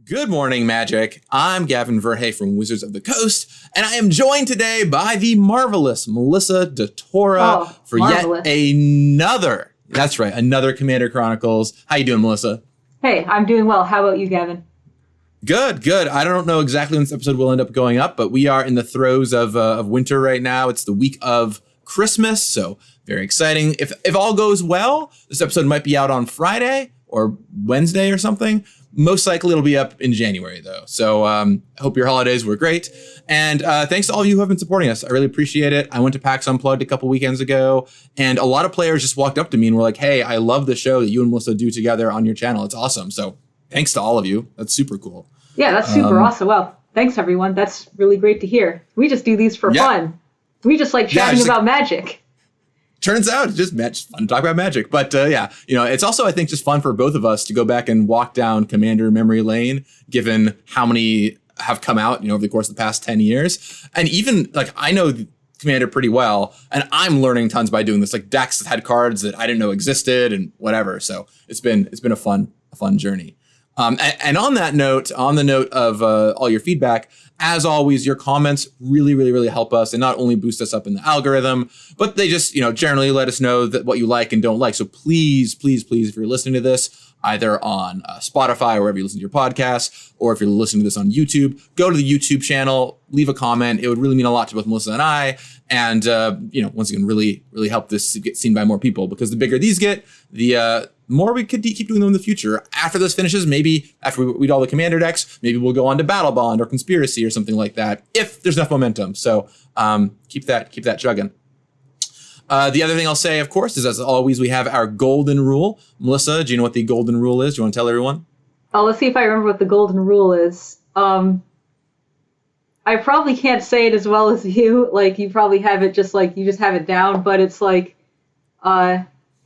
Good morning, Magic. I'm Gavin Verhey from Wizards of the Coast, and I am joined today by the marvelous Melissa DeTora for marvelous. Yet another, that's right, another Commander Chronicles. How you doing, Melissa? Hey, I'm doing well. How about you, Gavin? Good. I don't know exactly when this episode will end up going up, but we are in the throes of winter right now. It's the week of Christmas, so very exciting. If all goes well, this episode might be out on Friday or Wednesday or something. Most likely it'll be up in January, though. So I hope your holidays were great. And thanks to all of you who have been supporting us. I really appreciate it. I went to PAX Unplugged a couple weekends ago, and a lot of players just walked up to me and were like, hey, I love the show that you and Melissa do together on your channel. It's awesome. So thanks to all of you. That's super cool. Yeah, that's super awesome. Well, thanks, everyone. That's really great to hear. We just do these for fun. We just like chatting about Magic. Turns out it's just fun to talk about Magic. But it's also, I think, just fun for both of us to go back and walk down Commander memory lane, given how many have come out, over the course of the past 10 years. And even I know Commander pretty well, and I'm learning tons by doing this. Like decks that had cards that I didn't know existed and whatever. So it's been a fun journey. And on that note, on the note of all your feedback, as always, your comments really help us and not only boost us up in the algorithm, but they just, generally let us know that what you like and don't like. So please, if you're listening to this, either on Spotify or wherever you listen to your podcasts, or if you're listening to this on YouTube, go to the YouTube channel, leave a comment. It would really mean a lot to both Melissa and I. And, once again, really help this get seen by more people, because the bigger these get, the more we could keep doing them in the future. After this finishes, maybe after we read all the Commander decks, maybe we'll go on to Battle Bond or Conspiracy or something like that, if there's enough momentum. So keep that chugging. The other thing I'll say, of course, is as always, we have our golden rule. Melissa, do you know what the golden rule is? Do you want to tell everyone? Oh, let's see if I remember what the golden rule is. I probably can't say it as well as you. You probably have it you just have it down, but it's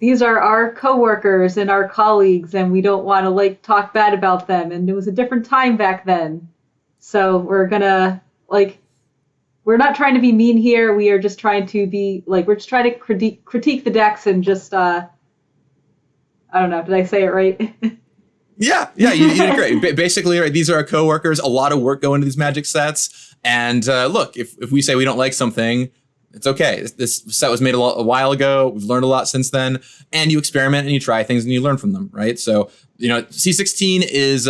these are our coworkers and our colleagues, and we don't want to talk bad about them. And it was a different time back then. So we're gonna we're not trying to be mean here. We are just trying to be we're just trying to critique the decks and just I don't know. Did I say it right? Yeah, you did great. Basically, right, these are our coworkers. A lot of work go into these Magic sets. And look, if we say we don't like something, it's okay. This set was made a while ago. We've learned a lot since then. And you experiment and you try things and you learn from them, right? So, C16 is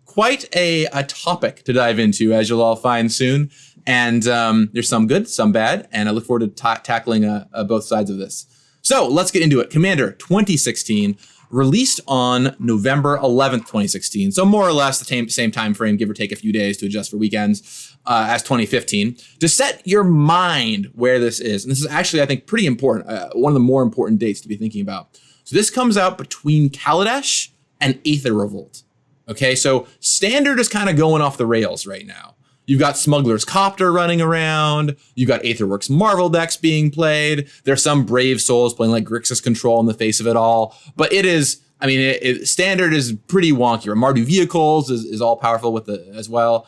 quite a topic to dive into, as you'll all find soon. And there's some good, some bad. And I look forward to tackling both sides of this. So let's get into it. Commander 2016. Released on November 11th, 2016. So more or less the same time frame, give or take a few days to adjust for weekends, as 2015. To set your mind where this is, and this is actually, I think, pretty important, one of the more important dates to be thinking about. So this comes out between Kaladesh and Aether Revolt. Okay, so Standard is kind of going off the rails right now. You've got Smuggler's Copter running around. You've got Aetherworks Marvel decks being played. There's some Brave Souls playing Grixis Control in the face of it all. But it is, Standard is pretty wonky. Mardu Vehicles is all powerful with it as well.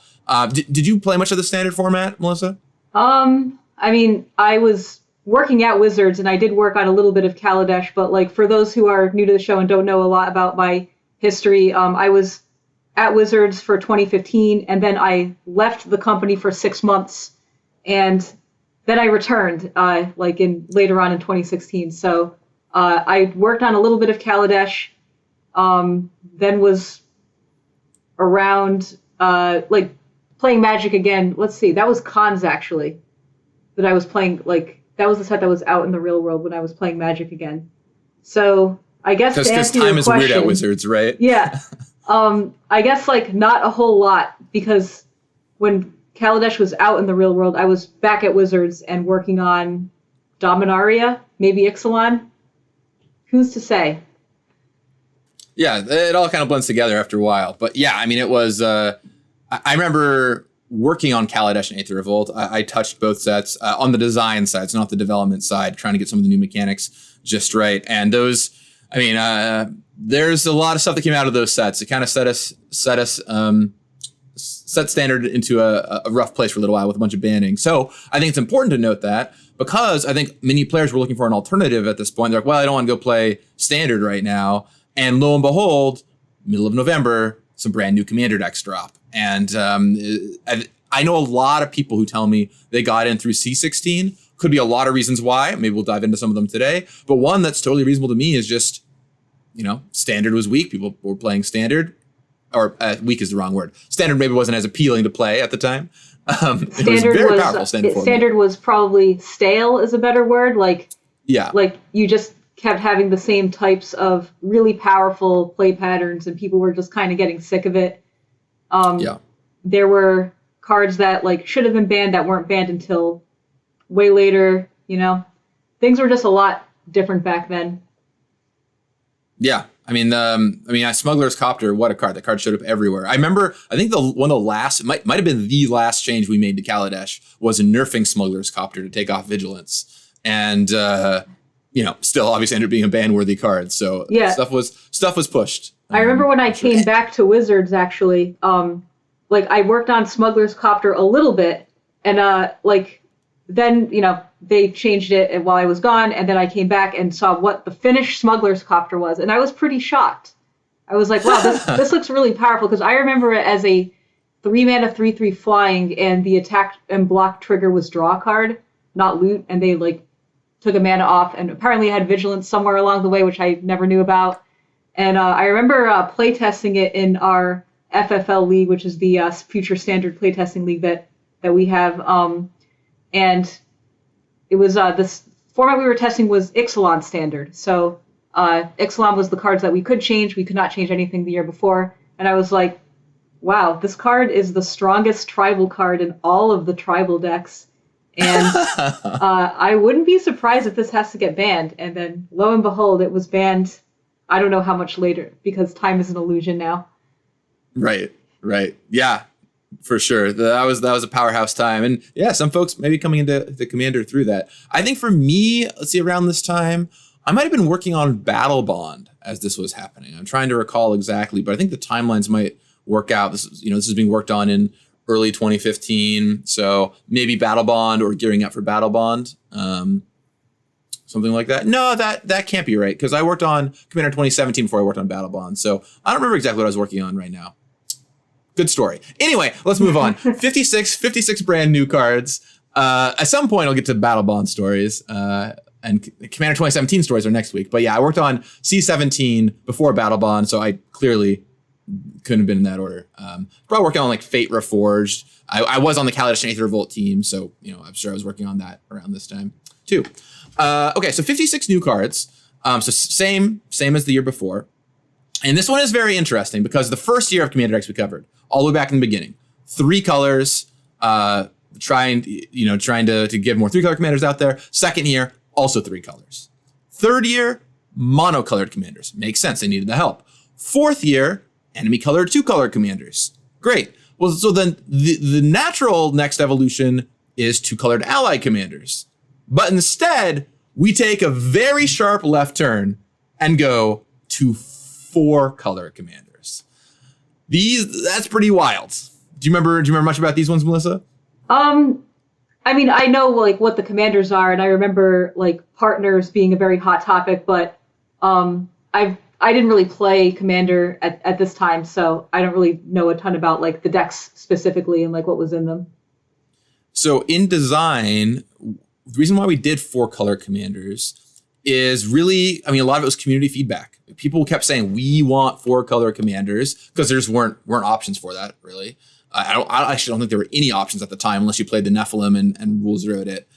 Did you play much of the Standard format, Melissa? I was working at Wizards, and I did work on a little bit of Kaladesh. But for those who are new to the show and don't know a lot about my history, I was at Wizards for 2015, and then I left the company for 6 months, and then I returned later on in 2016. So I worked on a little bit of Kaladesh, then was around playing Magic again. Let's see, that was Cons actually that I was playing. That was the set that was out in the real world when I was playing Magic again. So I guess to answer your question, because time is weird at Wizards, right? Yeah. I guess not a whole lot, because when Kaladesh was out in the real world, I was back at Wizards and working on Dominaria, maybe Ixalan. Who's to say? Yeah, it all kind of blends together after a while. But yeah, it was, I remember working on Kaladesh and Aether Revolt. I touched both sets on the design side, so not the development side, trying to get some of the new mechanics just right. And those, there's a lot of stuff that came out of those sets. It kind of set Standard into a rough place for a little while with a bunch of banning. So I think it's important to note that, because I think many players were looking for an alternative at this point. They're like, well, I don't want to go play Standard right now. And lo and behold, middle of November, some brand new commander decks drop. And I know a lot of people who tell me they got in through C16. Could be a lot of reasons why. Maybe we'll dive into some of them today. But one that's totally reasonable to me is just, standard was weak. People were playing standard. Or weak is the wrong word. Standard maybe wasn't as appealing to play at the time. It was very powerful. Standard was probably stale is a better word. Like you just kept having the same types of really powerful play patterns, and people were just kind of getting sick of it. There were cards that should have been banned that weren't banned until way later. Things were just a lot different back then. Yeah. Smuggler's Copter, what a card. That card showed up everywhere. I remember, I think one of the last, it might have been the last change we made to Kaladesh was nerfing Smuggler's Copter to take off Vigilance. And, still obviously ended up being a ban-worthy card. So stuff was pushed. I remember when I came back to Wizards, actually, I worked on Smuggler's Copter a little bit. And, then, they changed it while I was gone, and then I came back and saw what the finished Smuggler's Copter was, and I was pretty shocked. I was like, wow, this looks really powerful, because I remember it as a 3-mana 3/3 flying, and the attack and block trigger was draw a card, not loot, and they took a mana off, and apparently it had Vigilance somewhere along the way, which I never knew about. And I remember playtesting it in our FFL league, which is the future standard playtesting league that we have, and it was this format we were testing was Ixalan standard. So Ixalan was the cards that we could change. We could not change anything the year before. And I was like, wow, this card is the strongest tribal card in all of the tribal decks. And I wouldn't be surprised if this has to get banned. And then lo and behold, it was banned. I don't know how much later, because time is an illusion now. Right. Yeah. For sure. That was a powerhouse time. And some folks maybe coming into the Commander through that. I think for me, let's see, around this time, I might have been working on Battle Bond as this was happening. I'm trying to recall exactly, but I think the timelines might work out. This is being worked on in early 2015. So maybe Battle Bond or gearing up for Battle Bond. Something like that. No, that can't be right, because I worked on Commander 2017 before I worked on Battle Bond. So I don't remember exactly what I was working on right now. Good story. Anyway, let's move on. 56 brand new cards. At some point, I'll get to Battle Bond stories. And Commander 2017 stories are next week. But yeah, I worked on C17 before Battle Bond, so I clearly couldn't have been in that order. Probably working on Fate Reforged. I was on the Kaladesh and Aether Revolt team, so I'm sure I was working on that around this time too. Okay, so 56 new cards. So same as the year before. And this one is very interesting because the first year of Commander decks we covered, all the way back in the beginning, 3 colors, trying to give more 3-color commanders out there. Second year, also 3 colors. Third year, monocolored commanders. Makes sense, they needed the help. Fourth year, enemy colored 2-color commanders. Great. Well, so then the natural next evolution is 2-colored allied commanders. But instead, we take a very sharp left turn and go to 4-color commanders. That's pretty wild. Do you remember much about these ones, Melissa? I know what the commanders are, and I remember partners being a very hot topic, but I didn't really play Commander at this time, so I don't really know a ton about the decks specifically and what was in them. So in design, the reason why we did 4-color commanders is really, a lot of it was community feedback. People kept saying we want 4-color commanders because there just weren't options for that, really. I actually don't think there were any options at the time unless you played the Nephilim and rules wrote it.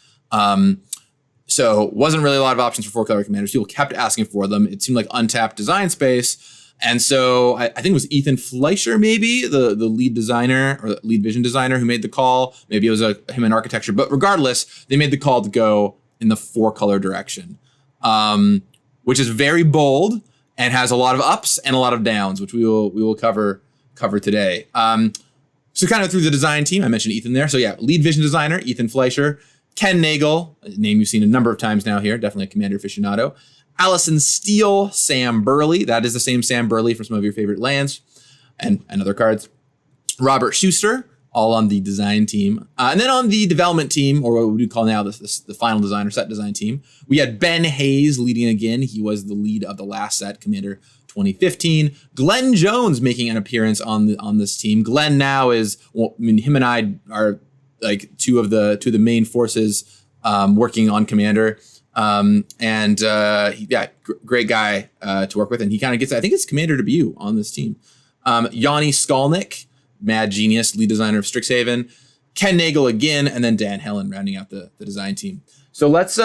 So wasn't really a lot of options for 4-color commanders. People kept asking for them. It seemed like untapped design space. And so I think it was Ethan Fleischer, maybe the lead designer or lead vision designer who made the call. Maybe it was him in architecture, but regardless, they made the call to go in the 4-color direction, which is very bold and has a lot of ups and a lot of downs, which we will cover today. So kind of through the design team, I mentioned Ethan there. So yeah, lead vision designer, Ethan Fleischer, Ken Nagel, a name you've seen a number of times now here, definitely a Commander aficionado. Allison Steele, Sam Burley, that is the same Sam Burley from some of your favorite lands and other cards. Robert Schuster, all on the design team. And then on the development team, or what we call now the final design or set design team, we had Ben Hayes leading again. He was the lead of the last set, Commander 2015. Glenn Jones making an appearance on this team. Glenn now is, him and I are like two of the main forces working on Commander. Great guy to work with. And he kind of gets, I think it's Commander debut on this team. Yanni Skolnick, mad genius, lead designer of Strixhaven. Ken Nagel again, and then Dan Helen rounding out the design team. So let's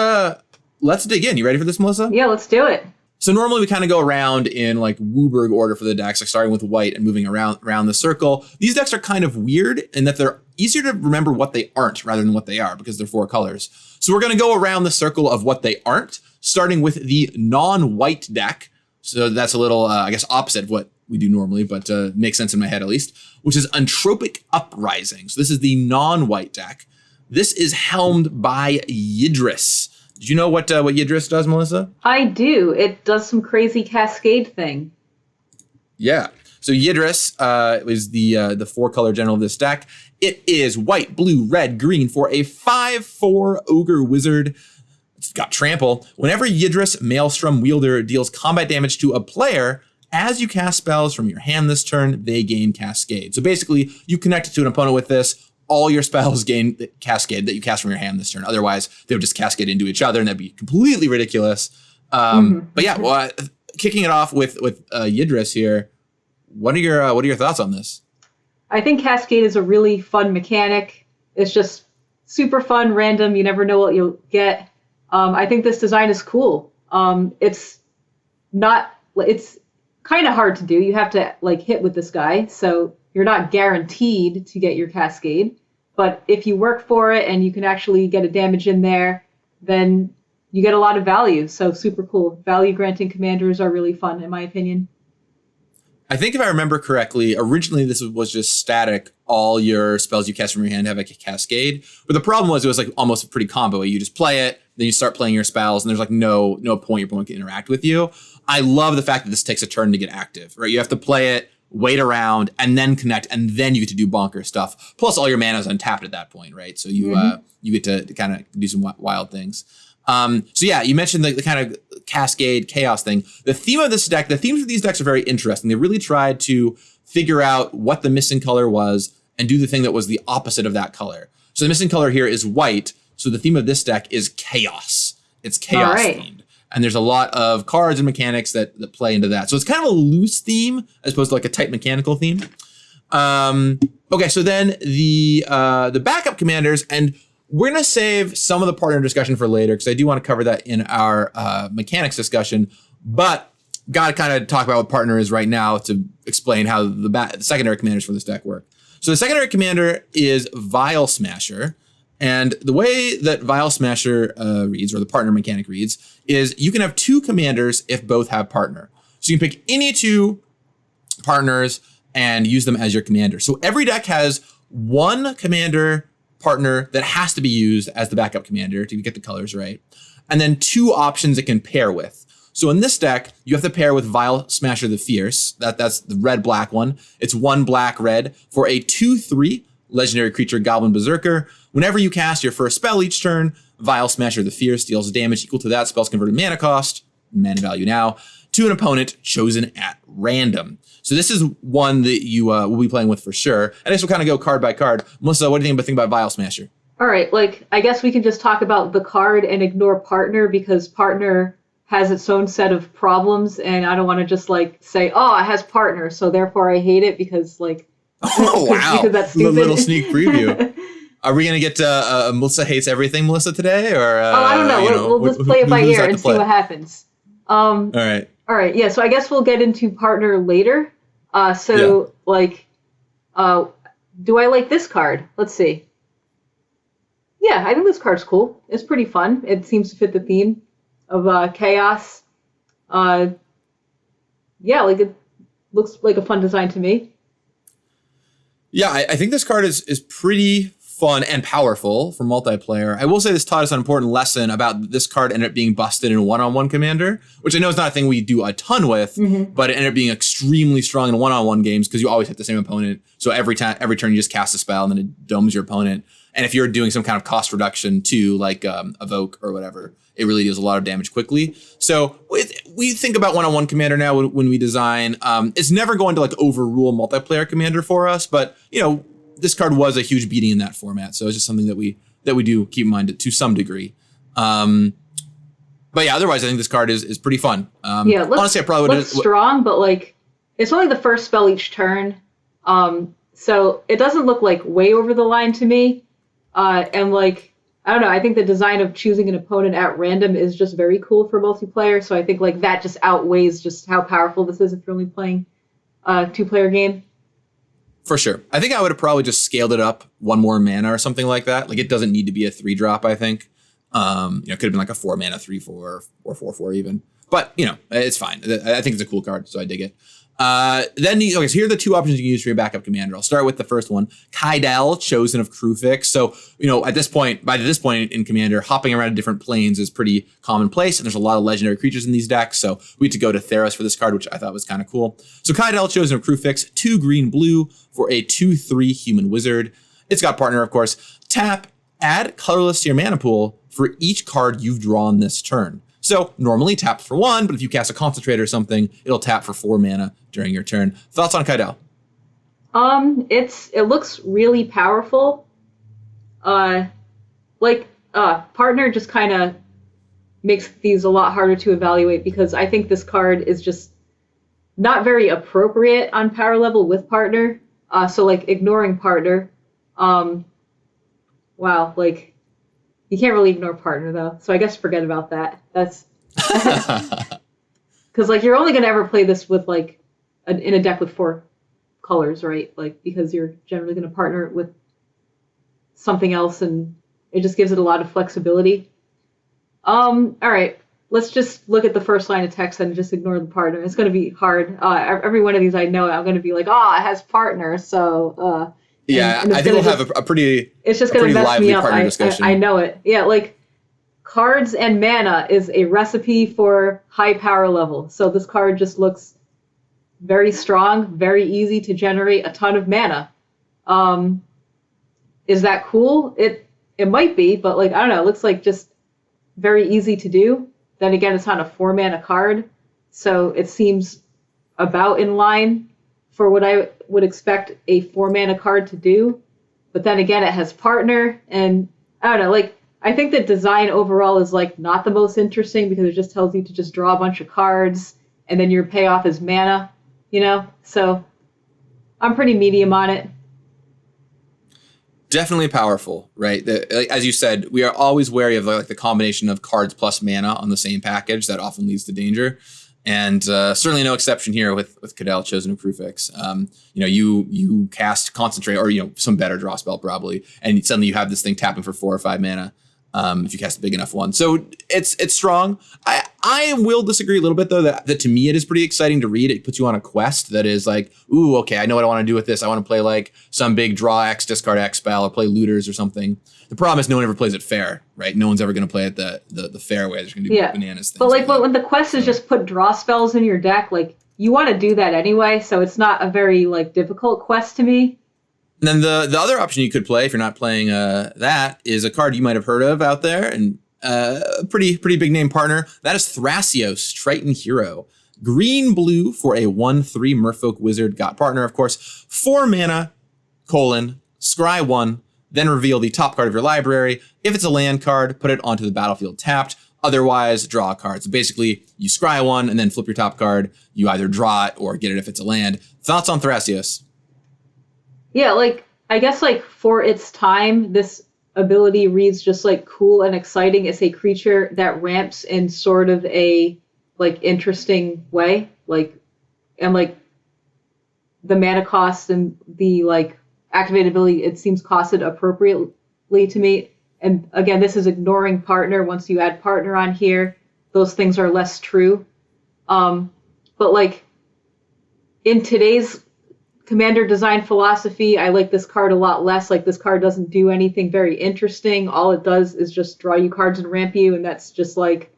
dig in. You ready for this, Melissa? Yeah, let's do it. So normally we kind of go around in like Wooburg order for the decks, like starting with white and moving around the circle. These decks are kind of weird in that they're easier to remember what they aren't rather than what they are because they're 4 colors. So we're going to go around the circle of what they aren't, starting with the non-white deck. So that's a little, I guess, opposite of what we do normally, but makes sense in my head at least, which is Entropic Uprising. So this is the non-white deck. This is helmed by Yidris. Did you know what Yidris does, Melissa? I do. It does some crazy cascade thing. Yeah. So Yidris is the 4-color general of this deck. It is white, blue, red, green for a 5/4 ogre wizard. It's got trample. Whenever Yidris Maelstrom Wielder deals combat damage to a player, as you cast spells from your hand this turn, they gain Cascade. So basically, you connect it to an opponent with this. All your spells gain Cascade that you cast from your hand this turn. Otherwise, they would just cascade into each other, and that'd be completely ridiculous. But yeah, well, kicking it off with Yidris here. What are your thoughts on this? I think Cascade is a really fun mechanic. It's just super fun, random. You never know what you'll get. I think this design is cool. It's kind of hard to do. You have to like hit with this guy, so you're not guaranteed to get your Cascade. But if you work for it and you can actually get a damage in there, then you get a lot of value. So super cool. Value granting commanders are really fun, in my opinion. I think if I remember correctly, originally this was just static. All your spells you cast from your hand have a Cascade. But the problem was it was like almost a pretty combo. You just play it, then you start playing your spells, and there's like no point your opponent can interact with you. I love the fact that this takes a turn to get active, right? You have to play it, wait around, and then connect, and then you get to do bonker stuff. Plus, all your mana is untapped at that point, right? So you get to kind of do some wild things. So yeah, you mentioned the kind of Cascade chaos thing. The theme of this deck, the themes of these decks are very interesting. They really tried to figure out what the missing color was and do the thing that was the opposite of that color. So the missing color here is white. So the theme of this deck is chaos. It's chaos themed. And there's a lot of cards and mechanics that play into that. So it's kind of a loose theme as opposed to like a tight mechanical theme. Okay, so then the backup commanders, and we're going to save some of the partner discussion for later because I do want to cover that in our mechanics discussion. But got to kind of talk about what partner is right now to explain how the secondary commanders for this deck work. So the secondary commander is Vial Smasher. And the way that Vial Smasher reads, or the partner mechanic reads, is you can have 2 commanders if both have partner. So you can pick any 2 partners and use them as your commander. So every deck has 1 commander partner that has to be used as the backup commander to get the colors right. And then 2 options it can pair with. So in this deck, you have to pair with Vial Smasher the Fierce. That's the red-black one. It's 1 black-red for a 2/3 legendary creature Goblin Berserker. Whenever you cast your first spell each turn, Vial Smasher the Fierce deals damage equal to that spell's converted mana cost, mana value now, to an opponent chosen at random. So this is one that you will be playing with for sure. And this will kind of go card by card. Melissa, what do you think about Vial Smasher? All right, I guess we can just talk about the card and ignore partner because partner has its own set of problems, and I don't want to just say, oh, it has partner, so therefore I hate it because oh wow, because that's stupid. A little sneak preview. Are we gonna get Melissa hates everything, Melissa, today, or I don't know. We'll just play it by ear and see what happens. All right, yeah. So I guess we'll get into partner later. Do I like this card? Let's see. Yeah, I think this card's cool. It's pretty fun. It seems to fit the theme of chaos. It looks like a fun design to me. Yeah, I think this card is pretty fun and powerful for multiplayer. I will say this taught us an important lesson about this card ended up being busted in one-on-one Commander, which I know is not a thing we do a ton with, but it ended up being extremely strong in one-on-one games because you always hit the same opponent. So every turn you just cast a spell and then it domes your opponent. And if you're doing some kind of cost reduction too, like Evoke or whatever, it really deals a lot of damage quickly. So we think about one-on-one Commander now when we design. It's never going to like overrule multiplayer Commander for us, but this card was a huge beating in that format. So it's just something that we do keep in mind to some degree. But yeah, otherwise I think this card is pretty fun. Honestly, I probably would looks strong, but like it's only the first spell each turn. So it doesn't look like way over the line to me. And like, I don't know, I think the design of choosing an opponent at random is just very cool for multiplayer. So I think like that just outweighs just how powerful this is if you're only playing a 2-player game. For sure. I think I would have probably just scaled it up 1 more mana or something like that. Like it doesn't need to be a 3-drop, I think. It could have been like a 4 mana 3/4 or 4/4 even. But it's fine. I think it's a cool card, so I dig it. So here are the 2 options you can use for your backup commander. I'll start with the first one, Kaidel, Chosen of Krufix. So, by this point in Commander, hopping around to different planes is pretty commonplace, and there's a lot of legendary creatures in these decks. So we had to go to Theros for this card, which I thought was kind of cool. So Kaidel, Chosen of Krufix, 2 green/blue for a 2/3 human wizard. It's got partner, of course. Tap, add colorless to your mana pool for each card you've drawn this turn. So normally taps for 1, but if you cast a Concentrate or something, it'll tap for 4 mana during your turn. Thoughts on Kaidel? It looks really powerful. Partner just kind of makes these a lot harder to evaluate because I think this card is just not very appropriate on power level with partner. So like ignoring partner. Wow, like you can't really ignore partner though. So I guess forget about that. That's because like you're only gonna ever play this with like in a deck with 4 colors, right? Like because you're generally gonna partner it with something else, and it just gives it a lot of flexibility. All right, let's just look at the first line of text and just ignore the partner. It's gonna be hard. Every one of these I know I'm gonna be like, it has partner, so. Yeah, I think we'll have a pretty. It's just gonna mess me up. Discussion. I know it. Yeah, like. Cards and mana is a recipe for high power level. So this card just looks very strong, very easy to generate a ton of mana. Is that cool? It might be, but like I don't know, it looks like just very easy to do. Then again, it's not a 4 mana card, so it seems about in line for what I would expect a 4 mana card to do. But then again, it has partner, and I don't know, like I think the design overall is like not the most interesting because it just tells you to just draw a bunch of cards and then your payoff is mana, So I'm pretty medium on it. Definitely powerful, right? As you said, we are always wary of like the combination of cards plus mana on the same package that often leads to danger. And certainly no exception here with Kaidel, Chosen of Krufix. You cast Concentrate or some better draw spell probably, and suddenly you have this thing tapping for 4 or 5 mana. If you cast a big enough one. So it's strong. I will disagree a little bit though that to me it is pretty exciting to read. It puts you on a quest that is like, ooh, okay, I know what I want to do with this. I want to play like some big draw X, discard X spell or play looters or something. The problem is no one ever plays it fair, right? No one's ever going to play it the fair way. There's going to be bananas things. But like when the quest is just put draw spells in your deck, like you want to do that anyway. So it's not a very like difficult quest to me. And then the other option you could play if you're not playing that is a card you might have heard of out there and a pretty big name partner. That is Thrasios, Triton Hero. Green/blue for a 1/3 Merfolk Wizard. Got partner, of course. 4 mana, scry 1, then reveal the top card of your library. If it's a land card, put it onto the battlefield tapped. Otherwise, draw a card. So basically, you scry 1 and then flip your top card. You either draw it or get it if it's a land. Thoughts on Thrasios? Yeah, like, I guess, like, for its time, this ability reads just, like, cool and exciting. It's a creature that ramps in sort of a, like, interesting way. Like, and, like, the mana cost and the, like, activated ability, it seems costed appropriately to me. And, again, this is ignoring partner. Once you add partner on here, those things are less true. But, like, in today's commander design philosophy, I like this card a lot less. Like, this card doesn't do anything very interesting. All it does is just draw you cards and ramp you, and that's just like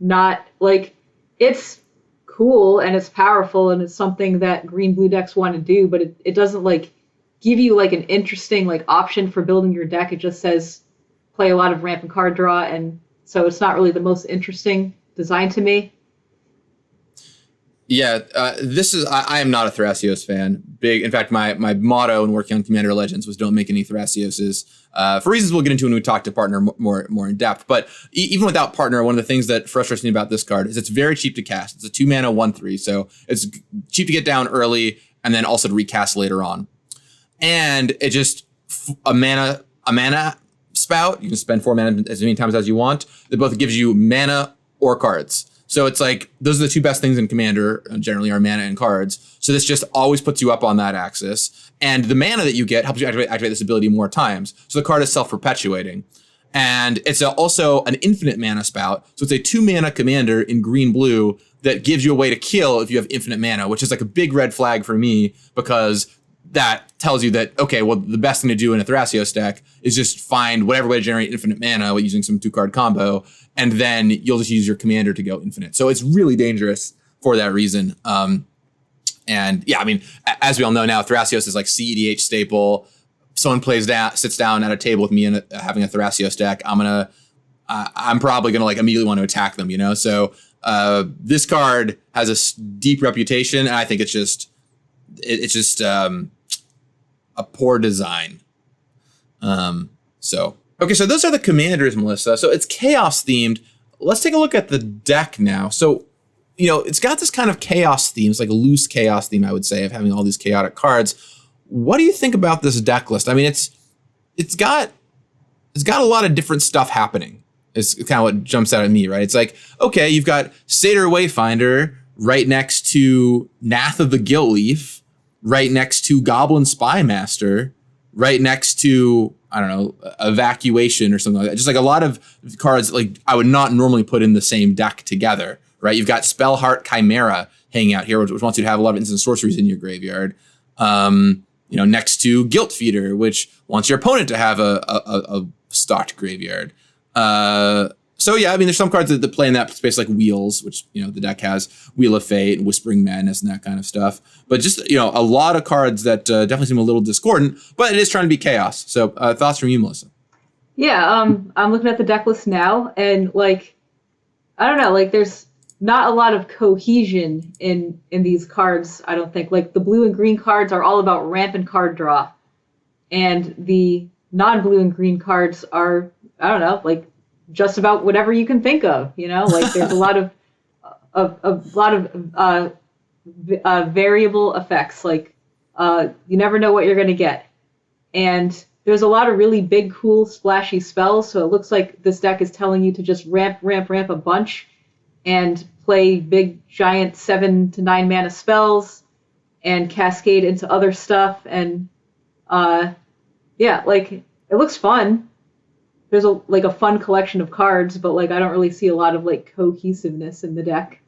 not like, it's cool and it's powerful and it's something that green blue decks want to do, but it doesn't like give you like an interesting like option for building your deck. It just says play a lot of ramp and card draw, and so it's not really the most interesting design to me. Yeah, I am not a Thrasios fan. In fact, my motto in working on Commander Legends was don't make any Thrasioses, for reasons we'll get into when we talk to Partner more in depth. But even without Partner, one of the things that frustrates me about this card is it's very cheap to cast. It's a 2-mana 1/3, so it's cheap to get down early and then also to recast later on. And it just a mana spout. You can spend 4 mana as many times as you want. That both gives you mana or cards. So it's like, those are the two best things in Commander, generally, are mana and cards. So this just always puts you up on that axis. And the mana that you get helps you activate this ability more times. So the card is self-perpetuating. And it's also an infinite mana spout. So it's a 2-mana commander in green-blue that gives you a way to kill if you have infinite mana, which is like a big red flag for me, because that tells you that, okay, well, the best thing to do in a Thrasios deck is just find whatever way to generate infinite mana using some 2-card combo, and then you'll just use your commander to go infinite. So it's really dangerous for that reason. And yeah, I mean, as we all know now, Thrasios is like CEDH staple. Someone sits down at a table with me and having a Thrasios deck, I'm probably gonna like immediately want to attack them, you know? So this card has a deep reputation, and I think it's just a poor design. Okay, so those are the commanders, Melissa. So it's chaos themed. Let's take a look at the deck now. So, you know, it's got this kind of chaos theme. It's like a loose chaos theme, I would say, of having all these chaotic cards. What do you think about this deck list? I mean, it's got a lot of different stuff happening. It's kind of what jumps out at me, right? It's like, okay, you've got Satyr Wayfinder right next to Nath of the Gilt-Leaf, right next to Goblin Spymaster, right next to, I don't know, Evacuation or something like that. Just like a lot of cards like I would not normally put in the same deck together, right? You've got Spellheart Chimera hanging out here, which wants you to have a lot of instant sorceries in your graveyard. You know, next to Guilt Feeder, which wants your opponent to have a stocked graveyard. So yeah, I mean, there's some cards that play in that space, like Wheels, which, you know, the deck has Wheel of Fate and Whispering Madness and that kind of stuff. But just, you know, a lot of cards that definitely seem a little discordant, but it is trying to be chaos. So thoughts from you, Melissa? Yeah, I'm looking at the deck list now, and like, I don't know, like there's not a lot of cohesion in these cards, I don't think. Like, the blue and green cards are all about ramp and card draw, and the non-blue and green cards are, I don't know, like just about whatever you can think of, you know? Like, there's a lot of variable effects. Like, you never know what you're going to get. And there's a lot of really big, cool, splashy spells, so it looks like this deck is telling you to just ramp a bunch and play big, giant 7 to 9 mana spells and cascade into other stuff. And yeah, like, it looks fun. There's a fun collection of cards, but like I don't really see a lot of like cohesiveness in the deck.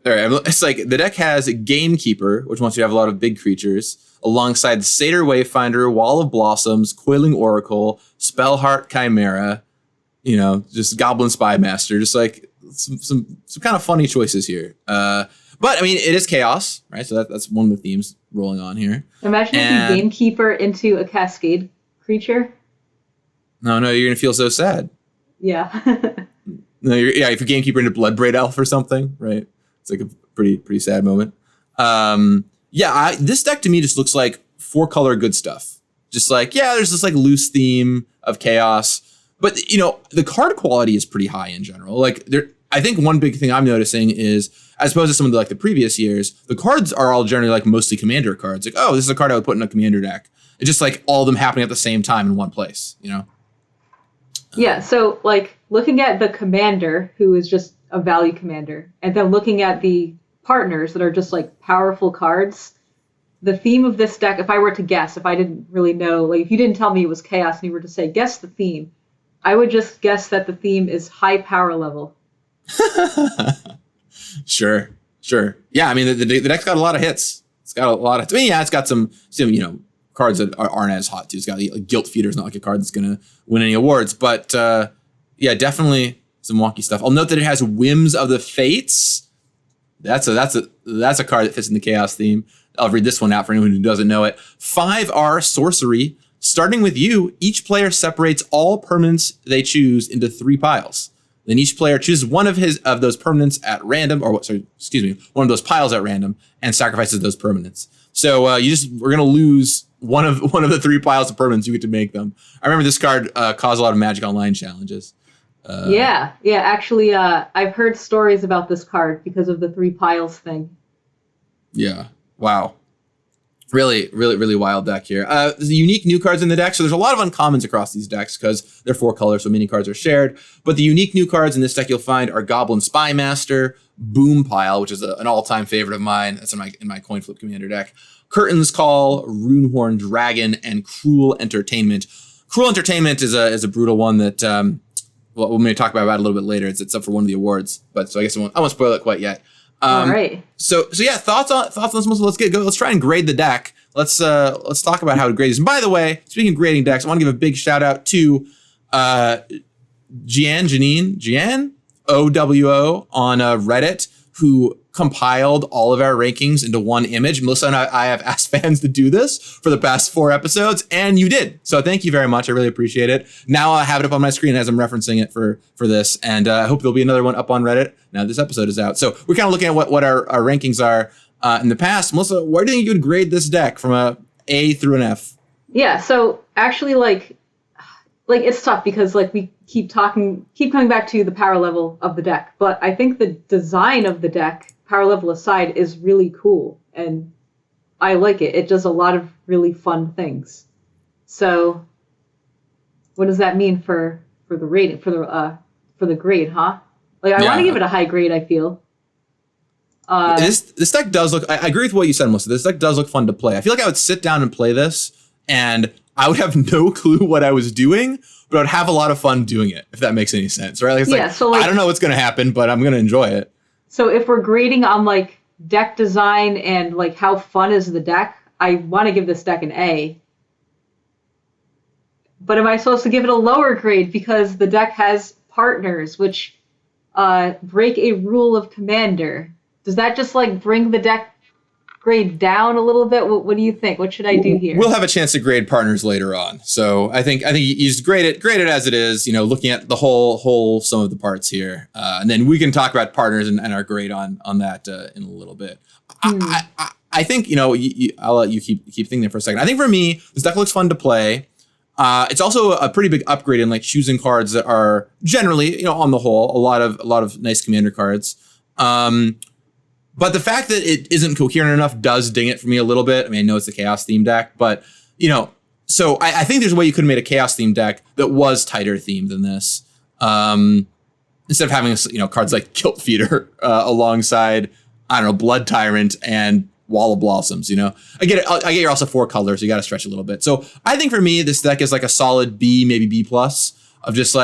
All right, it's like the deck has Gamekeeper, which wants you to have a lot of big creatures, alongside Satyr Wayfinder, Wall of Blossoms, Coiling Oracle, Spellheart Chimera, you know, just Goblin Spymaster, just like some kind of funny choices here. But I mean, it is chaos, right? So that's one of the themes rolling on here. Imagine if you Gamekeeper into a Cascade creature. No, you're gonna feel so sad. Yeah. No, if you Gamekeeper into Bloodbraid Elf or something, right? It's like a pretty sad moment. This deck to me just looks like 4-color good stuff. Just like, yeah, there's this like loose theme of chaos, but you know, the card quality is pretty high in general. Like I think one big thing I'm noticing is, as opposed to some of the previous years, the cards are all generally like mostly commander cards. Like, oh, this is a card I would put in a commander deck. It's just like all of them happening at the same time in one place, you know? Yeah, so like looking at the commander, who is just a value commander, and then looking at the partners that are just like powerful cards, the theme of this deck, if I were to guess, if I didn't really know, like if you didn't tell me it was chaos and you were to say, guess the theme, I would just guess that the theme is high power level. Sure. Yeah, I mean, the deck's got a lot of hits. It's got a lot of, it's got some cards that aren't as hot too. It's got like Guilt Feeder is not like a card that's going to win any awards, but definitely some wonky stuff. I'll note that it has Whims of the Fates. That's a card that fits in the Chaos theme. I'll read this one out for anyone who doesn't know it. 5R sorcery. Starting with you, each player separates all permanents they choose into 3 piles. Then each player chooses one of those permanents at random, one of those piles at random, and sacrifices those permanents. So we're gonna lose one of the 3 piles of permanents. You get to make them. I remember this card caused a lot of Magic Online challenges. Actually, I've heard stories about this card because of the 3 piles thing. Yeah. Wow. Really, really, really wild deck here. There's unique new cards in the deck. So there's a lot of uncommons across these decks because they're 4 colors, so many cards are shared. But the unique new cards in this deck you'll find are Goblin Spy Master, Boom Pile, which is an all-time favorite of mine. That's in my Coin Flip Commander deck. Curtain's Call, Runehorn Dragon, and Cruel Entertainment. Cruel Entertainment is a brutal one that we're going to talk about a little bit later. It's up for one of the awards, but so I guess I won't spoil it quite yet. All right. So yeah, thoughts on this one. So let's go. Let's try and grade the deck. Let's talk about how to grade this. And by the way, speaking of grading decks, I want to give a big shout out to Janine OWO on Reddit, who compiled all of our rankings into one image. Melissa and I have asked fans to do this for the past 4 episodes, and you did. So thank you very much. I really appreciate it. Now I have it up on my screen as I'm referencing it for this, and I hope there'll be another one up on Reddit now this episode is out. So we're kind of looking at what our rankings are in the past. Melissa, where do you think you would grade this deck from a A through an F? Yeah, so actually, like it's tough because we keep coming back to the power level of the deck, but I think the design of the deck, power level aside, is really cool, and I like it. It does a lot of really fun things. So, what does that mean for the rating, for the grade, huh? I want to give it a high grade, I feel. This deck does look, I agree with what you said, Melissa. This deck does look fun to play. I feel like I would sit down and play this, and I would have no clue what I was doing, but I would have a lot of fun doing it, if that makes any sense, right? I don't know what's going to happen, but I'm going to enjoy it. So if we're grading on deck design and how fun is the deck, I want to give this deck an A. But am I supposed to give it a lower grade because the deck has partners, which break a rule of Commander? Does that just bring the deck grade down a little bit? What do you think? What should I do here? We'll have a chance to grade partners later on. So I think you just grade it as it is, looking at the whole sum of the parts here. And then we can talk about partners and our grade on that in a little bit. I think, I'll let you keep thinking there for a second. I think for me, this deck looks fun to play. It's also a pretty big upgrade in choosing cards that are generally, on the whole, a lot of nice commander cards. But the fact that it isn't coherent enough does ding it for me a little bit. I mean, I know it's a Chaos themed deck, but so I think there's a way you could have made a Chaos themed deck that was tighter themed than this. Instead of having cards like Guilt Feeder alongside, I don't know, Blood Tyrant and Wall of Blossoms. I get it. I get you're also 4 colors, so you got to stretch a little bit. So I think for me, this deck is a solid B, maybe B plus of just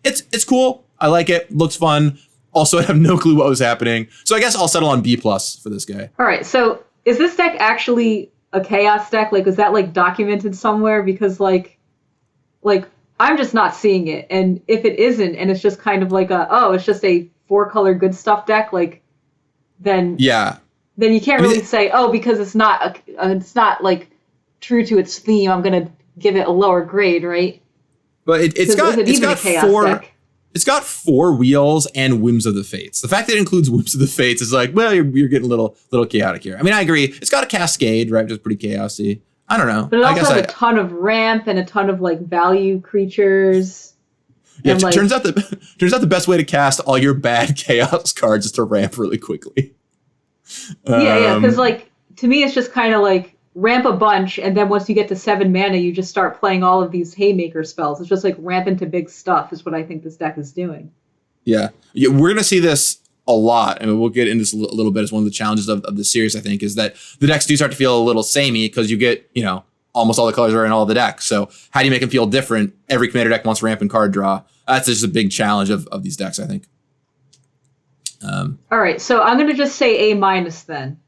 it's cool. I like it. Looks fun. Also, I have no clue what was happening. So I guess I'll settle on B plus for this guy. All right. So is this deck actually a Chaos deck? Is that documented somewhere? Because I'm just not seeing it. And if it isn't, and it's just kind of it's just a 4-color good stuff deck, then you can't really say, because it's not true to its theme, I'm gonna give it a lower grade, right? But it's got 4. Deck? It's got 4 wheels and Whims of the Fates. The fact that it includes Whims of the Fates is you're getting a little chaotic here. I mean, I agree. It's got a Cascade, right, which is pretty chaosy. I don't know. But it also has a ton of ramp and a ton of value creatures. Yeah, it turns out the best way to cast all your bad chaos cards is to ramp really quickly. Yeah, because to me it's just kind of ramp a bunch, and then once you get to 7 mana, you just start playing all of these Haymaker spells. It's just ramp into big stuff is what I think this deck is doing. Yeah, we're gonna see this a lot. I mean, we'll get into this a little bit as one of the challenges of the series, I think, is that the decks do start to feel a little samey because you get, almost all the colors are in all the decks. So how do you make them feel different? Every commander deck wants ramp and card draw. That's just a big challenge of these decks, I think. All right, so I'm going to just say A- then.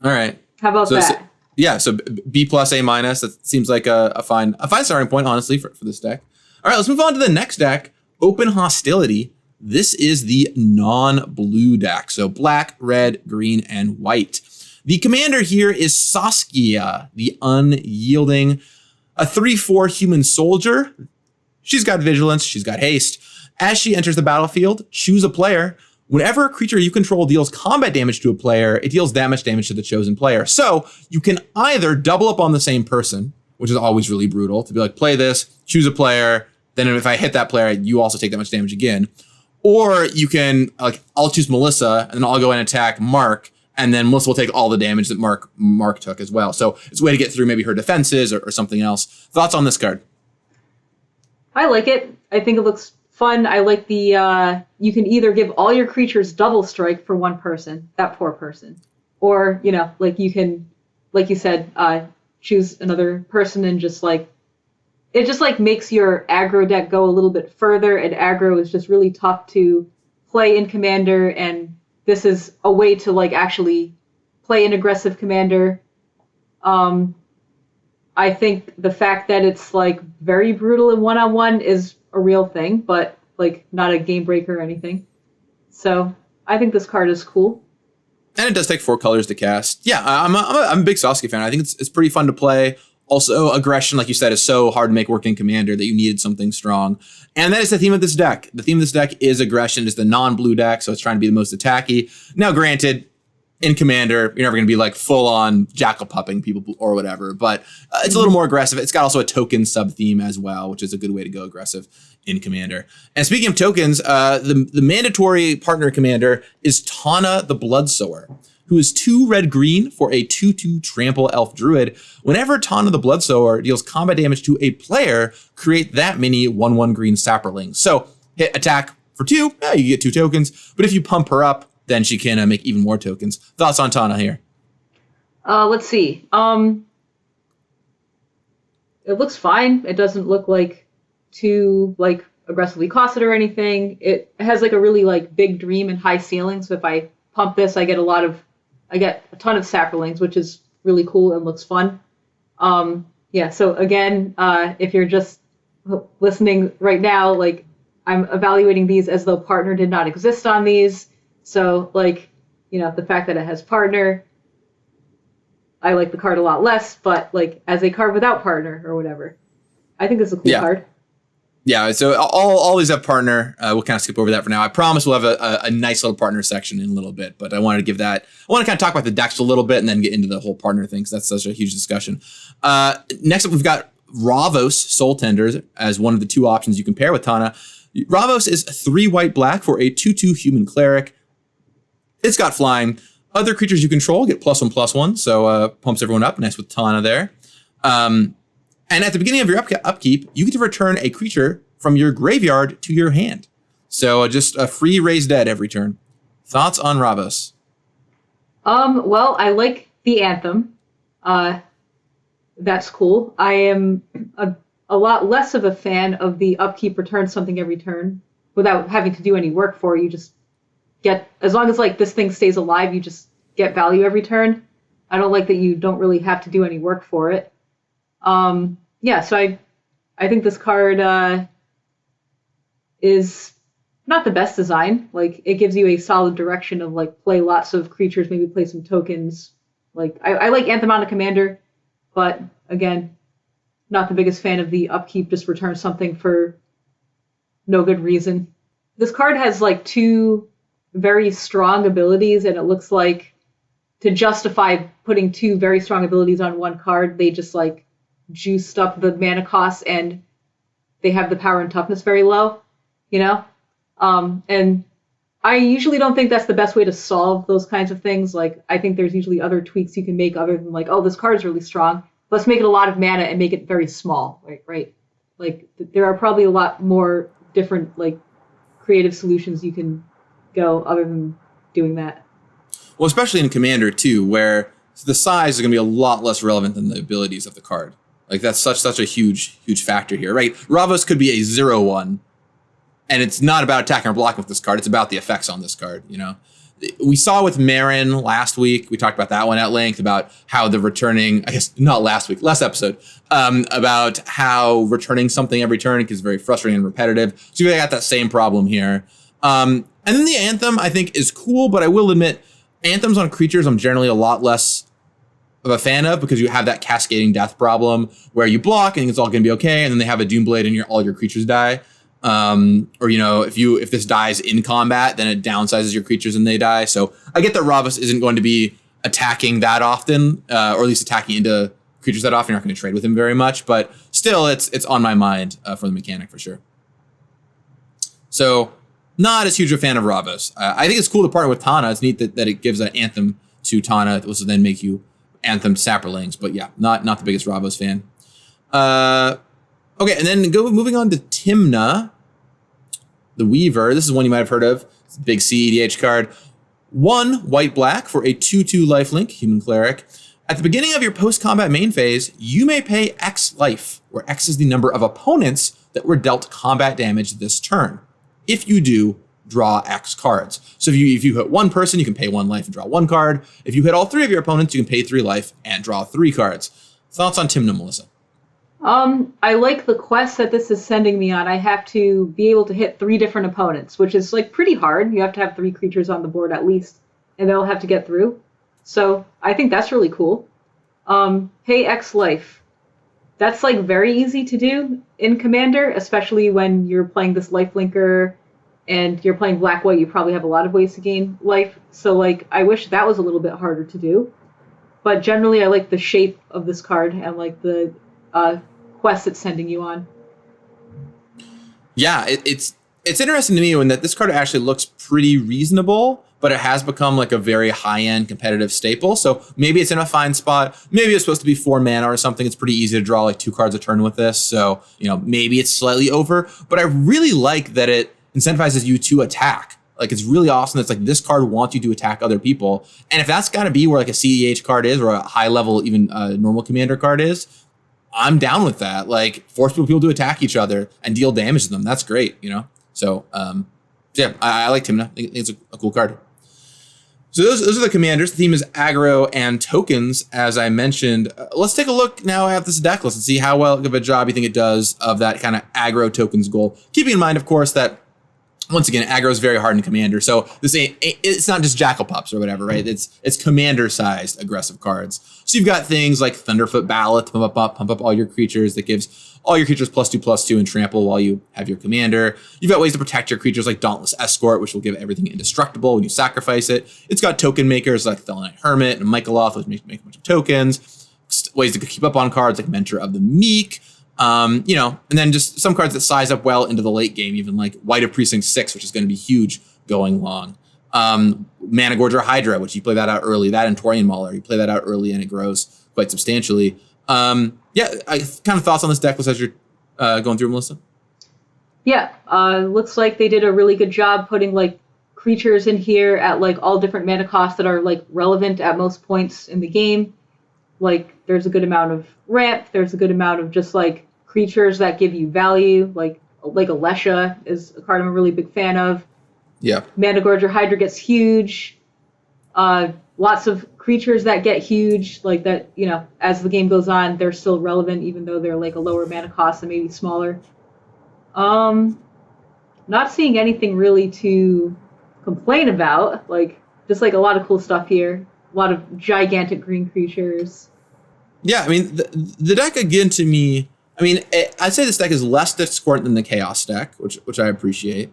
All right. How about that? Yeah, so B plus, A minus. That seems like a fine starting point, honestly, for this deck. All right, let's move on to the next deck, Open Hostility. This is the non-blue deck, so black, red, green, and white. The commander here is Saskia, the Unyielding, a 3/4 human soldier. She's got vigilance, she's got haste. As she enters the battlefield, choose a player. Whenever a creature you control deals combat damage to a player, it deals damage to the chosen player. So you can either double up on the same person, which is always really brutal, to be like, play this, choose a player, then if I hit that player, you also take that much damage again. Or you can, like, I'll choose Melissa, and then I'll go and attack Mark, and then Melissa will take all the damage that Mark took as well. So it's a way to get through maybe her defenses or something else. Thoughts on this card? I like it. I think it looks fun. I like the, you can either give all your creatures double strike for one person, that poor person. Or, like you can, like you said, choose another person and just like, it just like makes your aggro deck go a little bit further, and aggro is just really tough to play in Commander, and this is a way to like actually play an aggressive Commander. I think the fact that it's like very brutal in one-on-one is a real thing, but like not a game breaker or anything. So I think this card is cool. And it does take 4 colors to cast. Yeah, I'm a big Saskia fan. I think it's pretty fun to play. Also, aggression, like you said, is so hard to make work in Commander that you needed something strong. And that is the theme of this deck. The theme of this deck is aggression. It's the non-blue deck, so it's trying to be the most attacky. Now, granted, in Commander, you're never going to be like full-on jackal-pupping people or whatever, but it's a little more aggressive. It's got also a token sub-theme as well, which is a good way to go aggressive in Commander. And speaking of tokens, the mandatory partner Commander is Tana the Bloodsower, who is 2 red-green for a 2/2 trample elf druid. Whenever Tana the Bloodsower deals combat damage to a player, create that mini 1/1 green sapperling. So hit attack for 2, you get 2 tokens. But if you pump her up, then she can make even more tokens. Thoughts on Tana here? Let's see. It looks fine. It doesn't look like too like aggressively costed or anything. It has like a really like big dream and high ceiling. So if I pump this, I get a ton of sapperlings, which is really cool and looks fun. So again, if you're just listening right now, like I'm evaluating these as though partner did not exist on these. So like, the fact that it has partner, I like the card a lot less, but like as a card without partner or whatever, I think this is a cool card. Yeah, so all these have partner. We'll kind of skip over that for now. I promise we'll have a nice little partner section in a little bit, but I want to kind of talk about the decks a little bit and then get into the whole partner thing, because that's such a huge discussion. Next up, we've got Ravos Soul Tenders as one of the 2 options you can pair with Tana. Ravos is 3 white-black for a 2/2 human cleric. It's got flying. Other creatures you control get +1/+1, so pumps everyone up. Nice with Tana there. And at the beginning of your upkeep, you get to return a creature from your graveyard to your hand. So just a free raise dead every turn. Thoughts on Ravos? Well, I like the anthem. That's cool. I am a lot less of a fan of the upkeep return something every turn without having to do any work for it. You just get, as long as like this thing stays alive, you just get value every turn. I don't like that you don't really have to do any work for it. So I think this card is not the best design. Like, it gives you a solid direction of like play lots of creatures, maybe play some tokens. Like I like Anthem on a Commander, but again, not the biggest fan of the upkeep, just return something for no good reason. This card has like 2 very strong abilities, and it looks like to justify putting 2 very strong abilities on one card, they just like juiced up the mana costs, and they have the power and toughness very low, and I usually don't think that's the best way to solve those kinds of things. Like, I think there's usually other tweaks you can make other than like, oh, this card is really strong, let's make it a lot of mana and make it very small, right? Like, there are probably a lot more different like creative solutions you can go other than doing that. Well, especially in Commander too, where the size is going to be a lot less relevant than the abilities of the card. Like, that's such a huge factor here, right? Ravos could be a 0/1, and it's not about attacking or blocking with this card. It's about the effects on this card, we saw with Marin last week, we talked about that one at length, about how the returning, I guess not last week, last episode, about how returning something every turn is very frustrating and repetitive. So we got that same problem here. And then the Anthem, I think, is cool, but I will admit, Anthems on creatures I'm generally a lot less of a fan of, because you have that cascading death problem where you block and it's all going to be okay, and then they have a Doomblade and all your creatures die. Or, you know, if this dies in combat, then it downsizes your creatures and they die. So I get that Ravos isn't going to be attacking that often, or at least attacking into creatures that often. You're not going to trade with him very much, but still it's on my mind for the mechanic for sure. So not as huge a fan of Ravos. I think it's cool to partner with Tana. It's neat that it gives an Anthem to Tana, which will then make you Anthem Sapperlings. But yeah, not the biggest Ravos fan. Okay, and then moving on to Tymna, the Weaver. This is one you might have heard of. It's a big CEDH card. 1 white-black for a 2/2 lifelink, human cleric. At the beginning of your post-combat main phase, you may pay X life, where X is the number of opponents that were dealt combat damage this turn. If you do, draw X cards. So if you hit one person, you can pay 1 life and draw 1 card. If you hit all 3 of your opponents, you can pay 3 life and draw 3 cards. Thoughts on Tymna, Melissa? I like the quest that this is sending me on. I have to be able to hit 3 different opponents, which is like pretty hard. You have to have 3 creatures on the board at least, and they'll have to get through. So I think that's really cool. Pay X life. That's like very easy to do in Commander, especially when you're playing this lifelinker and you're playing black-white. You probably have a lot of ways to gain life. So like, I wish that was a little bit harder to do. But generally, I like the shape of this card and like the quest it's sending you on. Yeah, it's interesting to me in that this card actually looks pretty reasonable, but it has become like a very high-end competitive staple. So maybe it's in a fine spot. Maybe it's supposed to be 4 mana or something. It's pretty easy to draw like 2 cards a turn with this. So, you know, maybe it's slightly over, but I really like that it incentivizes you to attack. Like, it's really awesome. It's like this card wants you to attack other people. And if that's got to be where like a CEH card is, or a high level, even normal commander card is, I'm down with that. Like, force people to attack each other and deal damage to them. That's great, you know? So, yeah, I like Tymna. I think it's a cool card. So those are the commanders. The theme is aggro and tokens, as I mentioned. Let's take a look now at this deck list and see how well of a job you think it does of that kind of aggro tokens goal. Keeping in mind, of course, that once again, aggro is very hard in Commander. So it's not just Jackal Pups or whatever, right? It's Commander-sized aggressive cards. So you've got things like Thunderfoot Ballot to pump up all your creatures. That gives all your creatures +2/+2 and trample while you have your Commander. You've got ways to protect your creatures like Dauntless Escort, which will give everything indestructible when you sacrifice it. It's got token makers like Thelonite Hermit and Mycoloth, which make a bunch of tokens. Ways to keep up on cards like Mentor of the Meek. You know, and then just some cards that size up well into the late game, even like White of Precinct 6, which is going to be huge going long. Mana Gorger Hydra, which you play that out early. That and Torian Mauler, you play that out early and it grows quite substantially. Yeah, I kind of thoughts on this deck list as you're going through, Melissa? Yeah, looks like they did a really good job putting like creatures in here at like all different mana costs that are like relevant at most points in the game. Like, there's a good amount of ramp, there's a good amount of just like creatures that give you value, like Alesha is a card I'm a really big fan of. Yeah. Mana Gorger Hydra gets huge. Lots of creatures that get huge, like that, you know, as the game goes on, they're still relevant even though they're like a lower mana cost and maybe smaller. Not seeing anything really to complain about, like just like a lot of cool stuff here. A lot of gigantic green creatures. Yeah, I mean, the deck, again, to me, I mean, I'd say this deck is less discordant than the Chaos deck, which I appreciate.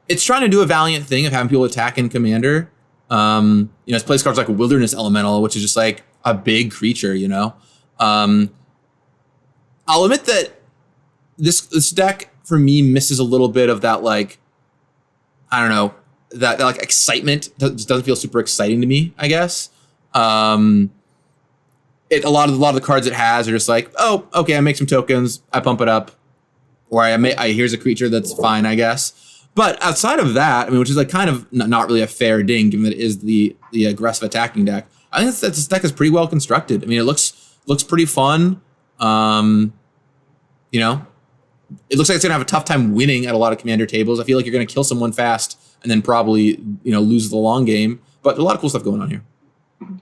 It's trying to do a valiant thing of having people attack in Commander. You know, it plays cards like a Wilderness Elemental, which is just like a big creature, you know? I'll admit that this deck, for me, misses a little bit of that, like, I don't know, that like excitement just doesn't feel super exciting to me, I guess. A lot of the cards it has are just like, oh, okay, I make some tokens, I pump it up, or here's a creature that's fine, I guess. But outside of that, I mean, which is like kind of not really a fair ding, given that it is the aggressive attacking deck. I think that this deck is pretty well constructed. I mean, it looks pretty fun. You know, it looks like it's going to have a tough time winning at a lot of commander tables. I feel like you're going to kill someone fast and then probably, lose the long game. But a lot of cool stuff going on here.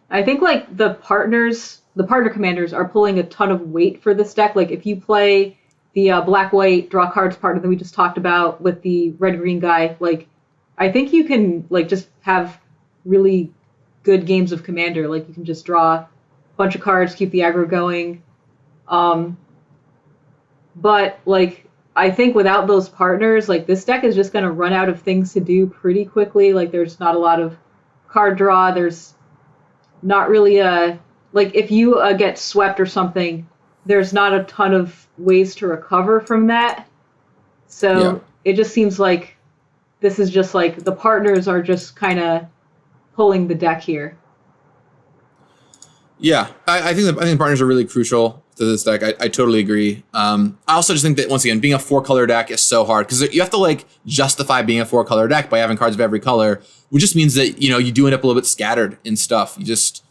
I think like the partner commanders are pulling a ton of weight for this deck. Like if you play the black-white draw cards partner that we just talked about with the red-green guy, like I think you can like just have really good games of commander. Like you can just draw a bunch of cards, keep the aggro going. But like I think without those partners, like this deck is just going to run out of things to do pretty quickly. Like there's not a lot of card draw. There's not really like if you get swept or something, there's not a ton of ways to recover from that. So It just seems like this is just like the partners are just kind of pulling the deck here. Yeah, I think partners are really crucial to this deck. I totally agree. I also just think that once again, being a 4-color deck is so hard because you have to like justify being a 4-color deck by having cards of every color, which just means that you do end up a little bit scattered in stuff. You just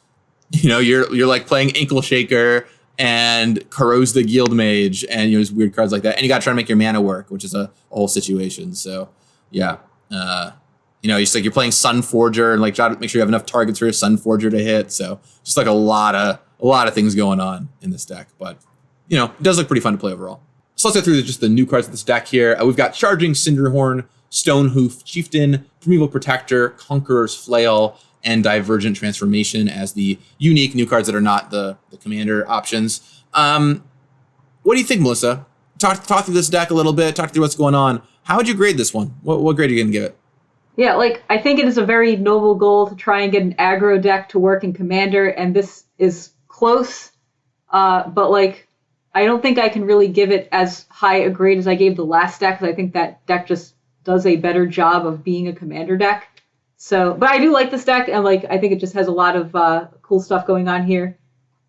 you're like playing Ankle Shaker and Corrodes the Guild Mage and just weird cards like that, and you got to try to make your mana work, which is a whole situation. So yeah, you're playing Sun Forger and like try to make sure you have enough targets for your Sun Forger to hit. So just like a lot of things going on in this deck, but it does look pretty fun to play overall. So let's go through just the new cards of this deck here. We've got Charging Cinderhorn, Stonehoof Chieftain, Primeval Protector, Conqueror's Flail, and Divergent Transformation as the unique new cards that are not the commander options. What do you think, Melissa? Talk through this deck a little bit. Talk through what's going on. How would you grade this one? What grade are you going to give it? Yeah, like I think it is a very noble goal to try and get an aggro deck to work in Commander, and this is close. But like I don't think I can really give it as high a grade as I gave the last deck, because I think that deck just does a better job of being a Commander deck. So, but I do like this deck, and like I think it just has a lot of cool stuff going on here.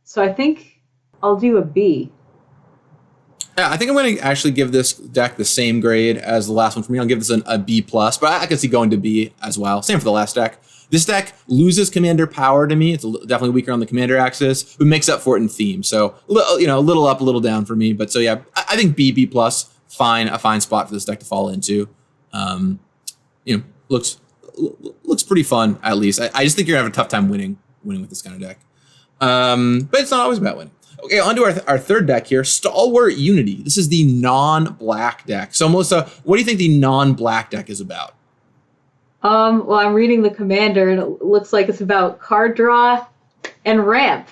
So I think I'll do a B. Yeah, I think I'm going to actually give this deck the same grade as the last one for me. I'll give this a B+, but I can see going to B as well. Same for the last deck. This deck loses commander power to me. It's definitely weaker on the commander axis, but makes up for it in theme. So, a little up, a little down for me. But so yeah, I think B+, fine, a fine spot for this deck to fall into. Looks pretty fun, at least. I just think you're going to have a tough time winning with this kind of deck. But it's not always about winning. Okay, on to our third deck here, Stalwart Unity. This is the non-black deck. So, Melissa, what do you think the non-black deck is about? Well, I'm reading the commander, and it looks like it's about card draw and ramp.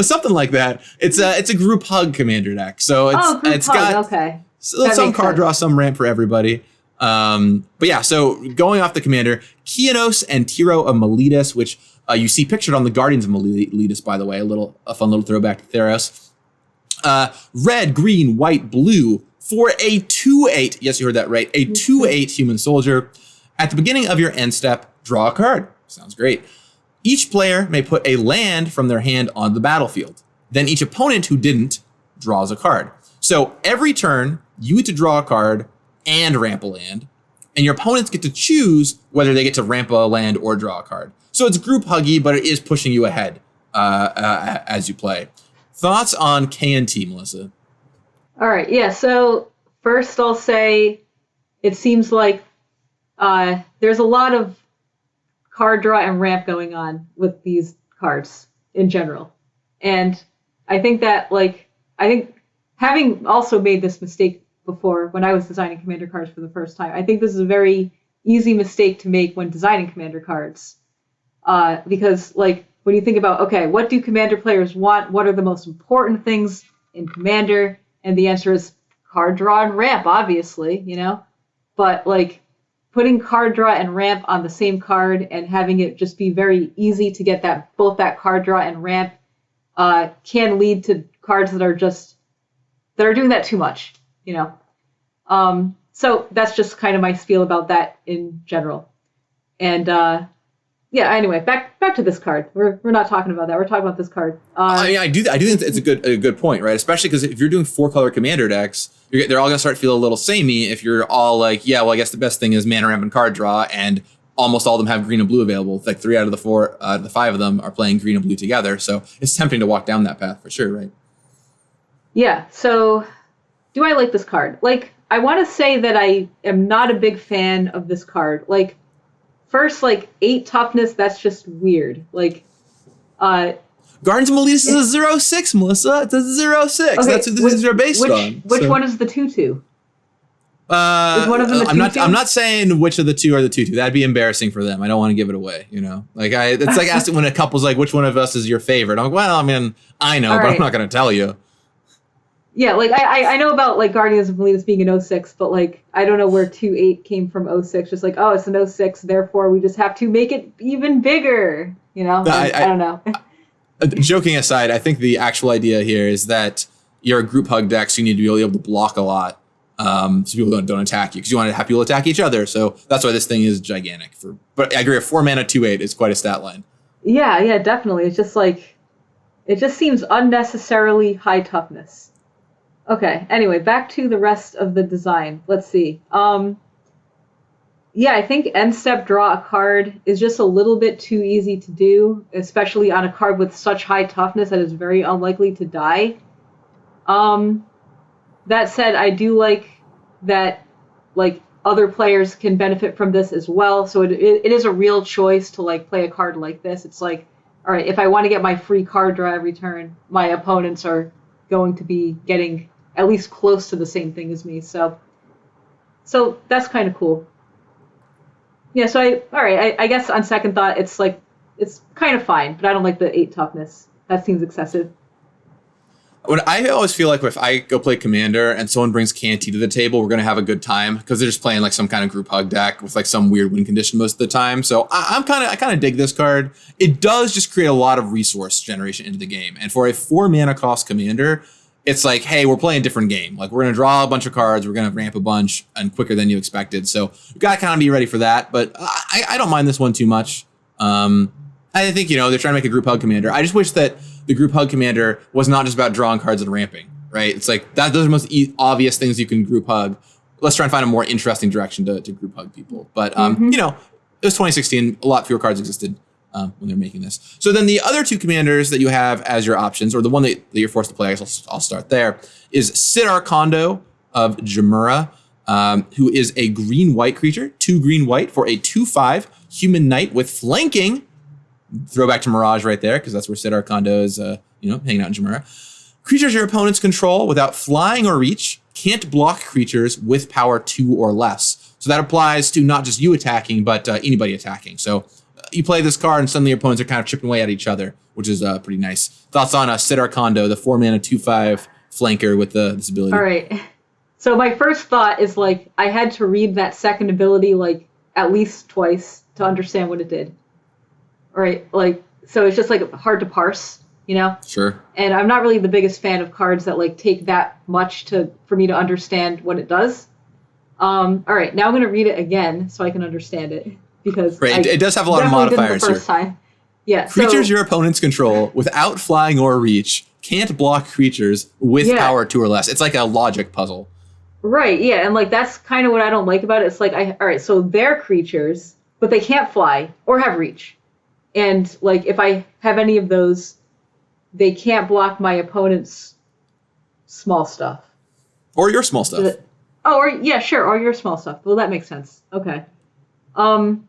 Something like that. It's a group hug commander deck. So it's got some card draw, some ramp for everybody. But yeah, so going off the commander, Kianos and Tiro of Miletus, which you see pictured on the Guardians of Miletus, by the way, a fun little throwback to Theros. Red, green, white, blue for a 2/8. Yes, you heard that right. A 2/8 human soldier. At the beginning of your end step, draw a card. Sounds great. Each player may put a land from their hand on the battlefield. Then each opponent who didn't draws a card. So every turn, you get to draw a card and ramp a land, and your opponents get to choose whether they get to ramp a land or draw a card. So it's group huggy, but it is pushing you ahead as you play. Thoughts on KNT, Melissa? All right, yeah. So first, I'll say it seems like there's a lot of card draw and ramp going on with these cards in general, and I think that having also made this mistake before when I was designing commander cards for the first time, I think this is a very easy mistake to make when designing commander cards. Because like when you think about, okay, what do commander players want? What are the most important things in commander? And the answer is card draw and ramp, obviously, but like putting card draw and ramp on the same card and having it just be very easy to get both that card draw and ramp can lead to cards that are doing that too much, So that's just kind of my spiel about that in general. And yeah, anyway, back to this card. We're not talking about that. We're talking about this card. I do think it's a good point, right? Especially because if you're doing 4-color commander decks, they're all going to start to feel a little samey if you're all like, yeah, well, I guess the best thing is mana ramp and card draw, and almost all of them have green and blue available. Like 3 out of the 5 of them are playing green and blue together. So it's tempting to walk down that path for sure, right? Yeah, so do I like this card? Like, I want to say that I am not a big fan of this card. Like, first, like, 8 toughness, that's just weird. Like, Gardens of Meletus is a 0/6, Melissa. It's a 0/6. okay, That's what these are based on. Which one is the 2/2? Is one of them a 2/2? I'm not saying which of the two are the 2/2. That'd be embarrassing for them. I don't want to give it away. You know, like it's like asking when a couple's like, which one of us is your favorite? I'm like, well, I mean, I know, but I'm not going to tell you. Yeah, like I know about like Guardians of Meletus being an 06, but like I don't know where 2/8 came from 06. Just like, oh, it's an 06, therefore we just have to make it even bigger. You know, I don't know. Joking aside, I think the actual idea here is that you're a group hug deck, so you need to be able to block a lot, so people don't attack you, because you want to have people attack each other. So that's why this thing is gigantic. But I agree, a 4 mana 2/8 is quite a stat line. Yeah, definitely. It's just like, it just seems unnecessarily high toughness. Okay, anyway, back to the rest of the design. Let's see. Yeah, I think end step draw a card is just a little bit too easy to do, especially on a card with such high toughness that is very unlikely to die. That said, I do like that like other players can benefit from this as well. So it is a real choice to like play a card like this. It's like, all right, if I want to get my free card draw every turn, my opponents are going to be getting at least close to the same thing as me. So that's kind of cool. Yeah, so I guess on second thought, it's like, it's kind of fine, but I don't like the 8 toughness. That seems excessive. When I always feel like if I go play Commander and someone brings Canty to the table, we're going to have a good time, because they're just playing like some kind of group hug deck with like some weird win condition most of the time. So I kind of dig this card. It does just create a lot of resource generation into the game. And for a 4 mana cost Commander, it's like, hey, we're playing a different game. Like, we're going to draw a bunch of cards, we're going to ramp a bunch, and quicker than you expected. So you got to kind of be ready for that. But I don't mind this one too much. I think, they're trying to make a group hug Commander. I just wish that the group hug Commander was not just about drawing cards and ramping, right? It's like, those are the most obvious things you can group hug. Let's try and find a more interesting direction to group hug people. But, it was 2016. A lot fewer cards existed when they're making this. So then the other 2 commanders that you have as your options, or the one that you're forced to play, I guess I'll start there, is Sidar Kondo of Jamura, who is a green-white creature, 2 green-white for a 2/5 human knight with flanking. Throwback to Mirage right there, because that's where Sidar Kondo is, hanging out in Jamura. Creatures your opponents control without flying or reach can't block creatures with power 2 or less. So that applies to not just you attacking, but anybody attacking. So you play this card and suddenly your opponents are kind of chipping away at each other, which is pretty nice. Thoughts on Sidar Kondo, the 4 mana 2/5 flanker with this ability? All right. So my first thought is like, I had to read that second ability like at least twice to understand what it did. All right, like, so it's just like hard to parse, Sure. And I'm not really the biggest fan of cards that like take that much for me to understand what it does. All right, now I'm going to read it again so I can understand it, because it does have a lot of modifiers the first time. Yeah. Creatures your opponents control without flying or reach can't block creatures with power 2 or less. It's like a logic puzzle. Right. Yeah, and like that's kind of what I don't like about it. It's like, all right, so they're creatures, but they can't fly or have reach. And like, if I have any of those, they can't block my opponent's small stuff. Or your small stuff. Or your small stuff. Well, that makes sense. Okay. I'm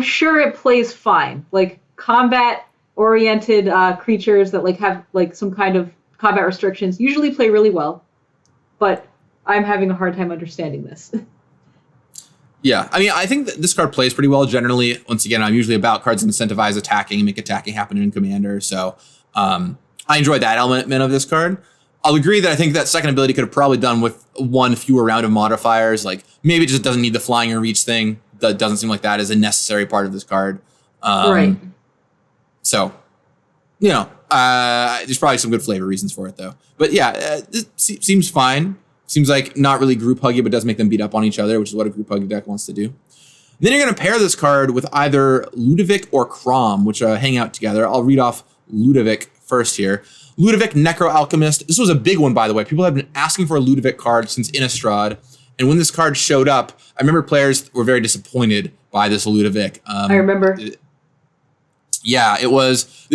sure it plays fine. Like, combat-oriented creatures that like have like some kind of combat restrictions usually play really well. But I'm having a hard time understanding this. Yeah, I mean, I think that this card plays pretty well generally. Once again, I'm usually about cards that incentivize attacking and make attacking happen in Commander. So I enjoyed that element of this card. I'll agree that I think that second ability could have probably done with 1 fewer round of modifiers. Like, maybe it just doesn't need the flying or reach thing. That doesn't seem like that is a necessary part of this card. Right. So, there's probably some good flavor reasons for it, though. But yeah, it seems fine. Seems like not really group huggy, but does make them beat up on each other, which is what a group huggy deck wants to do. Then you're going to pair this card with either Ludovic or Crom, which hang out together. I'll read off Ludovic first here. Ludovic, Necro Alchemist. This was a big one, by the way. People have been asking for a Ludovic card since Innistrad. And when this card showed up, I remember players were very disappointed by this Ludovic. I remember. This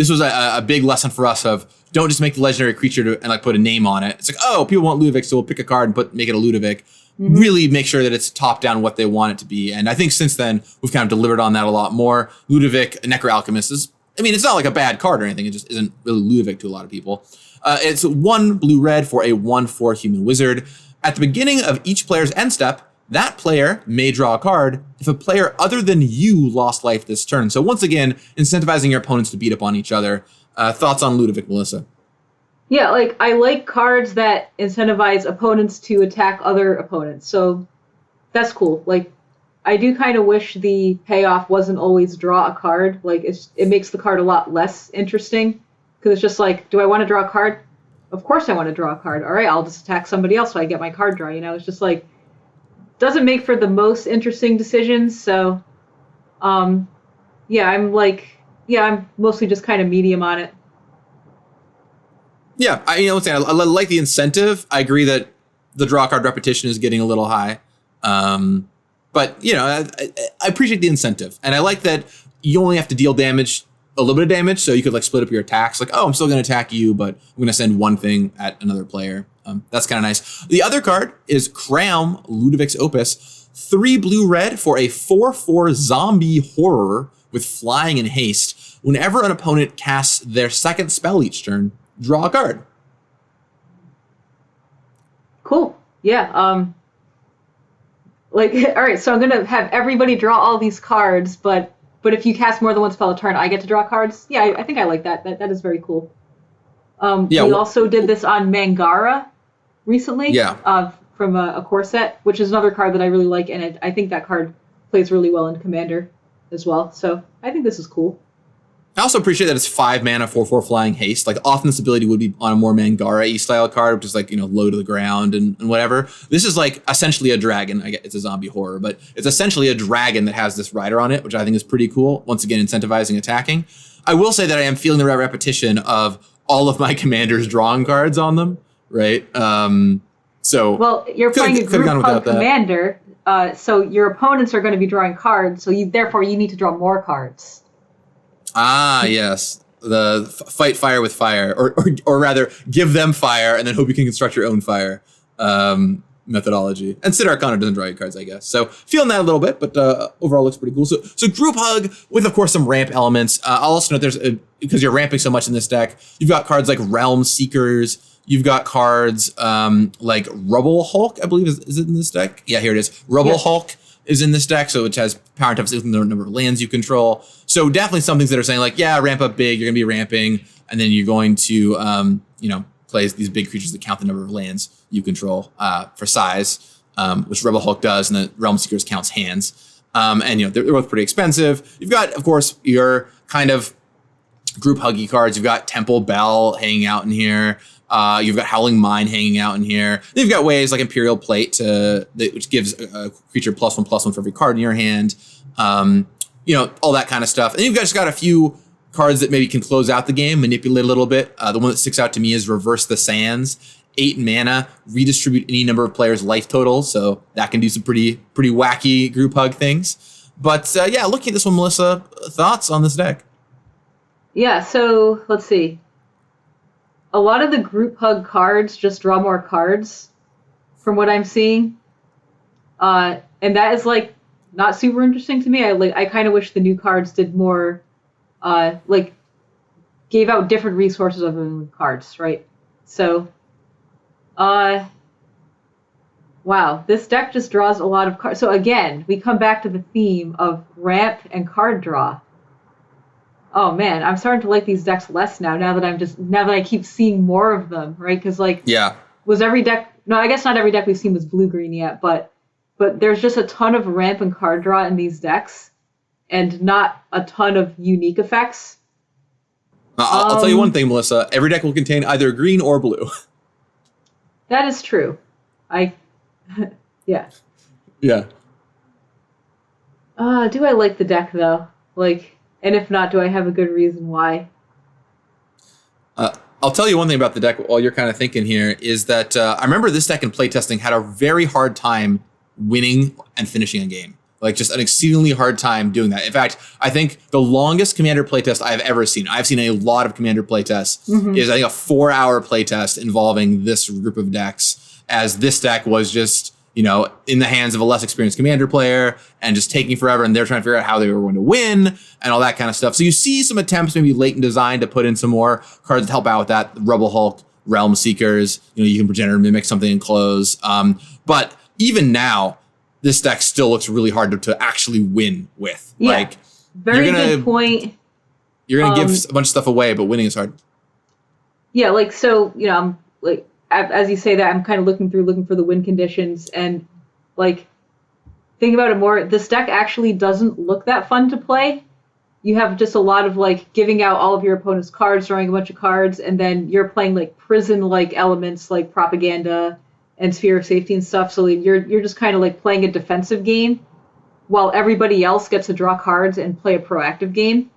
was a big lesson for us of Don't just make the legendary creature and like put a name on it. It's like, oh, people want Ludovic, so we'll pick a card and make it a Ludovic. Really make sure that it's top down what they want it to be. And I think since then we've kind of delivered on that a lot more. Ludovic, Necro Alchemist is, I mean, it's not like a bad card or anything. It just isn't really Ludovic to a lot of people. It's 1 blue-red for a 1/4 human wizard. At the beginning of each player's end step, that player may draw a card if a player other than you lost life this turn. So once again, incentivizing your opponents to beat up on each other. Thoughts on Ludovic, Melissa? Yeah, like I like cards that incentivize opponents to attack other opponents. So that's cool. Like I do kind of wish the payoff wasn't always draw a card. Like it makes the card a lot less interesting because it's just like, do I want to draw a card? Of course I want to draw a card. All right, I'll just attack somebody else so I get my card draw. You know, it's just like doesn't make for the most interesting decisions. So, I'm mostly just kind of medium on it. Yeah, I like the incentive. I agree that the draw card repetition is getting a little high. But, I appreciate the incentive. And I like that you only have to deal damage, a little bit of damage, so you could like split up your attacks. Like, oh, I'm still going to attack you, but I'm going to send one thing at another player. That's kind of nice. The other card is Crown, Ludovic's Opus. 3 blue-red for a 4/4 zombie horror with flying and haste. Whenever an opponent casts their second spell each turn, draw a card. Cool. Yeah. All right. So I'm gonna have everybody draw all these cards, but if you cast more than one spell a turn, I get to draw cards. Yeah, I think I like that. That is very cool. We also did this on Mangara recently. Yeah. From a core set, which is another card that I really like, and I think that card plays really well in Commander as well. So I think this is cool. I also appreciate that it's 5 mana, 4/4 flying haste. Like often this ability would be on a more Mangara-y style card, which is like, low to the ground and whatever. This is like essentially a dragon. I guess it's a zombie horror, but it's essentially a dragon that has this rider on it, which I think is pretty cool. Once again, incentivizing attacking. I will say that I am feeling the repetition of all of my commanders drawing cards on them, right? Well, you're playing a group hug commander, so your opponents are going to be drawing cards, so therefore you need to draw more cards. Ah, yes. The fight fire with fire, or rather, give them fire and then hope you can construct your own fire methodology. And Sid Arcana doesn't draw you cards, I guess. So feeling that a little bit, but overall looks pretty cool. So group hug with, of course, some ramp elements. I'll also note because you're ramping so much in this deck, you've got cards like Realm Seekers. You've got cards like Rubble Hulk, I believe, is it in this deck? Yeah, here it is. Rubble Hulk is in this deck, so it has power and toughness within the number of lands you control. So definitely some things that are saying like, yeah, ramp up big, you're going to be ramping, and then you're going to, play these big creatures that count the number of lands you control for size, which Rubble Hulk does, and the Realm Seekers counts hands. They're both pretty expensive. You've got, of course, your kind of group huggy cards. You've got Temple Bell hanging out in here. You've got Howling Mine hanging out in here. Then you've got ways like Imperial Plate which gives a creature +1/+1 for every card in your hand. All that kind of stuff. And you've just got a few cards that maybe can close out the game, manipulate a little bit. The one that sticks out to me is Reverse the Sands. 8 mana, redistribute any number of players' life totals. So that can do some pretty wacky group hug things. But looking at this one, Melissa, thoughts on this deck? Yeah, so let's see. A lot of the group hug cards just draw more cards from what I'm seeing. And that is like not super interesting to me. I kind of wish the new cards did more, gave out different resources other than cards, right? So, wow, this deck just draws a lot of cards. So again, we come back to the theme of ramp and card draw. Oh man, I'm starting to like these decks less now that I keep seeing more of them, right? Because was every deck? No, I guess not every deck we've seen was blue-green yet, but there's just a ton of ramp and card draw in these decks, and not a ton of unique effects. I'll tell you one thing, Melissa. Every deck will contain either green or blue. That is true. Yeah. Yeah. Do I like the deck though? And if not, do I have a good reason why? I'll tell you one thing about the deck while you're kind of thinking here is that I remember this deck in playtesting had a very hard time winning and finishing a game. Like just an exceedingly hard time doing that. In fact, I think the longest Commander playtest I've ever seen, I've seen a lot of Commander playtests, is I think a 4-hour playtest involving this group of decks, as this deck was just, you know, in the hands of a less experienced Commander player and just taking forever, and they're trying to figure out how they were going to win and all that kind of stuff. So you see some attempts maybe late in design to put in some more cards to help out with that. Rebel Hulk, Realm Seekers, you know, you can Progenitor Mimic something and close. But even now, this deck still looks really hard to actually win with. Yeah, like, very good point. You're going to give a bunch of stuff away, but winning is hard. Yeah, like, so, you know, I'm like, as you say that, I'm kind of looking for the win conditions, and like, think about it more. This deck actually doesn't look that fun to play. You have just a lot of like giving out all of your opponent's cards, drawing a bunch of cards, and then you're playing like prison-like elements like propaganda and sphere of safety and stuff. So you're just kind of like playing a defensive game while everybody else gets to draw cards and play a proactive game.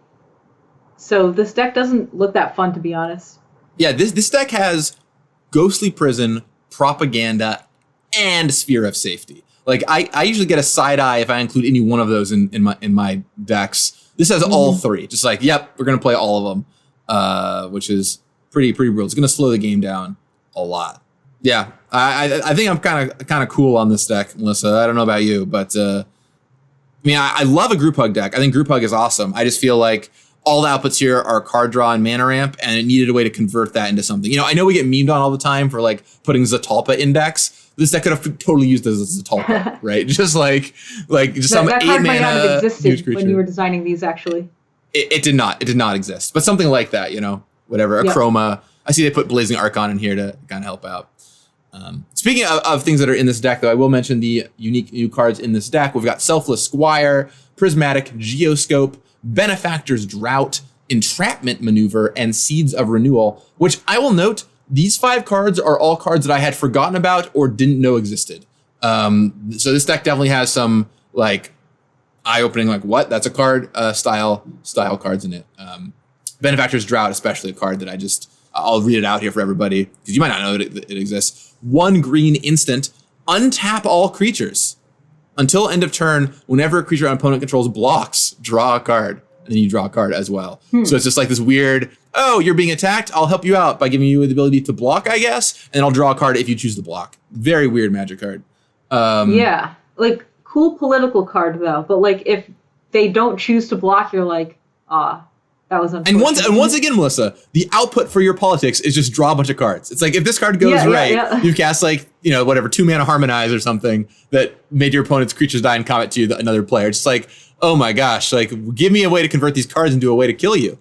So this deck doesn't look that fun, to be honest. Yeah, this deck has Ghostly Prison, Propaganda, and Sphere of Safety. Like I usually get a side eye if I include any one of those in my decks. This has all three. Just like, yep, we're gonna play all of them, which is pretty brutal. It's gonna slow the game down a lot. Yeah, I think I'm kind of cool on this deck, Melissa. I don't know about you, but I mean, I love a Group Hug deck. I think Group Hug is awesome. I just feel like all the outputs here are card draw and mana ramp, and it needed a way to convert that into something. You know, I know we get memed on all the time for like putting Zatalpa in decks. This deck could have totally used as a Zatalpa, right? Just like just some 8 card might not mana have huge existed creature. when you were designing these, actually. It did not. It did not exist. But something like that, you know, whatever. A Chroma. I see they put Blazing Archon in here to kind of help out. Speaking of things that are in this deck, though, I will mention the unique new cards in this deck. We've got Selfless Squire, Prismatic Geoscope, Benefactor's Drought, Entrapment Maneuver, and Seeds of Renewal, which I will note, these 5 cards are all cards that I had forgotten about or didn't know existed. So this deck definitely has some like eye-opening, like, what? That's a card style cards in it. Benefactor's Drought, especially a card that I'll read it out here for everybody, because you might not know that it exists. 1 green instant, untap all creatures. Until end of turn, whenever a creature an opponent controls blocks, draw a card. And then you draw a card as well. So it's just like this weird, oh, you're being attacked, I'll help you out by giving you the ability to block, I guess. And I'll draw a card if you choose to block. Very weird Magic card. Yeah, like, cool political card, though. But like, if they don't choose to block, you're like, that was unfortunate. And once again, Melissa, the output for your politics is just draw a bunch of cards. It's like, if this card goes you cast like, you know, whatever, 2 mana Harmonize or something that made your opponent's creatures die in combat to another player. It's like, oh my gosh, like, give me a way to convert these cards into a way to kill you.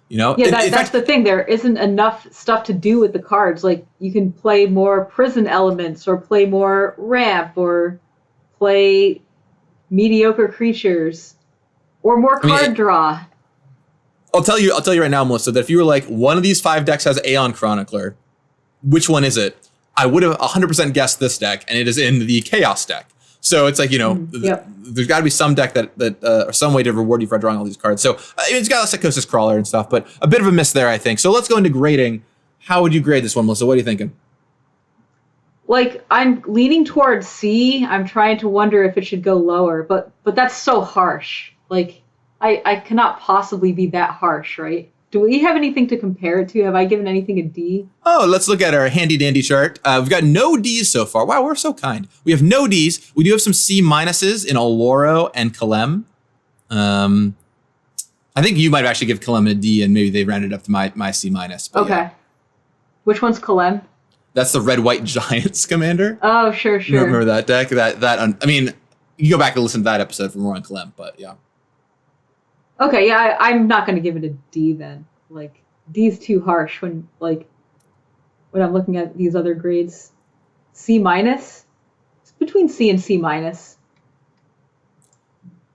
You know? Yeah, that's the thing. There isn't enough stuff to do with the cards. Like, you can play more prison elements, or play more ramp, or play mediocre creatures, or more card draw. I'll tell you right now, Melissa, that if you were like, one of these 5 decks has Aeon Chronicler, which one is it? I would have 100% guessed this deck, and it is in the Chaos deck. So it's like, you know, there's got to be some deck that or some way to reward you for drawing all these cards. So it's got a Psychosis Crawler and stuff, but a bit of a miss there, I think. So let's go into grading. How would you grade this one, Melissa? What are you thinking? Like, I'm leaning towards C. I'm trying to wonder if it should go lower, but that's so harsh. Like, I cannot possibly be that harsh, right? Do we have anything to compare it to? Have I given anything a D? Oh, let's look at our handy dandy chart. We've got no Ds so far. Wow, we're so kind. We have no Ds. We do have some C minuses in Oloro and Kalem. I think you might actually give Kalem a D, and maybe they rounded up to my C minus. Okay. Yeah. Which one's Kalem? That's the Red White Giants commander. Oh, sure. Remember that deck? I mean, you go back and listen to that episode for more on Kalem, but yeah. Okay, yeah, I'm not going to give it a D then. Like, D's too harsh when I'm looking at these other grades. C minus? It's between C and C minus.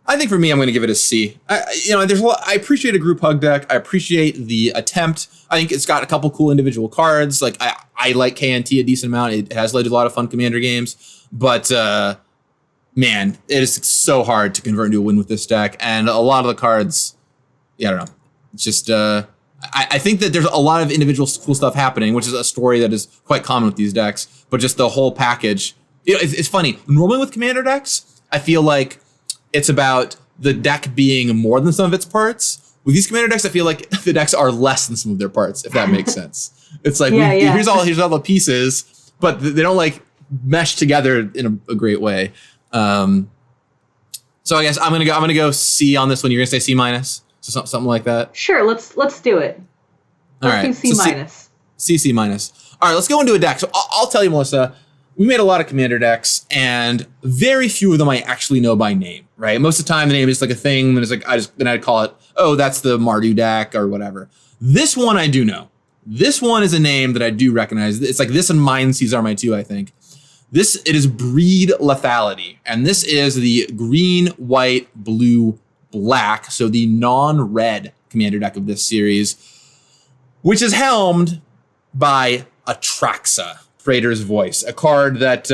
I think for me, I'm going to give it a C. There's a lot. I appreciate a group hug deck. I appreciate the attempt. I think it's got a couple cool individual cards. Like, I like KNT a decent amount. It has led to a lot of fun Commander games, but man, it is so hard to convert into a win with this deck. And a lot of the cards, I don't know. It's just, I think that there's a lot of individual cool stuff happening, which is a story that is quite common with these decks. But just the whole package, it's funny. Normally with Commander decks, I feel like It's about the deck being more than some of its parts. With these commander decks, I feel like the decks are less than some of their parts, if that makes sense. It's like, here's all the pieces, but they don't like mesh together in a great way. So I guess I'm gonna go C on this one. You're gonna say C minus, so something like that. Sure, let's do it. Let's do C minus. C minus. All right, let's go into a deck. So I'll tell you, Melissa, we made a lot of commander decks, and very few of them I actually know by name. Right, most of the time the name is like a thing, and it's like I'd call it, oh, that's the Mardu deck or whatever. This one I do know. This one is a name that I do recognize. It's like this and Mind Seas are my two, I think. It is Breed Lethality, and this is the green, white, blue, black, so the non-red commander deck of this series, which is helmed by Atraxa, Praetor's Voice, a card that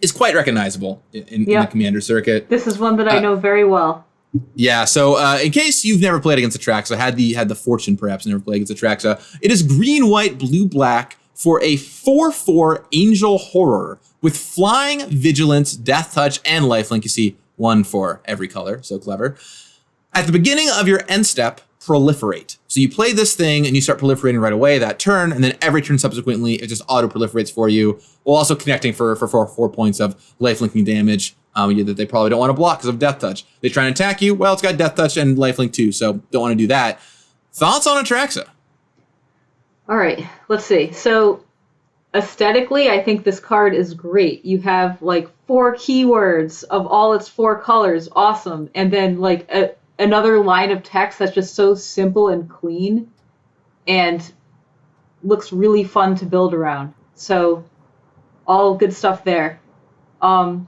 is quite recognizable in the commander circuit. This is one that I know very well. Yeah, so in case you've never played against Atraxa, had the fortune perhaps never played against Atraxa, it is green, white, blue, black, for a 4/4 Angel Horror with Flying, Vigilance, Death Touch, and Lifelink. You see one for every color, so clever. At the beginning of your end step, proliferate. So you play this thing and you start proliferating right away that turn, and then every turn subsequently, it just auto-proliferates for you, while also connecting for 4 points of lifelinking damage that they probably don't want to block because of Death Touch. They try and attack you, well, it's got Death Touch and lifelink too, so don't want to do that. Thoughts on Atraxa? All right, let's see. So aesthetically, I think this card is great. You have like 4 keywords of all its 4 colors. Awesome. And then like another line of text that's just so simple and clean and looks really fun to build around. So all good stuff there. And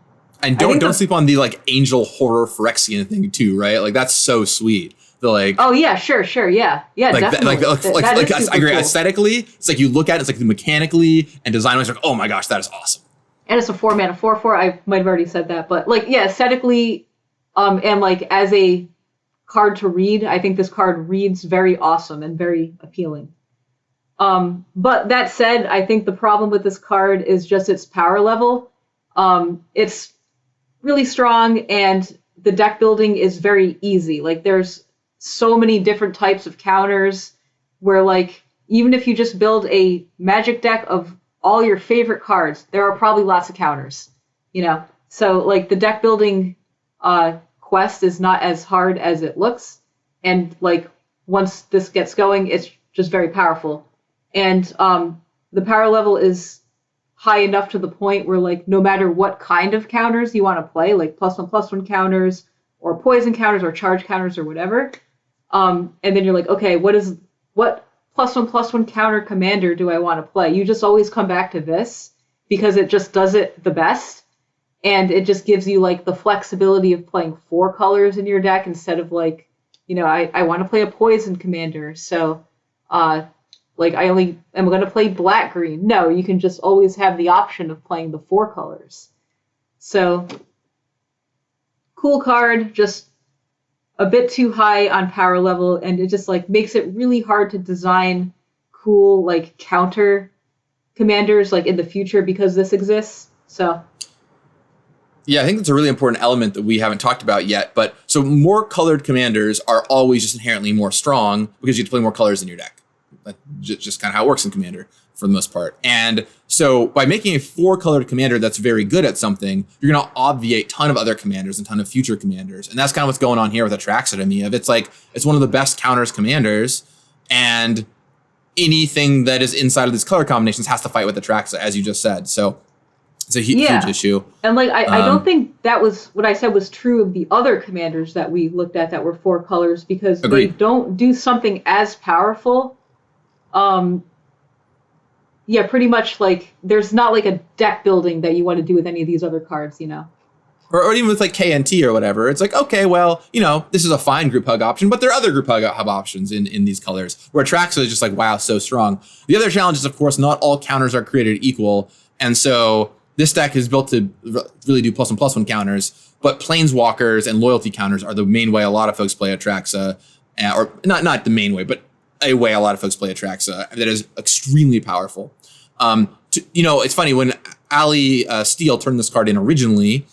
don't sleep on the like Angel Horror Phyrexian thing too, right? Like that's so sweet. Like, oh yeah, sure, yeah, like definitely. I agree. Cool. Aesthetically, it's like you look at it, it's like mechanically and design-wise, like, oh my gosh, that is awesome. And it's a 4-mana 4/4. I might have already said that, but like, yeah, aesthetically, and like as a card to read, I think this card reads very awesome and very appealing. But that said, I think the problem with this card is just its power level. It's really strong, and the deck building is very easy. Like there's so many different types of counters where like even if you just build a magic deck of all your favorite cards, there are probably lots of counters, so like the deck building quest is not as hard as it looks, and like once this gets going, it's just very powerful, and the power level is high enough to the point where like no matter what kind of counters you want to play, like +1/+1 counters or poison counters or charge counters or whatever, and then you're like, okay, what +1/+1 counter commander do I want to play? You just always come back to this because it just does it the best, and it just gives you like the flexibility of playing 4 colors in your deck instead of like, I want to play a poison commander, so like I only am going to play black green. No, you can just always have the option of playing the 4 colors. So cool card, just a bit too high on power level, and it just like makes it really hard to design cool like counter commanders like in the future because this exists. So yeah, I think that's a really important element that we haven't talked about yet. But so more colored commanders are always just inherently more strong because you have to play more colors in your deck. That's just kind of how it works in Commander for the most part. And so by making a 4-colored commander that's very good at something, you're going to obviate a ton of other commanders and a ton of future commanders. And that's kind of what's going on here with Atraxa to me. It's like, it's one of the best counters commanders, and anything that is inside of these color combinations has to fight with Atraxa, as you just said. So it's a huge issue. And like, I don't think that was what I said was true of the other commanders that we looked at that were 4 colors, because they don't do something as powerful. Yeah, pretty much like there's not like a deck building that you want to do with any of these other cards, Or even with like KNT or whatever. It's like, okay, well, this is a fine group hug option, but there are other group hug options in these colors, where Atraxa is just like, wow, so strong. The other challenge is, of course, not all counters are created equal. And so this deck is built to really do +1/+1 counters, but Planeswalkers and loyalty counters are the main way a lot of folks play Atraxa, or not the main way, but a way a lot of folks play Atraxa that is extremely powerful. It's funny, when Ali Steele turned this card in originally,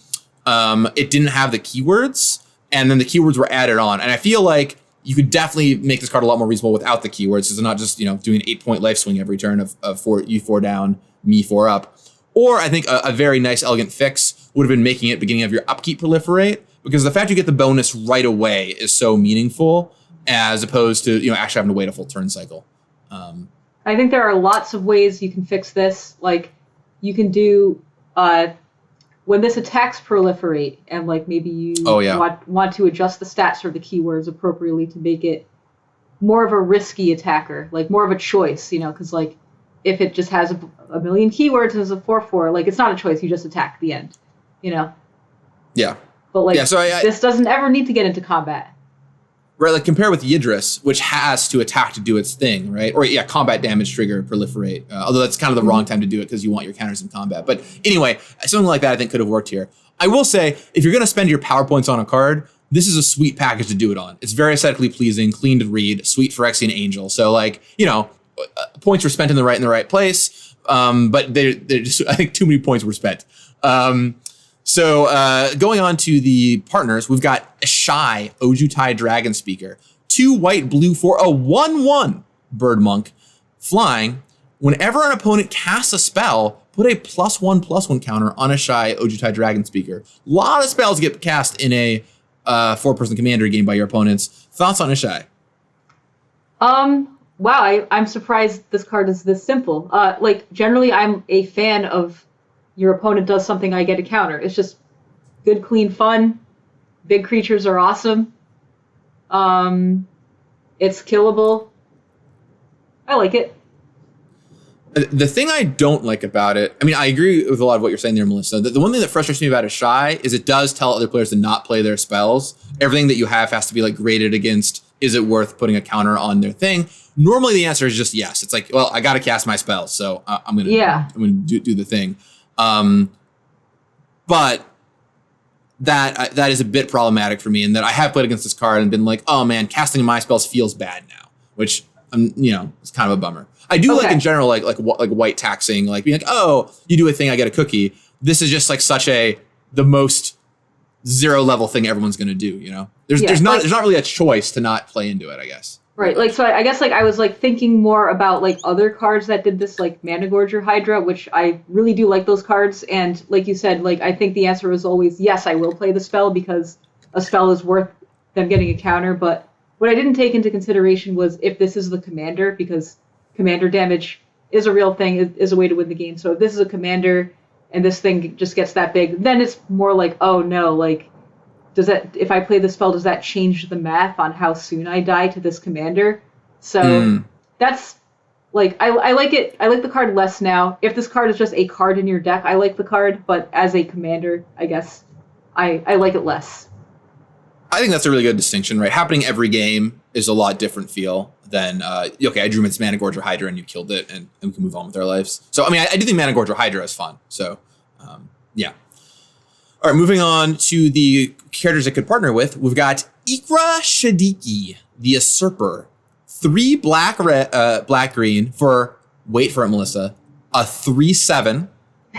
it didn't have the keywords, and then the keywords were added on. And I feel like you could definitely make this card a lot more reasonable without the keywords, because it's not just, doing an 8-point life swing every turn of you 4 down, me 4 up. Or I think a very nice, elegant fix would have been making it beginning of your upkeep proliferate, because the fact you get the bonus right away is so meaningful, as opposed to actually having to wait a full turn cycle. I think there are lots of ways you can fix this. Like, you can do when this attacks proliferate, and like maybe you want to adjust the stats or the keywords appropriately to make it more of a risky attacker, like more of a choice, because like if it just has a million keywords and is a 4/4, like it's not a choice, you just attack the end, Yeah. But like so this doesn't ever need to get into combat. Right, like compare with Yidris, which has to attack to do its thing, right? Or combat damage trigger proliferate. Although that's kind of the wrong time to do it because you want your counters in combat. But anyway, something like that I think could have worked here. I will say, if you're going to spend your power points on a card, this is a sweet package to do it on. It's very aesthetically pleasing, clean to read, sweet Phyrexian Angel. So like, points were spent in the right place, but they're just, I think too many points were spent. So going on to the partners, we've got a Shy Ojutai Dragon Speaker, 2 white, blue for a 1/1 Bird Monk, flying. Whenever an opponent casts a spell, put a +1/+1 counter on a Shy Ojutai Dragon Speaker. A lot of spells get cast in a 4-person commander game by your opponents. Thoughts on a Shy? Wow, I'm surprised this card is this simple. Like generally, I'm a fan of your opponent does something, I get a counter. It's just good, clean fun. Big creatures are awesome. It's killable. I like it. The thing I don't like about it, I mean, I agree with a lot of what you're saying there, Melissa. The one thing that frustrates me about a Shy is it does tell other players to not play their spells. Everything that you have has to be like graded against, is it worth putting a counter on their thing? Normally the answer is just yes. It's like, well, I got to cast my spells, so I'm gonna do the thing. But that is a bit problematic for me, in that I have played against this card and been like, oh man, casting my spells feels bad now, which it's kind of a bummer. I do like in general, like white taxing, like being like, oh, you do a thing, I get a cookie. This is just like such the most 0 level thing everyone's gonna do. There's not really a choice to not play into it, I guess. Right, like, so I guess, like, I was, like, thinking more about, like, other cards that did this, like, Managorger Hydra, which I really do like those cards, and, like you said, like, I think the answer was always, yes, I will play the spell, because a spell is worth them getting a counter, but what I didn't take into consideration was if this is the commander, because commander damage is a real thing, is a way to win the game, so if this is a commander, and this thing just gets that big, then it's more like, oh no, like, if I play the spell, does that change the math on how soon I die to this commander? So that's like, I like it. I like the card less now. If this card is just a card in your deck, I like the card, but as a commander, I guess I like it less. I think that's a really good distinction, right? Happening every game is a lot different feel than, I drew this Managorger Hydra and you killed it and we can move on with our lives. So, I mean, I do think Managorger Hydra is fun. So, yeah. All right, moving on to the characters it could partner with. We've got Ikra Shadiki, the Usurper. 3 black green for, wait for it, Melissa, a 3/7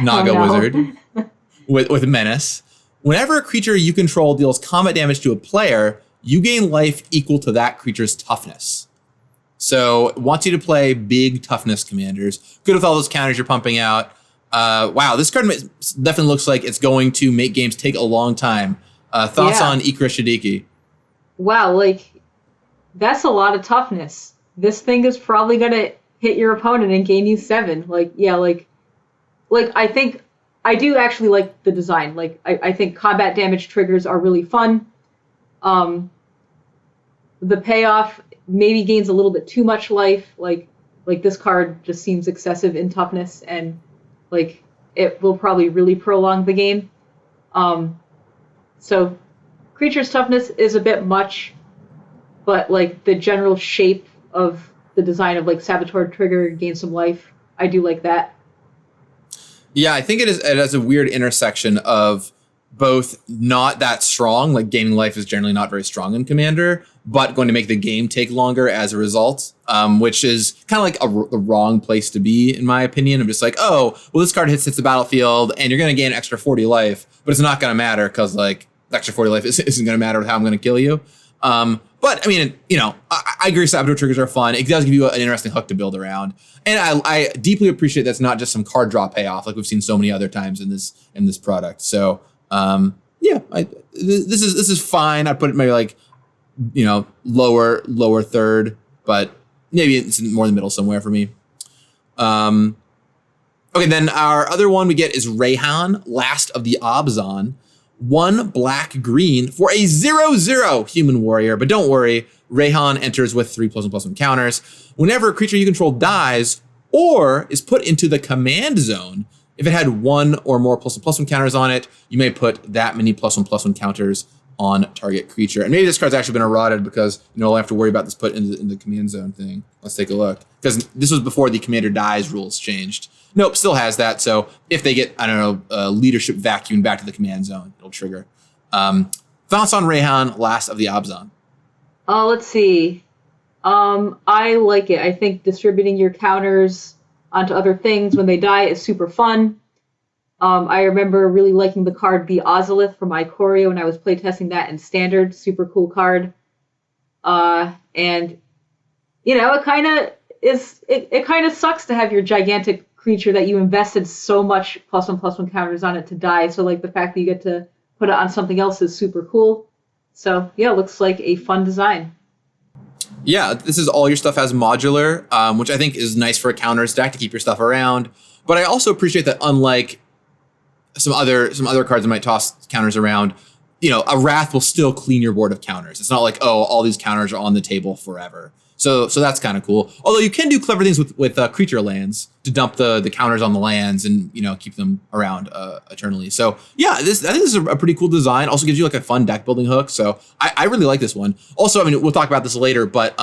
Naga Wizard with Menace. Whenever a creature you control deals combat damage to a player, you gain life equal to that creature's toughness. So it wants you to play big toughness commanders. Good with all those counters you're pumping out. Wow, this card definitely looks like it's going to make games take a long time. Thoughts on Ikra Shadiki? Wow, like, that's a lot of toughness. This thing is probably going to hit your opponent and gain you 7. Like, yeah, like I think I do actually like the design. Like, I think combat damage triggers are really fun. The payoff maybe gains a little bit too much life. Like this card just seems excessive in toughness, and like it will probably really prolong the game. So creature's toughness is a bit much, but like the general shape of the design of like Saboteur trigger gain some life, I do like that. Yeah, I think it has a weird intersection of both not that strong, like gaining life is generally not very strong in Commander, but going to make the game take longer as a result, which is kind of like the wrong place to be, in my opinion. I'm just like, oh, well, this card hits the battlefield and you're going to gain extra 40 life, but it's not going to matter because like the extra 40 life isn't going to matter with how I'm going to kill you. But I mean, I agree saboteur triggers are fun. It does give you an interesting hook to build around. And I deeply appreciate that's not just some card draw payoff like we've seen so many other times in this product. So this is fine. I'd put it maybe like, lower third, but maybe it's more in the middle somewhere for me. Okay, then our other one we get is Rayhan, Last of the Abzan. 1 black-green for a 0/0 human warrior. But don't worry, Rayhan enters with 3+1/+1 counters. Whenever a creature you control dies or is put into the command zone, if it had 1 or more +1/+1 counters on it, you may put that many +1/+1 counters on target creature. And maybe this card's actually been eroded because you don't have to worry about this put in the command zone thing. Let's take a look. Because this was before the commander dies rules changed. Nope, still has that. So if they get, leadership vacuumed back to the command zone, it'll trigger. Thoughts on Rayhan, Last of the Abzan? Let's see. I like it. I think distributing your counters onto other things when they die is super fun. I remember really liking the card The Ozolith from Ikoria when I was playtesting that in Standard. Super cool card. And it kind of sucks to have your gigantic creature that you invested so much +1/+1 counters on it to die. So like the fact that you get to put it on something else is super cool. So yeah, it looks like a fun design. Yeah, this is all your stuff as modular, which I think is nice for a counter stack to keep your stuff around. But I also appreciate that unlike some other cards that might toss counters around, a Wrath will still clean your board of counters. It's not like, oh, all these counters are on the table forever. So that's kind of cool. Although you can do clever things with creature lands to dump the counters on the lands and keep them around eternally. So yeah, I think this is a pretty cool design. Also gives you like a fun deck building hook. So I really like this one. Also, we'll talk about this later, but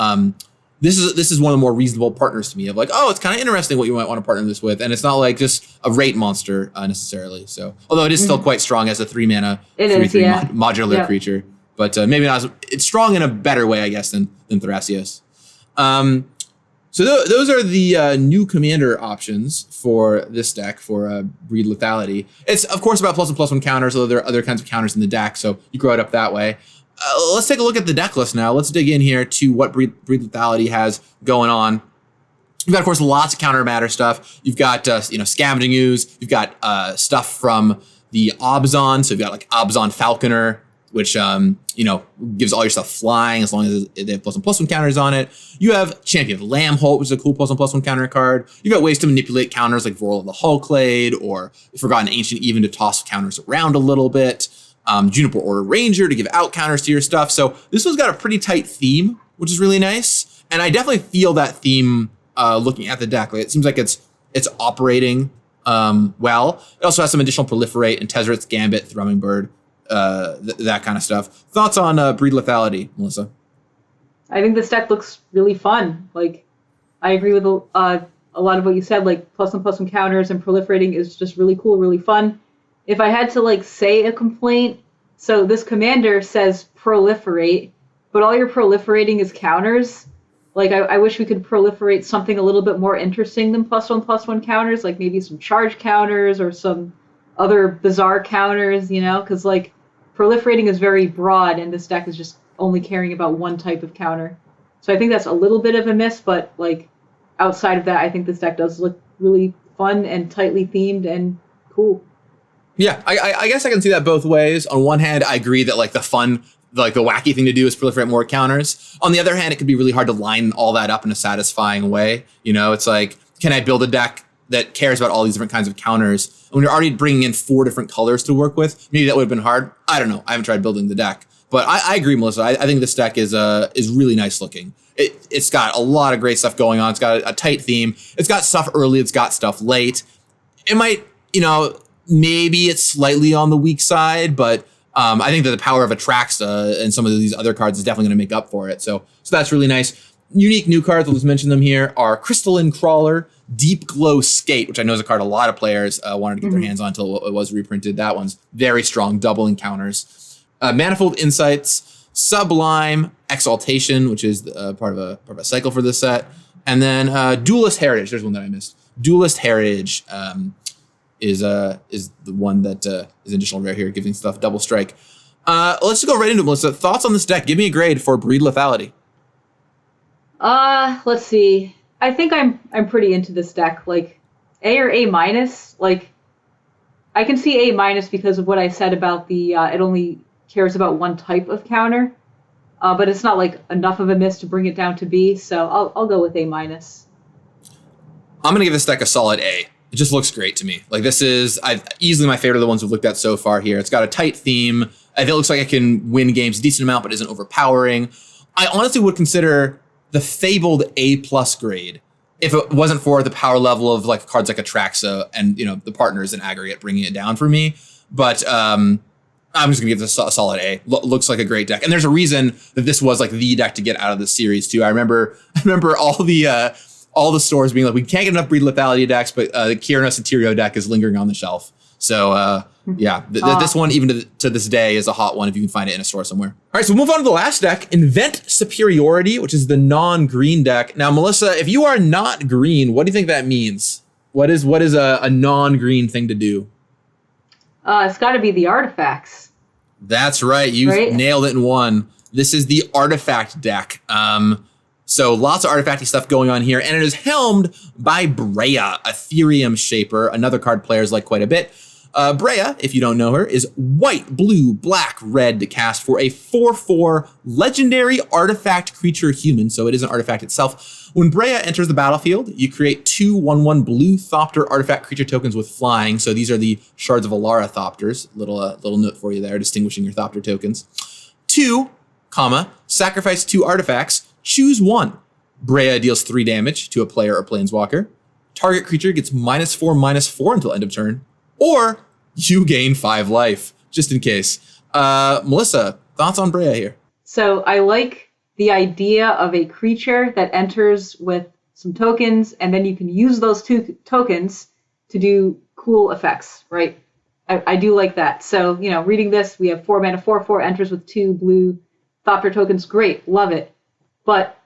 this is one of the more reasonable partners to me of like, oh, it's kind of interesting what you might want to partner this with, and it's not like just a rate monster necessarily. So although it is still quite strong as a 3-mana 3/3 modular creature, but maybe not. It's strong in a better way, I guess, than Thrasios. So those are the new commander options for this deck for Breed Lethality. It's of course about +1/+1 counters, although there are other kinds of counters in the deck, so you grow it up that way. Let's take a look at the deck list now. Let's dig in here to what Breed Lethality has going on. You've got, of course, lots of counter matter stuff. You've got Scavenging Ooze. You've got stuff from the Abzan. So you've got like Abzan Falconer, which gives all your stuff flying as long as they have +1/+1 counters on it. You have Champion of Lambholt, which is a cool +1/+1 counter card. You've got ways to manipulate counters like Vorl of the Hulklade or Forgotten Ancient even to toss counters around a little bit. Juniper Order Ranger to give out counters to your stuff. So this one's got a pretty tight theme, which is really nice. And I definitely feel that theme looking at the deck. Like, it seems like it's operating well. It also has some additional Proliferate and Tezzeret's Gambit, Thrumming Bird. That kind of stuff. Thoughts on Breed Lethality, Melissa? I think this deck looks really fun. Like, I agree with a lot of what you said. Like, +1/+1 counters and proliferating is just really cool, really fun. If I had to say a complaint, so this commander says proliferate, but all you're proliferating is counters. Like, I wish we could proliferate something a little bit more interesting than +1/+1 counters, like maybe some charge counters or some other bizarre counters, because proliferating is very broad, and this deck is just only caring about one type of counter. So I think that's a little bit of a miss, but outside of that, I think this deck does look really fun and tightly themed and cool. Yeah, I guess I can see that both ways. On one hand, I agree that the fun, the wacky thing to do is proliferate more counters. On the other hand, it could be really hard to line all that up in a satisfying way. It's like, can I build a deck that cares about all these different kinds of counters? When you're already bringing in 4 different colors to work with, maybe that would have been hard. I don't know. I haven't tried building the deck, but I agree, Melissa. I think this deck is really nice looking. It's got a lot of great stuff going on. It's got a tight theme. It's got stuff early. It's got stuff late. It might, maybe it's slightly on the weak side, but I think that the power of Atraxa and some of these other cards is definitely going to make up for it. So that's really nice. unique new cards, we'll just mention them here, are Crystalline Crawler, Deep Glow Skate, which I know is a card a lot of players wanted to get their hands on until it was reprinted. That one's very strong, double encounters. Manifold Insights, Sublime, Exaltation, which is part of a cycle for this set. And then Duelist Heritage, there's one that I missed. Duelist Heritage is the one that is additional rare here, giving stuff double strike. Let's just go right into it, Melissa. Thoughts on this deck? Give me a grade for Breed Lethality. Let's see. I think I'm pretty into this deck. Like A or A minus. Like I can see A minus because of what I said about the it only cares about one type of counter, but it's not like enough of a miss to bring it down to B. So I'll go with A minus. I'm gonna give this deck a solid A. It just looks great to me. Like this is easily my favorite of the ones we've looked at so far here. It's got a tight theme. I think it looks like I can win games a decent amount, but isn't overpowering. I honestly would consider the fabled A+ grade if it wasn't for the power level of like cards like Atraxa and the partners in aggregate bringing it down for me. But I'm just gonna give this a solid A. Looks like a great deck, and there's a reason that this was like the deck to get out of the series too. I remember all the stores being like, we can't get enough Breed Lethality decks, but the Kierna Soterio deck is lingering on the shelf. So this one, even to this day, is a hot one if you can find it in a store somewhere. All right, so we'll move on to the last deck, Invent Superiority, which is the non-green deck. Now, Melissa, if you are not green, what do you think that means? What is a non-green thing to do? It's got to be the artifacts. That's right. You nailed it in one. This is the artifact deck. So lots of artifacty stuff going on here, and it is helmed by Brea, Ethereum Shaper, another card players like quite a bit. Brea, if you don't know her, is white, blue, black, red to cast for a 4/4 legendary artifact creature human, so it is an artifact itself. When Brea enters the battlefield, you create 2 1/1 blue Thopter artifact creature tokens with flying, so these are the Shards of Alara Thopters. Little note for you there, distinguishing your Thopter tokens. 2, sacrifice 2 artifacts, choose 1. Brea deals 3 damage to a player or planeswalker. Target creature gets -4/-4 until end of turn. Or you gain 5 life, just in case. Melissa, thoughts on Brea here? So I like the idea of a creature that enters with some tokens, and then you can use those 2 tokens to do cool effects, right? I do like that. So, reading this, we have 4 mana, 4/4, enters with 2 blue Thopter tokens. Great, love it. But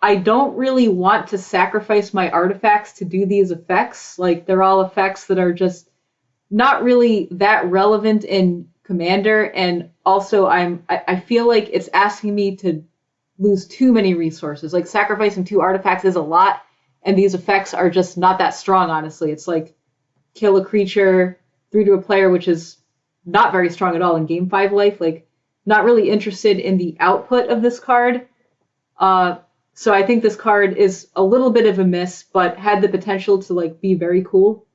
I don't really want to sacrifice my artifacts to do these effects. Like, they're all effects that are just not really that relevant in Commander, and also I feel like it's asking me to lose too many resources. Like, sacrificing 2 artifacts is a lot, and these effects are just not that strong, honestly. It's like kill a creature, 3 to a player, which is not very strong at all in Game 5 life. Like, not really interested in the output of this card. So I think this card is a little bit of a miss, but had the potential to be very cool.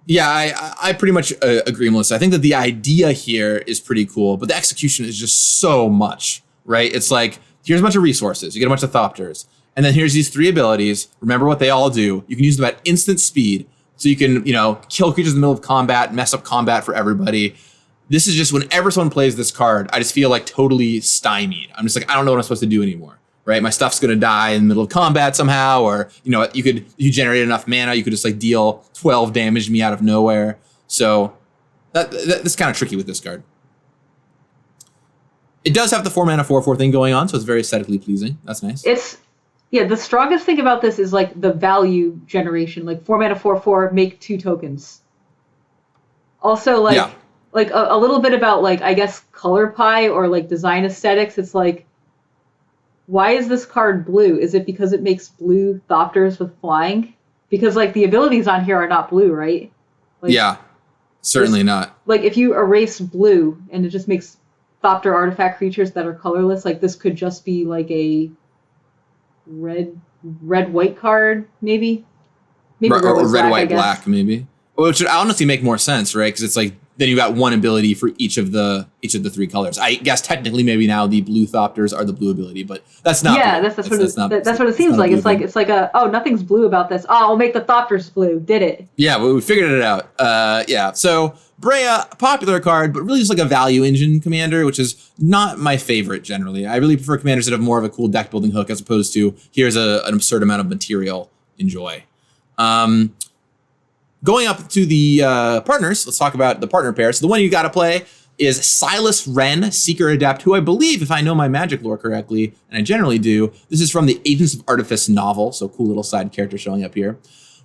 Yeah, I pretty much agree, Melissa. I think that the idea here is pretty cool, but the execution is just so much, right? It's like, here's a bunch of resources. You get a bunch of Thopters. And then here's these 3 abilities. Remember what they all do. You can use them at instant speed. So you can, kill creatures in the middle of combat, mess up combat for everybody. This is just, whenever someone plays this card, I just feel like totally stymied. I'm just like, I don't know what I'm supposed to do anymore. Right, my stuff's gonna die in the middle of combat somehow, or if you generate enough mana, you could just deal 12 damage to me out of nowhere. So that's kind of tricky with this card. It does have the 4 mana 4/4 thing going on, so it's very aesthetically pleasing. That's nice. The strongest thing about this is the value generation. 4 mana 4/4, make 2 tokens. Also, a little bit about I guess color pie or design aesthetics. It's why is this card blue? Is it because it makes blue Thopters with flying? Because the abilities on here are not blue, right? Yeah, certainly not. If you erase blue and it just makes Thopter artifact creatures that are colorless, this could just be a red-white card, maybe? Or red-white-black, maybe. Which would honestly make more sense, right? Because it's then you got one ability for each of the 3 colors. I guess technically maybe now the blue Thopters are the blue ability, but that's not. Yeah, that's what it seems like. It's like nothing's blue about this. Oh, I'll make the Thopters blue. Did it? Yeah, well, we figured it out. Yeah, so Brea, popular card, but really just like a value engine commander, which is not my favorite generally. I really prefer commanders that have more of a cool deck building hook as opposed to here's an absurd amount of material. Enjoy. Going up to the partners, let's talk about the partner pair. So the one you got to play is Silas Wren, Seeker Adept, who I believe, if I know my Magic lore correctly, and I generally do, this is from the Agents of Artifice novel, so cool little side character showing up here.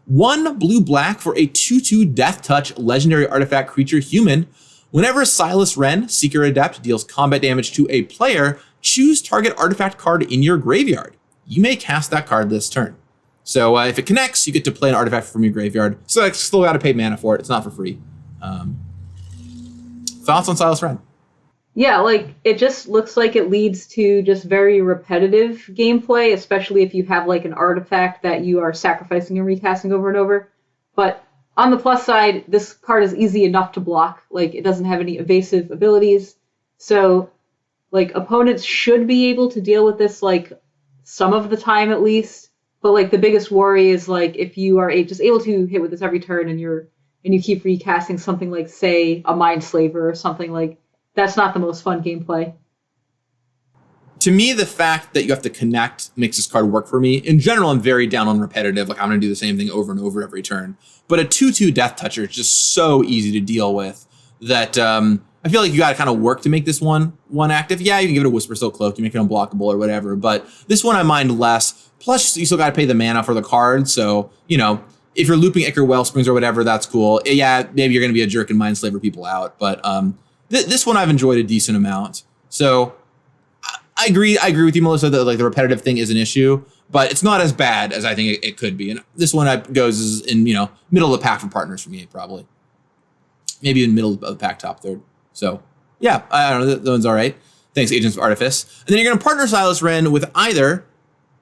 1 blue-black for a 2/2 Death Touch legendary artifact creature human. Whenever Silas Wren, Seeker Adept, deals combat damage to a player, choose target artifact card in your graveyard. You may cast that card this turn. So if it connects, you get to play an artifact from your graveyard. So I still got to pay mana for it. It's not for free. Thoughts on Silas Wren? Yeah, like it just looks like it leads to just very repetitive gameplay, especially if you have like an artifact that you are sacrificing and recasting over and over. But on the plus side, this card is easy enough to block. Like it doesn't have any evasive abilities. So like opponents should be able to deal with this like some of the time at least. But like the biggest worry is like if you are just able to hit with this every turn and you keep recasting something like, say, a Mindslaver or something, like that's not the most fun gameplay. To me, the fact that you have to connect makes this card work for me. In general, I'm very down on repetitive. Like I'm going to do the same thing over and over every turn. But a 2/2 Death Toucher is just so easy to deal with that I feel like you got to kind of work to make this one active. Yeah, you can give it a Whisper Soul Cloak, you make it unblockable or whatever. But this one I mind less. Plus, you still got to pay the mana for the card. So, you know, if you're looping Ichor Wellsprings or whatever, that's cool. Yeah, maybe you're going to be a jerk and Mindslaver people out. But this one I've enjoyed a decent amount. So I agree with you, Melissa, that like the repetitive thing is an issue, but it's not as bad as I think it could be. And this one goes is in, you know, middle of the pack for partners for me, probably. Maybe in middle of the pack, top third. So yeah, I don't know. That one's all right. Thanks, Agents of Artifice. And then you're going to partner Silas Wren with either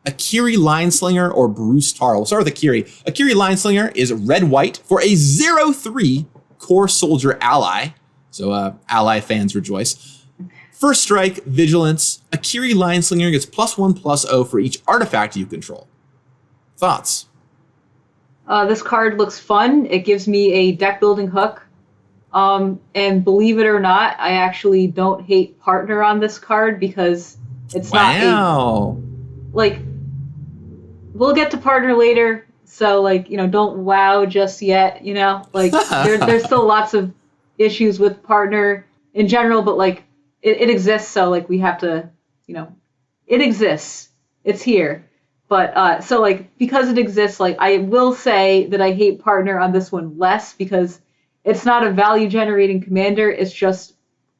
Akiri Lineslinger or Bruce Tarl. We'll start with Akiri. Akiri Lineslinger is red-white for a 0/3 Core Soldier ally. So ally fans rejoice. First strike, vigilance. Akiri Lineslinger gets +1/+0 for each artifact you control. Thoughts? This card looks fun. It gives me a deck building hook. And believe it or not, I actually don't hate partner on this card because it's not like we'll get to partner later. So like, you know, don't wow just yet, you know, like there's still lots of issues with partner in general, but like it exists. So like we have to, you know, it exists. It's here. But so like because it exists, like I will say that I hate partner on this one less because it's not a value generating commander. It's just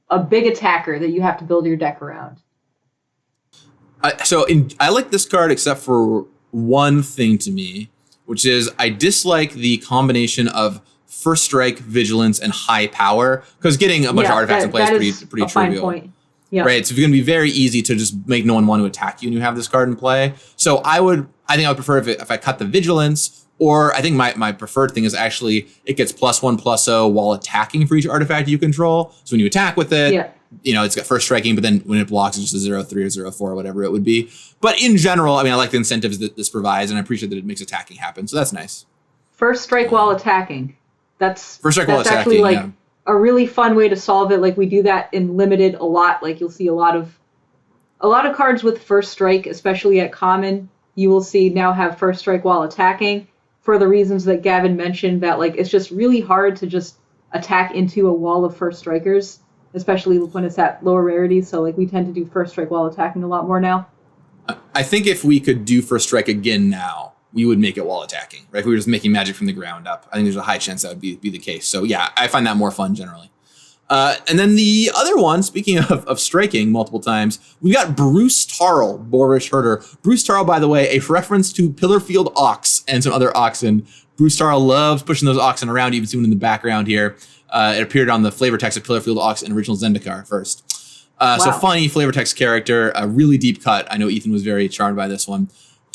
a big attacker that you have to build your deck around. I like this card except for one thing to me, which is I dislike the combination of first strike, vigilance, and high power because getting a bunch of artifacts in play is pretty trivial. Point. Yeah. Right. So it's going to be very easy to just make no one want to attack you when you have this card in play. So I think I would prefer if I cut the vigilance, or I think my preferred thing is actually it gets +1/+0 while attacking for each artifact you control. So when you attack with it, you know, it's got first striking, but then when it blocks, it's just a 0/3 or 0/4 or whatever it would be. But in general, I mean, I like the incentives that this provides, and I appreciate that it makes attacking happen. So that's nice. First strike while attacking. That's actually attacking, like a really fun way to solve it. Like we do that in limited a lot. Like you'll see a lot of cards with first strike, especially at common. You will see now have first strike while attacking for the reasons that Gavin mentioned. That like it's just really hard to just attack into a wall of first strikers, especially when it's at lower rarity. So like we tend to do first strike while attacking a lot more now. I think if we could do first strike again now, we would make it while attacking, right? If we were just making Magic from the ground up, I think there's a high chance that would be the case. So yeah, I find that more fun generally. And then the other one, speaking of striking multiple times, we got Bruce Tarl, Boorish Herder. Bruce Tarl, by the way, a reference to Pillarfield Ox and some other oxen. Bruce Tarl loves pushing those oxen around, even soon in the background here. It appeared on the flavor text of Pillarfield Ox and original Zendikar first. Wow. So funny flavor text character, a really deep cut. I know Ethan was very charmed by this one.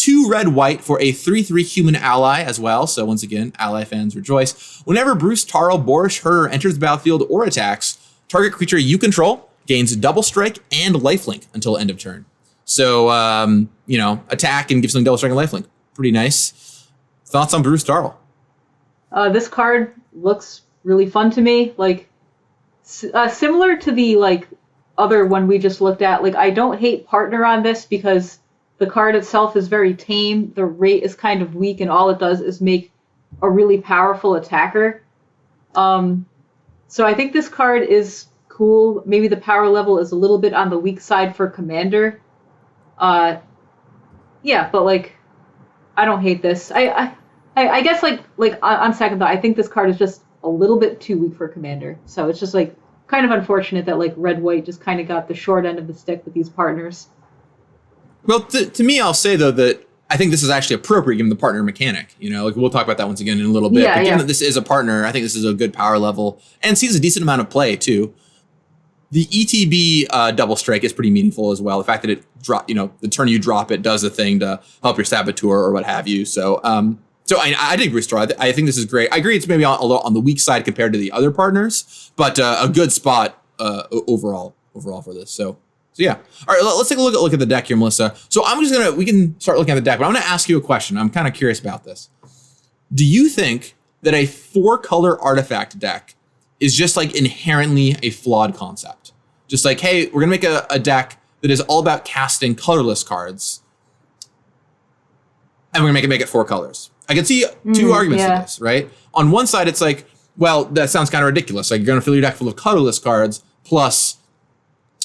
2 red-white for a 3/3 human ally as well. So once again, ally fans rejoice. Whenever Bruce, Tarl, Boris, Herder enters the battlefield or attacks, target creature you control gains double strike and lifelink until end of turn. So, attack and give something double strike and lifelink. Pretty nice. Thoughts on Bruce, Tarl? This card looks really fun to me. Like, similar to the, other one we just looked at. Like, I don't hate partner on this because the card itself is very tame. The rate is kind of weak, and all it does is make a really powerful attacker. So I think this card is cool. Maybe the power level is a little bit on the weak side for commander. But I don't hate this. I guess on second thought, I think this card is just a little bit too weak for commander. So it's just kind of unfortunate that red white just kind of got the short end of the stick with these partners. Well, to me, I'll say though that I think this is actually appropriate given the partner mechanic. We'll talk about that once again in a little bit. But given that this is a partner, I think this is a good power level and sees a decent amount of play too. The ETB double strike is pretty meaningful as well. The fact that it the turn you drop it does a thing to help your saboteur or what have you. So I did restore. I think this is great. I agree it's maybe on the weak side compared to the other partners, but a good spot overall for this. So yeah. All right, let's take a look at the deck here, Melissa. So we can start looking at the deck, but I'm gonna ask you a question. I'm kind of curious about this. Do you think that a 4-color artifact deck is just inherently a flawed concept? Just hey, we're gonna make a deck that is all about casting colorless cards, and we're gonna make it 4 colors. I can see 2 arguments to this, right? On one side, it's well, that sounds kind of ridiculous. You're gonna fill your deck full of colorless cards plus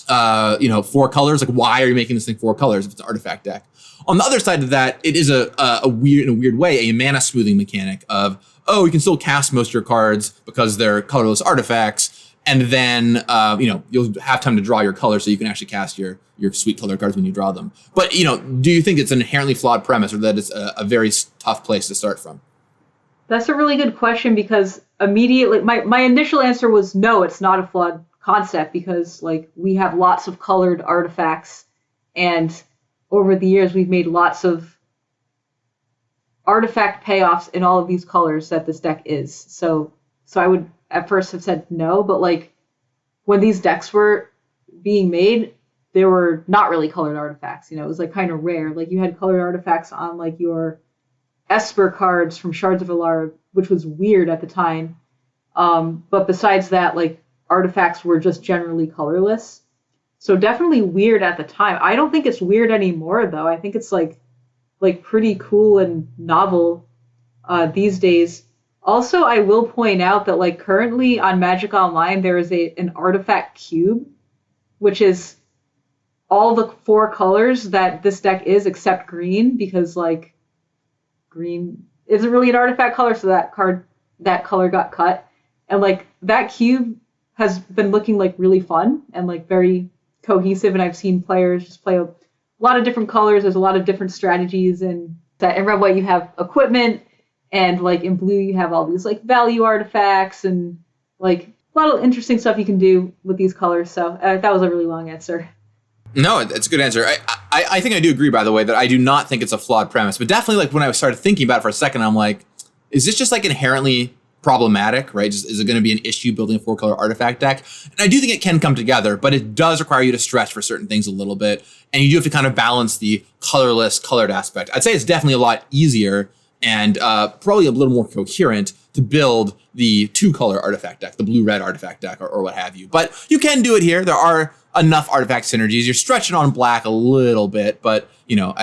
4 colors. Why are you making this thing 4 colors if it's an artifact deck? On the other side of that, it is in a weird way, a mana smoothing mechanic of, you can still cast most of your cards because they're colorless artifacts. And then, you'll have time to draw your colors so you can actually cast your sweet color cards when you draw them. But, do you think it's an inherently flawed premise or that it's a very tough place to start from? That's a really good question because immediately my initial answer was no, it's not a flawed concept because we have lots of colored artifacts, and over the years we've made lots of artifact payoffs in all of these colors that this deck is. So I would at first have said no, but when these decks were being made, they were not really colored artifacts. It was kind of rare. You had colored artifacts on your Esper cards from Shards of Alara, which was weird at the time. But besides that, artifacts were just generally colorless. So definitely weird at the time. I don't think it's weird anymore, though. I think it's pretty cool and novel these days. Also, I will point out that currently on Magic Online, there is an artifact cube, which is all the 4 colors that this deck is except green, because green isn't really an artifact color, so that color got cut. And that cube has been looking really fun and very cohesive, and I've seen players just play a lot of different colors. There's a lot of different strategies, and that in red white you have equipment, and in blue you have all these value artifacts and a lot of interesting stuff you can do with these colors. So that was a really long answer. No, it's a good answer. I think I do agree, by the way, that I do not think it's a flawed premise, but definitely when I started thinking about it for a second, I'm is this just inherently problematic, right? Is it going to be an issue building a 4-color artifact deck? And I do think it can come together, but it does require you to stretch for certain things a little bit. And you do have to kind of balance the colored aspect. I'd say it's definitely a lot easier and probably a little more coherent to build the 2-color artifact deck, the blue-red artifact deck or what have you. But you can do it here. There are enough artifact synergies. You're stretching on black a little bit, but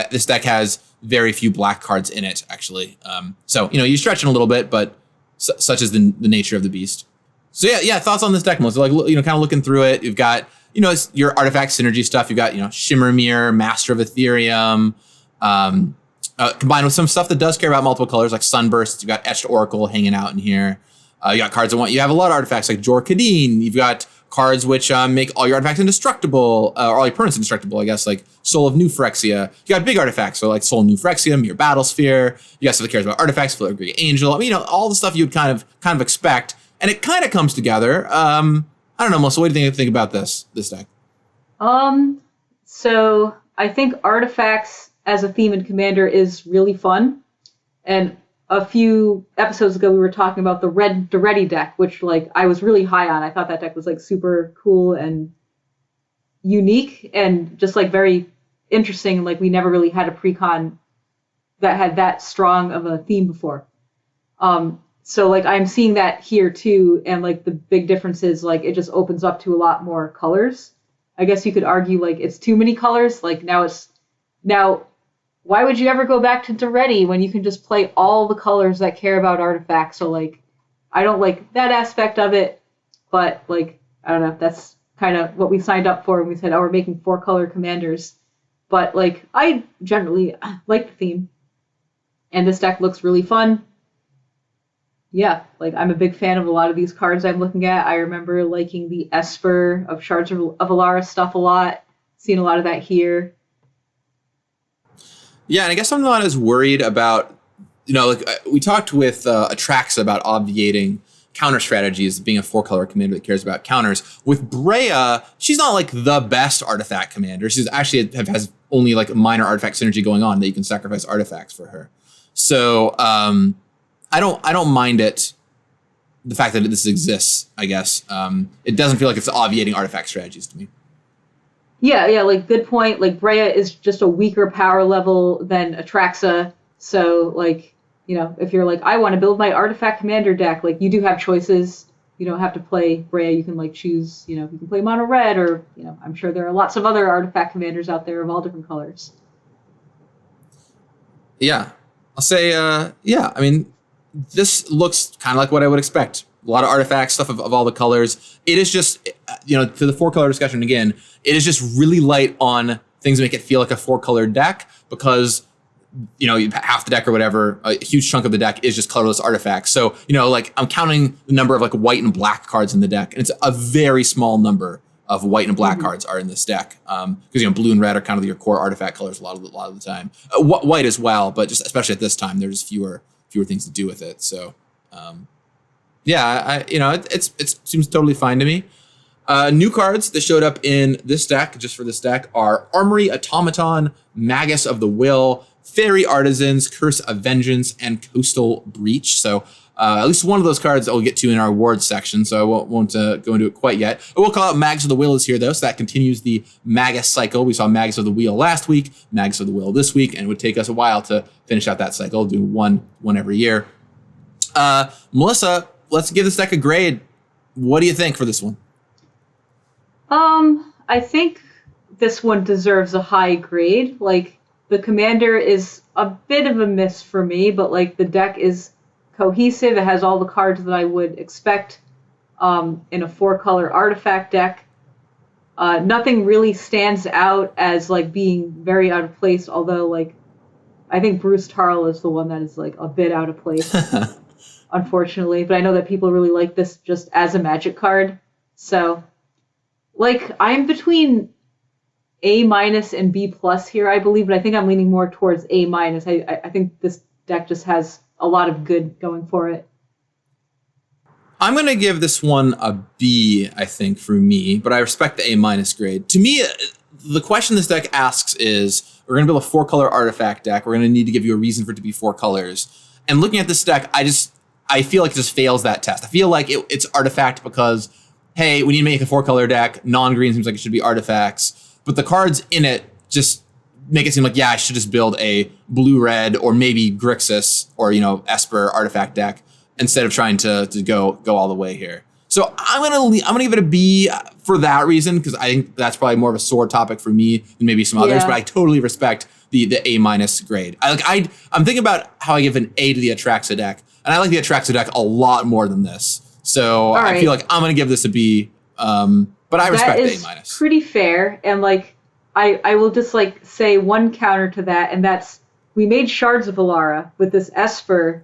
this deck has very few black cards in it, actually. So you're stretching a little bit, but such is the nature of the beast. So yeah, thoughts on this deck, Melissa? Kind of looking through it, you've got it's your artifact synergy stuff. You've got Shimmer Mirror, Master of Ethereum, combined with some stuff that does care about multiple colors, like Sunburst. You've got Etched Oracle hanging out in here. You got cards you have a lot of artifacts like Jor Kadeen. You've got cards which make all your artifacts indestructible, or all your permanents indestructible, I guess, like Soul of New Phyrexia. You got big artifacts, so like Soul of New Phyrexia, Mirror Battlesphere. You got stuff that cares about artifacts, Filigree Angel. I mean, all the stuff you'd kind of expect, and it kind of comes together. I don't know, Melissa, what do you think about this deck? So I think artifacts as a theme in Commander is really fun. And a few episodes ago, we were talking about the Ready deck, which like I was really high on. I thought that deck was like super cool and unique and just like very interesting. Like we never really had a precon that had that strong of a theme before. So like I'm seeing that here too, and like the big difference is like it just opens up to a lot more colors. I guess you could argue like it's too many colors. Like now why would you ever go back to Duretti when you can just play all the colors that care about artifacts? So like I don't like that aspect of it, but like I don't know, that's kind of what we signed up for when we said, oh, we're making 4-color commanders. But like I generally like the theme, and this deck looks really fun. Yeah, like I'm a big fan of a lot of these cards I'm looking at. I remember liking the Esper of Shards of Alara stuff a lot. Seen a lot of that here. Yeah, and I guess I'm not as worried about, like we talked with Atraxa about obviating counter strategies, being a 4-color commander that cares about counters. With Brea, she's not like the best artifact commander. She's actually has only like minor artifact synergy going on that you can sacrifice artifacts for her. So I don't mind it, the fact that this exists, I guess. It doesn't feel like it's obviating artifact strategies to me. Yeah, like good point. Like Brea is just a weaker power level than Atraxa. So like, if you're like, I want to build my artifact commander deck, like you do have choices. You don't have to play Brea. You can like choose, you can play mono red, or, I'm sure there are lots of other artifact commanders out there of all different colors. Yeah, I'll say, I mean, this looks kind of like what I would expect. A lot of artifacts, stuff of all the colors. It is just, to the 4-color discussion again, it is just really light on things that make it feel like a 4-color deck because, half the deck or whatever, a huge chunk of the deck is just colorless artifacts. So, like I'm counting the number of like white and black cards in the deck, and it's a very small number of white and black cards are in this deck. Because, blue and red are kind of your core artifact colors a lot of the time. White as well, but just especially at this time, there's fewer things to do with it. So, it seems totally fine to me. New cards that showed up in this deck, just for this deck, are Armory Automaton, Magus of the Will, Fairy Artisans, Curse of Vengeance, and Coastal Breach. So at least one of those cards I'll get to in our awards section, so I won't go into it quite yet. I will call out Magus of the Will is here, though, so that continues the Magus cycle. We saw Magus of the Wheel last week, Magus of the Will this week, and it would take us a while to finish out that cycle, do one every year. Melissa, let's give this deck a grade. What do you think for this one? I think this one deserves a high grade. Like, the commander is a bit of a miss for me, but like the deck is cohesive. It has all the cards that I would expect in a 4-color artifact deck. Nothing really stands out as like being very out of place, although like I think Bruce Tarl is the one that is like a bit out of place, unfortunately. But I know that people really like this just as a Magic card. So like I'm between A- and B+ here, I believe, but I think I'm leaning more towards A-. I think this deck just has a lot of good going for it. I'm going to give this one a B, I think, for me, but I respect the A- grade. To me, the question this deck asks is, we're going to build a 4-color artifact deck. We're going to need to give you a reason for it to be 4 colors. And looking at this deck, I feel like it just fails that test. I feel like it's artifact because, hey, we need to make a 4-color deck. Non-green seems like it should be artifacts. But the cards in it just make it seem like, yeah, I should just build a blue-red or maybe Grixis or, Esper artifact deck instead of trying to go all the way here. So I'm gonna give it a B for that reason, because I think that's probably more of a sore topic for me than maybe some others. But I totally respect the A- grade. I'm thinking about how I give an A to the Atraxa deck, and I like the Atraxa deck a lot more than this. So I feel like I'm gonna give this a B. But I respect the A-. That is pretty fair, and like I will just like say one counter to that, and that's we made Shards of Alara with this Esper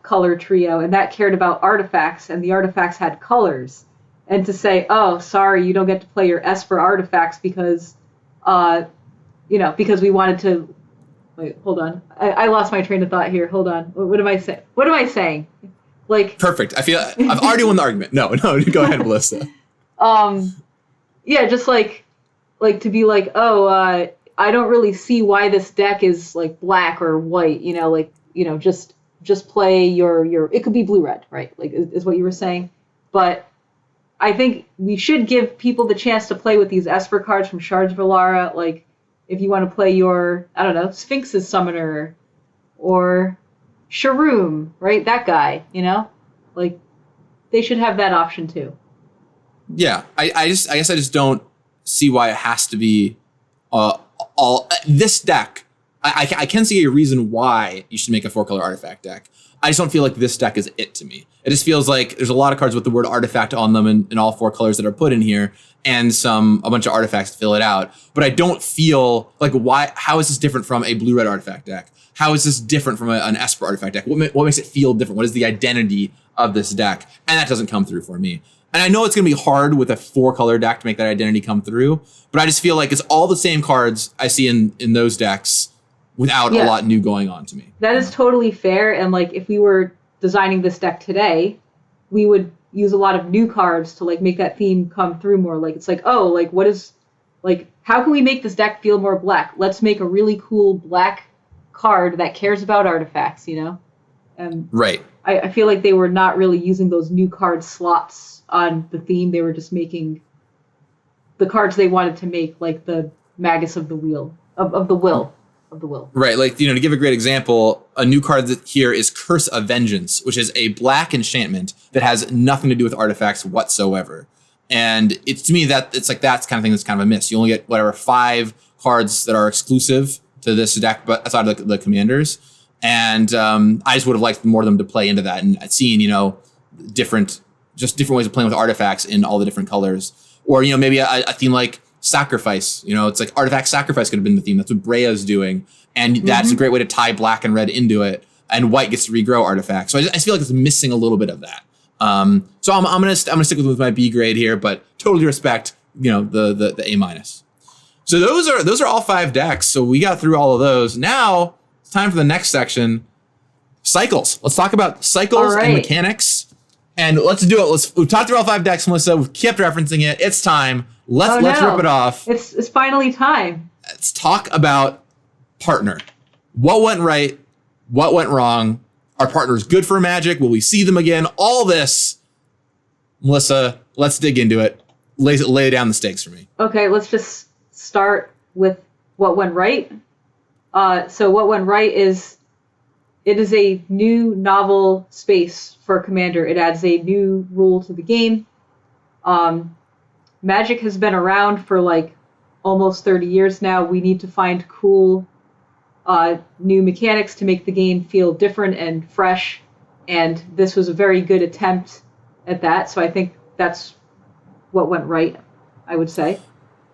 color trio, and that cared about artifacts, and the artifacts had colors. And to say, oh, sorry, you don't get to play your Esper artifacts because, because we wanted to. Wait, hold on. I lost my train of thought here. Hold on. What am I saying? What am I saying? Like perfect. I feel I've already won the argument. No, go ahead, Melissa. Yeah, just like to be like, I don't really see why this deck is like black or white, just play your it could be blue red, right? Like is what you were saying. But I think we should give people the chance to play with these Esper cards from Shards of Alara, like if you want to play your, I don't know, Sphinx's Summoner or Sharoom, right? That guy, Like they should have that option too. Yeah, I guess I just don't see why it has to be all this deck. I can see a reason why you should make a 4-color artifact deck. I just don't feel like this deck is it to me. It just feels like there's a lot of cards with the word artifact on them in all 4 colors that are put in here, and a bunch of artifacts to fill it out. But I don't feel like how is this different from a blue-red artifact deck? How is this different from an Esper artifact deck? What makes it feel different? What is the identity of this deck? And that doesn't come through for me. And I know it's going to be hard with a 4-color deck to make that identity come through, but I just feel like it's all the same cards I see in those decks without a lot new going on to me. That is totally fair. And like if we were designing this deck today, we would use a lot of new cards to like make that theme come through more. Like it's like, oh, like what is like how can we make this deck feel more black? Let's make a really cool black card that cares about artifacts, And right. I feel like they were not really using those new card slots on the theme. They were just making the cards they wanted to make, like the Magus of the Wheel of the Will. Right, like, to give a great example, a new card that here is Curse of Vengeance, which is a black enchantment that has nothing to do with artifacts whatsoever. And it's to me that it's like that's kind of thing that's kind of a miss. You only get 5 cards that are exclusive to this deck, but outside of the commanders. And I just would have liked more of them to play into that and seeing, different ways of playing with artifacts in all the different colors. Or, maybe a theme like Sacrifice, it's like Artifact Sacrifice could have been the theme. That's what Brea's doing. And that's a great way to tie black and red into it. And white gets to regrow artifacts. So I just feel like it's missing a little bit of that. So I'm gonna stick with my B grade here, but totally respect, the A-. So those are all 5 decks. So we got through all of those. Now it's time for the next section. Cycles. Let's talk about cycles and mechanics. And let's do it. We've talked through all 5 decks, Melissa. We've kept referencing it. It's time. Let's rip it off. It's finally time. Let's talk about partner. What went right? What went wrong? Are partners good for Magic? Will we see them again? All this. Melissa, let's dig into it. Lay down the stakes for me. Okay, let's just start with what went right. So what went right is it is a new novel space for Commander. It adds a new rule to the game. Magic has been around for like almost 30 years now. We need to find cool new mechanics to make the game feel different and fresh. And this was a very good attempt at that. So I think that's what went right, I would say.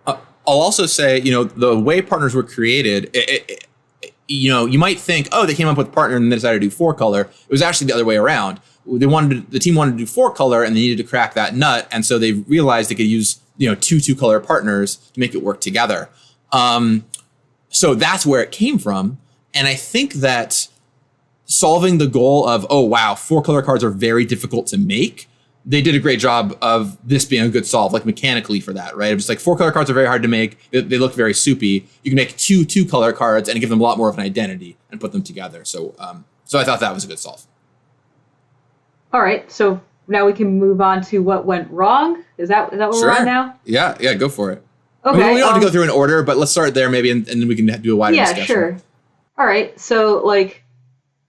I'll also say, the way partners were created, you might think, oh, they came up with partner and they decided to do 4-color. It was actually the other way around. The team wanted to do 4-color and they needed to crack that nut. And so they realized they could use, 2-color partners to make it work together. So that's where it came from. And I think that solving the goal of, 4-color cards are very difficult to make. They did a great job of this being a good solve, like mechanically for that, right? It's like 4-color cards are very hard to make. They look very soupy. You can make 2-color cards and give them a lot more of an identity and put them together. So I thought that was a good solve. All right, so now we can move on to what went wrong. Is that what we're on now? Yeah, go for it. Okay. I mean, we don't have to go through in order, but let's start there maybe, and then we can do a wider discussion. Yeah, sure. All right, so like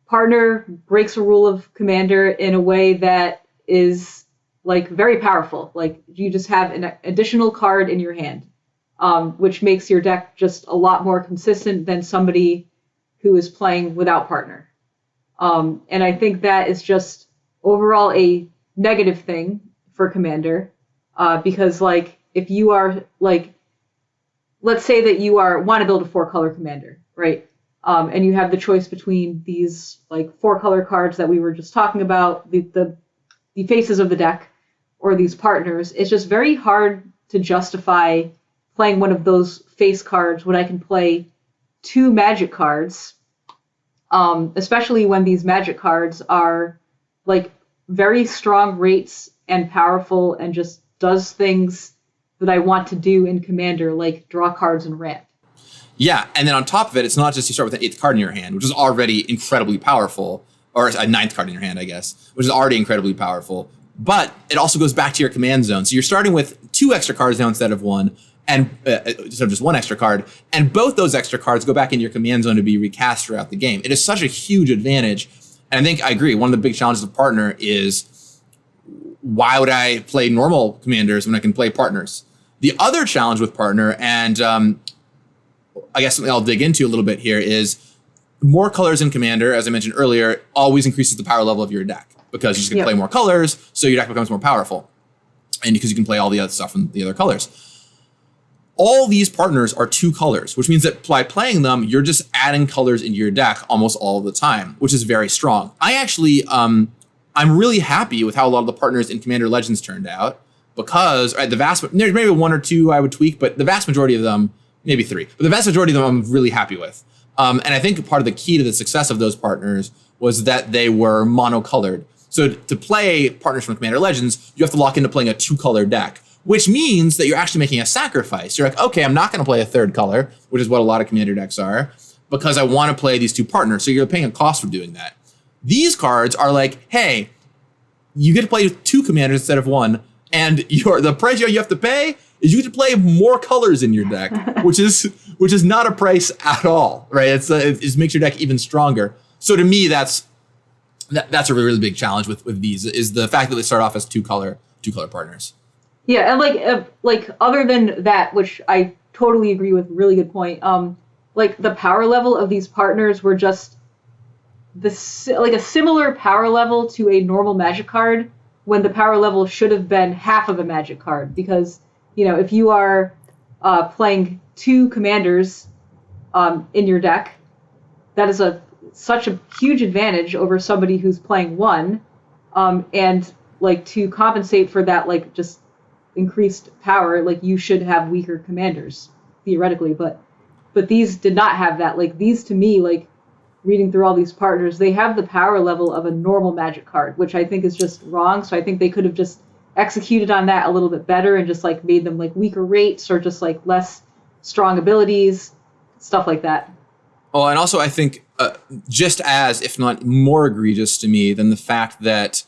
partner breaks a rule of Commander in a way that is like very powerful. Like you just have an additional card in your hand, which makes your deck just a lot more consistent than somebody who is playing without partner. And I think that is just overall a negative thing for Commander, because like if you are like, let's say that you want to build a 4-color Commander, right? And you have the choice between these like 4-color cards that we were just talking about, the faces of the deck, or these partners. It's just very hard to justify playing one of those face cards when I can play 2 Magic cards, especially when these Magic cards are like very strong rates and powerful and just does things that I want to do in Commander, like draw cards and ramp. Yeah, and then on top of it, it's not just you start with an 8th card in your hand, which is already incredibly powerful, or a 9th card in your hand, I guess, which is already incredibly powerful. But it also goes back to your command zone. So you're starting with 2 extra cards now instead of 1, and instead of just 1 extra card. And both those extra cards go back into your command zone to be recast throughout the game. It is such a huge advantage. And I think I agree. One of the big challenges of Partner is, why would I play normal commanders when I can play partners? The other challenge with Partner, and I guess something I'll dig into a little bit here, is more colors in Commander, as I mentioned earlier, always increases the power level of your deck, because you just can play more colors, so your deck becomes more powerful. And because you can play all the other stuff in the other colors. All these partners are 2 colors, which means that by playing them, you're just adding colors into your deck almost all the time, which is very strong. I actually, I'm really happy with how a lot of the partners in Commander Legends turned out, because there's maybe 1 or 2 I would tweak, but the vast majority of them, maybe 3, but the vast majority of them I'm really happy with. And I think part of the key to the success of those partners was that they were monocolored. So to play partners from Commander Legends, you have to lock into playing a 2-color deck, which means that you're actually making a sacrifice. You're like, okay, I'm not going to play a 3rd color, which is what a lot of Commander decks are, because I want to play these 2 partners. So you're paying a cost for doing that. These cards are like, hey, you get to play 2 commanders instead of 1, and the price you have to pay is you get to play more colors in your deck, which is not a price at all, right? It just makes your deck even stronger. So to me, that's a really, really big challenge with these, is the fact that they start off as 2-color partners. Yeah, and like other than that, which I totally agree with, really good point. Like the power level of these partners were just a similar power level to a normal Magic card, when the power level should have been half of a Magic card, because if you are playing 2 commanders in your deck, that is such a huge advantage over somebody who's playing 1, and like to compensate for that, like just increased power, like you should have weaker commanders theoretically, but these did not have that. Like these, to me, like reading through all these partners, they have the power level of a normal Magic card, which I think is just wrong. So I think they could have just executed on that a little bit better and just like made them like weaker rates, or just like less strong abilities, stuff like that. Oh, and also I think just as, if not more egregious to me than the fact that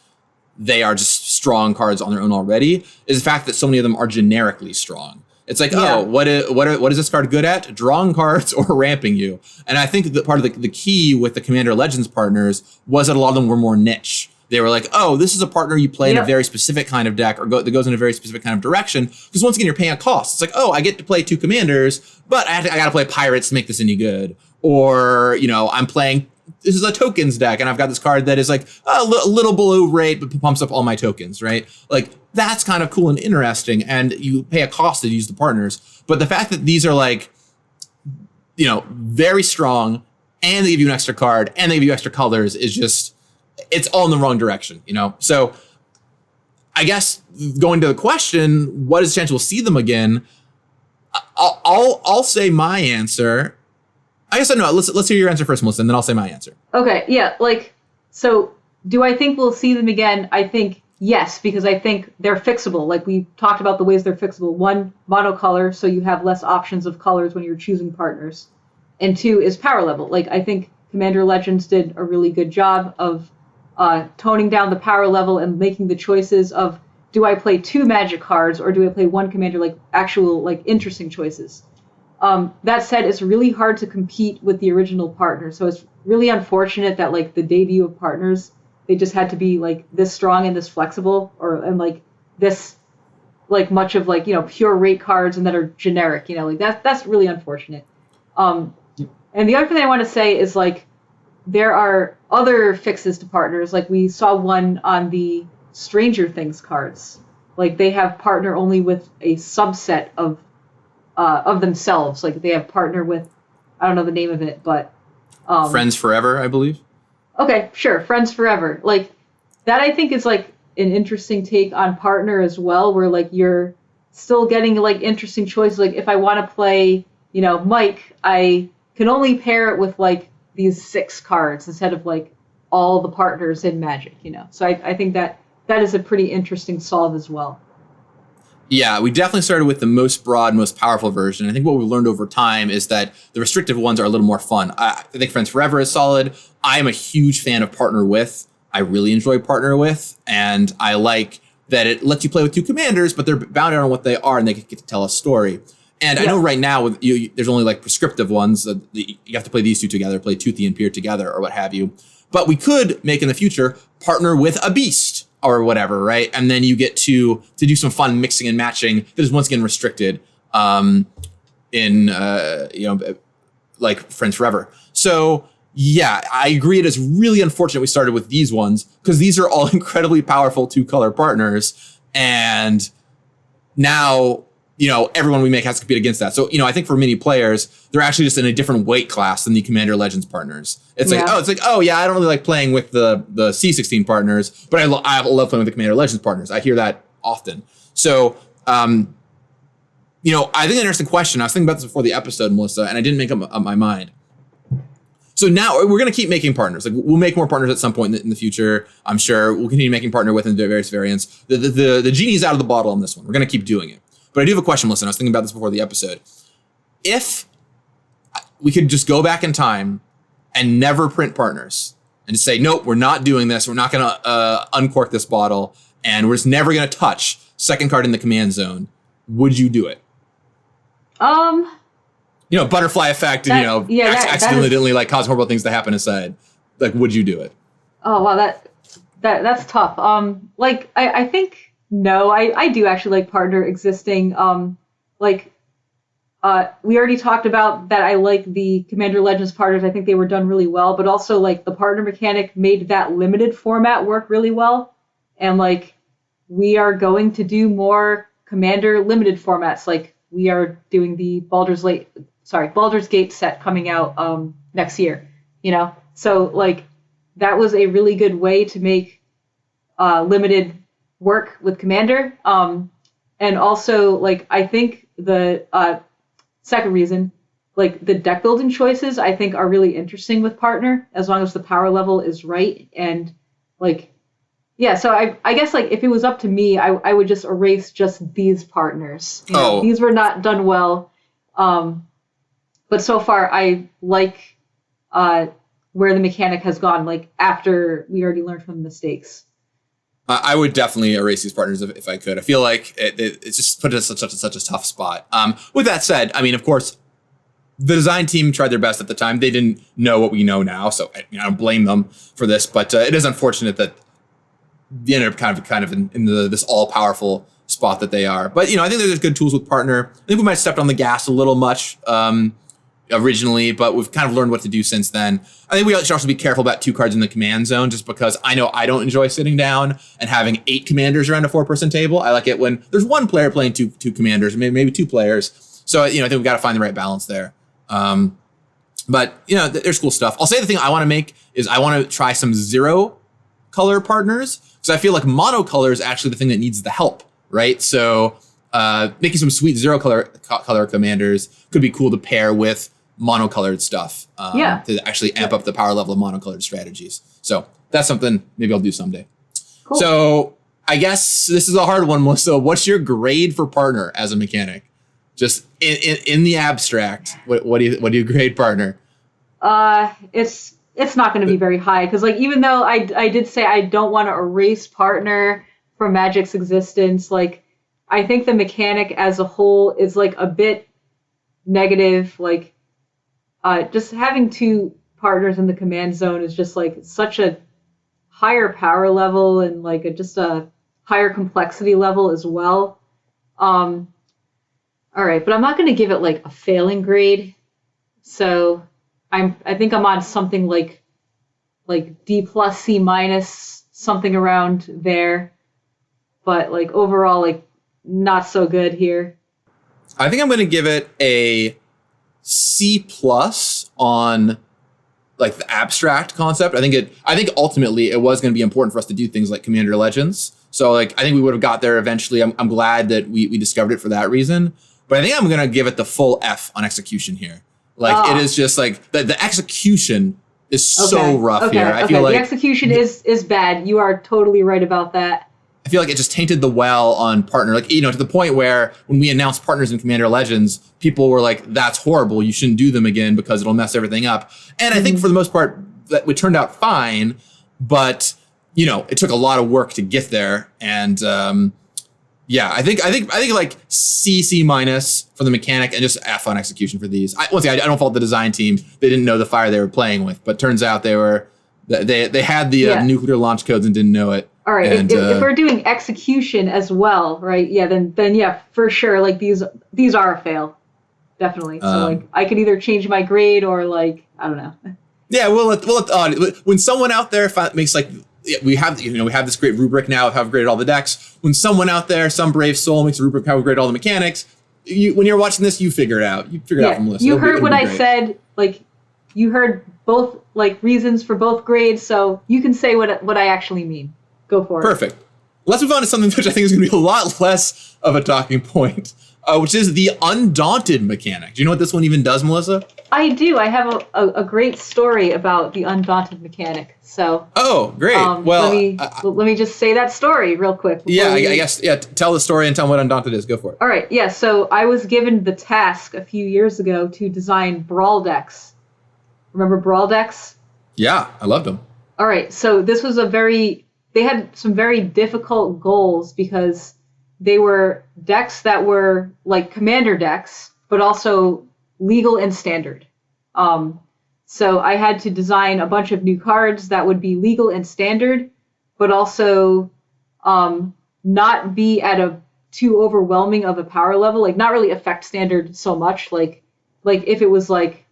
they are just strong cards on their own already, is the fact that so many of them are generically strong. It's like, what is this card good at? Drawing cards or ramping you. And I think that part of the key with the Commander Legends partners was that a lot of them were more niche. They were like, oh, this is a partner you play in a very specific kind of deck, or that goes in a very specific kind of direction. Because once again, you're paying a cost. It's like, oh, I get to play 2 commanders, but I got to play pirates to make this any good. Or, I'm playing, this is a tokens deck, and I've got this card that is like a little below rate, but pumps up all my tokens, right? Like, that's kind of cool and interesting, and you pay a cost to use the partners. But the fact that these are like, very strong, and they give you an extra card, and they give you extra colors, is just, it's all in the wrong direction, So I guess going to the question, what is the chance we'll see them again? I'll say my answer. I guess I know. Let's hear your answer first, Melissa, and then I'll say my answer. Okay, yeah, so do I think we'll see them again? I think yes, because I think they're fixable. Like we talked about the ways they're fixable. 1, monocolor, so you have less options of colors when you're choosing partners. And 2 is power level. Like I think Commander Legends did a really good job of toning down the power level and making the choices of, do I play 2 Magic cards or do I play 1 commander, like actual like interesting choices. That said, it's really hard to compete with the original partner. So it's really unfortunate that like the debut of partners, they just had to be like this strong and this flexible, and like this like much of like, pure rate cards and that are generic, like that's really unfortunate. And the other thing I want to say is like, there are other fixes to partners. Like we saw one on the Stranger Things cards. Like they have partner only with a subset of themselves. Like they have partner with, I don't know the name of it, but Friends Forever, I believe. Okay, sure, Friends Forever. Like that, I think is like an interesting take on partner as well, where like you're still getting like interesting choices. Like if I want to play, Mike, I can only pair it with like these 6 cards instead of like all the partners in Magic. So I think that is a pretty interesting solve as well. Yeah, we definitely started with the most broad, most powerful version. I think what we've learned over time is that the restrictive ones are a little more fun. I think Friends Forever is solid. I am a huge fan of Partner With. I really enjoy Partner With, and I like that it lets you play with two commanders, but they're bounded on what they are, and they get to tell a story. And I know right now with you, there's only like prescriptive ones. You have to play these two together, play Toothy and Peer together, or what have you. But we could make in the future Partner With a Beast or whatever, right? And then you get to do some fun mixing and matching that is once again restricted like Friends Forever. So yeah, I agree. It is really unfortunate we started with these ones because these are all incredibly powerful two-color partners, and now everyone we make has to compete against that. So, I think for many players, they're actually just in a different weight class than the Commander Legends partners. It's like, I don't really like playing with the C16 partners, but I love playing with the Commander Legends partners. I hear that often. So, I think an interesting question. I was thinking about this before the episode, Melissa, and I didn't make up my mind. So now we're going to keep making partners. Like we'll make more partners at some point in the future. I'm sure we'll continue making Partner With in various variants. The genie's out of the bottle on this one. We're going to keep doing it. But I do have a question, listen. I was thinking about this before the episode. If we could just go back in time and never print partners and just say, nope, we're not doing this. We're not going to uncork this bottle, and we're just never going to touch second card in the command zone, would you do it? Butterfly effect, accidentally like cause horrible things to happen aside. Like, would you do it? Oh, wow, that's tough. I think no, I do actually like partner existing. We already talked about that. I like the Commander Legends partners. I think they were done really well, but also like the partner mechanic made that limited format work really well. And like, we are going to do more Commander limited formats. Like we are doing the Baldur's Gate set coming out next year. So like that was a really good way to make limited work with Commander. And also like I think the second reason, like the deck building choices I think are really interesting with partner as long as the power level is right. And like so I guess like if it was up to me, I would just erase just these partners. These were not done well. But so far I like where the mechanic has gone, like after we already learned from the mistakes. I would definitely erase these partners if I could. I feel like it's just put us in such a tough spot. With that said, I mean, of course, the design team tried their best at the time. They didn't know what we know now, so I don't blame them for this. But it is unfortunate that they ended up kind of in this all powerful spot that they are. But I think there's good tools with partner. I think we might have stepped on the gas a little much originally, but we've kind of learned what to do since then. I think we should also be careful about two cards in the command zone, just because I know I don't enjoy sitting down and having 8 commanders around a 4-person table. I like it when there's one player playing two commanders, maybe 2 players. So I think we've got to find the right balance there. But there's cool stuff. I'll say the thing I want to make is I want to try some 0 color partners, because I feel like monocolor is actually the thing that needs the help, right? So making some sweet 0 color commanders could be cool to pair with monocolored stuff to actually amp up the power level of monocolored strategies. So that's something maybe I'll do someday. Cool. So I guess this is a hard one, Melissa. What's your grade for partner as a mechanic? Just in the abstract, what do you grade partner? It's not going to be very high, because like even though I did say I don't want to erase partner from Magic's existence, like I think the mechanic as a whole is like a bit negative. Like just having 2 partners in the command zone is just like such a higher power level and like just a higher complexity level as well. All right, but I'm not going to give it like a failing grade. So I think I'm on something like D+, C-, something around there. But like overall, like not so good here. I think I'm going to give it a C+ on like the abstract concept. I think ultimately it was going to be important for us to do things like Commander Legends. So like I think we would have got there eventually. I'm glad that we discovered it for that reason. But I think I'm going to give it the full F on execution here. Like it is just like the execution is so rough here. I feel like the execution is bad. You are totally right about that. I feel like it just tainted the well on partner. Like, to the point where when we announced partners in Commander Legends, people were like, that's horrible. You shouldn't do them again because it'll mess everything up. And I think for the most part, that it turned out fine. But, it took a lot of work to get there. And I think like C minus for the mechanic and just F on execution for these. I don't fault the design team. They didn't know the fire they were playing with, but turns out they had the nuclear launch codes and didn't know it. All right. And, if we're doing execution as well, right? Yeah. Then yeah, for sure. Like these are a fail, definitely. So like I could either change my grade or like I don't know. Yeah, we'll let when someone out there makes like we have this great rubric now of how we've graded all the decks. When someone out there, some brave soul makes a rubric of how we graded all the mechanics, when you're watching this, you figure it out. You figure it out from Melissa. You heard what I said. Like you heard both like reasons for both grades, so you can say what I actually mean. Go for it. Perfect. Let's move on to something which I think is going to be a lot less of a talking point, which is the Undaunted mechanic. Do you know what this one even does, Melissa? I do. I have a great story about the Undaunted mechanic. So. Oh, great. Let me just say that story real quick. I guess. Yeah. Tell the story and tell them what Undaunted is. Go for it. All right. Yeah. So I was given the task a few years ago to design brawl decks. Remember brawl decks? Yeah, I loved them. All right. So this was they had some very difficult goals because they were decks that were like commander decks, but also legal and standard. So I had to design a bunch of new cards that would be legal and standard, but also not be at a too overwhelming of a power level, like not really affect standard so much. Like if it was like,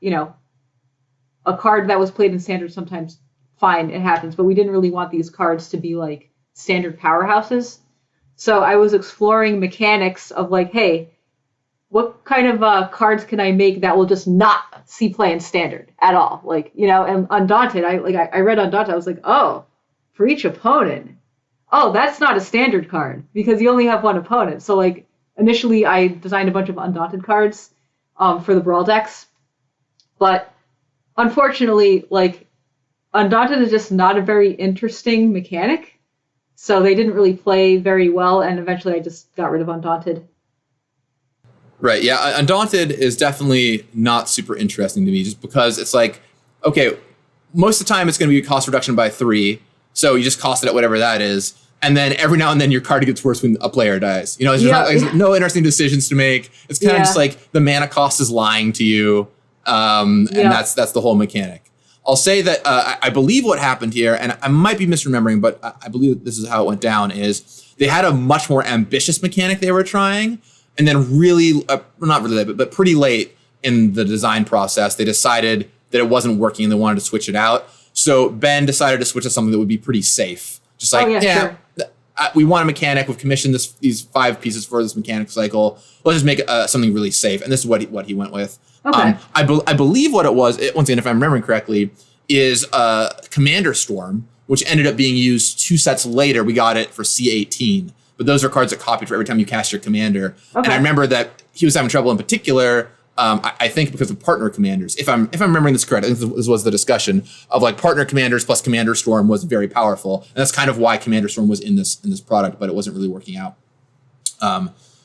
a card that was played in standard sometimes, fine, it happens, but we didn't really want these cards to be like standard powerhouses. So I was exploring mechanics of like, hey, what kind of cards can I make that will just not see play in standard at all? Like, and Undaunted, I read Undaunted, I was like, oh, for each opponent. Oh, that's not a standard card because you only have one opponent. So like initially I designed a bunch of Undaunted cards for the Brawl decks. But unfortunately, like Undaunted is just not a very interesting mechanic. So they didn't really play very well. And eventually I just got rid of Undaunted. Right. Yeah. Undaunted is definitely not super interesting to me just because it's like, okay, most of the time it's going to be a cost reduction by 3. So you just cost it at whatever that is. And then every now and then your card gets worse when a player dies. There's no interesting decisions to make. It's kind of just like the mana cost is lying to you. And that's the whole mechanic. I'll say that I believe what happened here, and I might be misremembering, but I believe this is how it went down, is they had a much more ambitious mechanic they were trying. And then really, not really late, but pretty late in the design process, they decided that it wasn't working and they wanted to switch it out. So Ben decided to switch to something that would be pretty safe. Just like, sure. We want a mechanic. We've commissioned these 5 pieces for this mechanic cycle. Let's just make something really safe. And this is what he went with. Okay. I believe what it was, once again, if I'm remembering correctly, is Commander Storm, which ended up being used 2 sets later. We got it for C18. But those are cards that copied for every time you cast your commander. Okay. And I remember that he was having trouble in particular, I think because of partner commanders. If I'm remembering this correct, I think this was the discussion of like partner commanders plus Commander Storm was very powerful. And that's kind of why Commander Storm was in this product, but it wasn't really working out.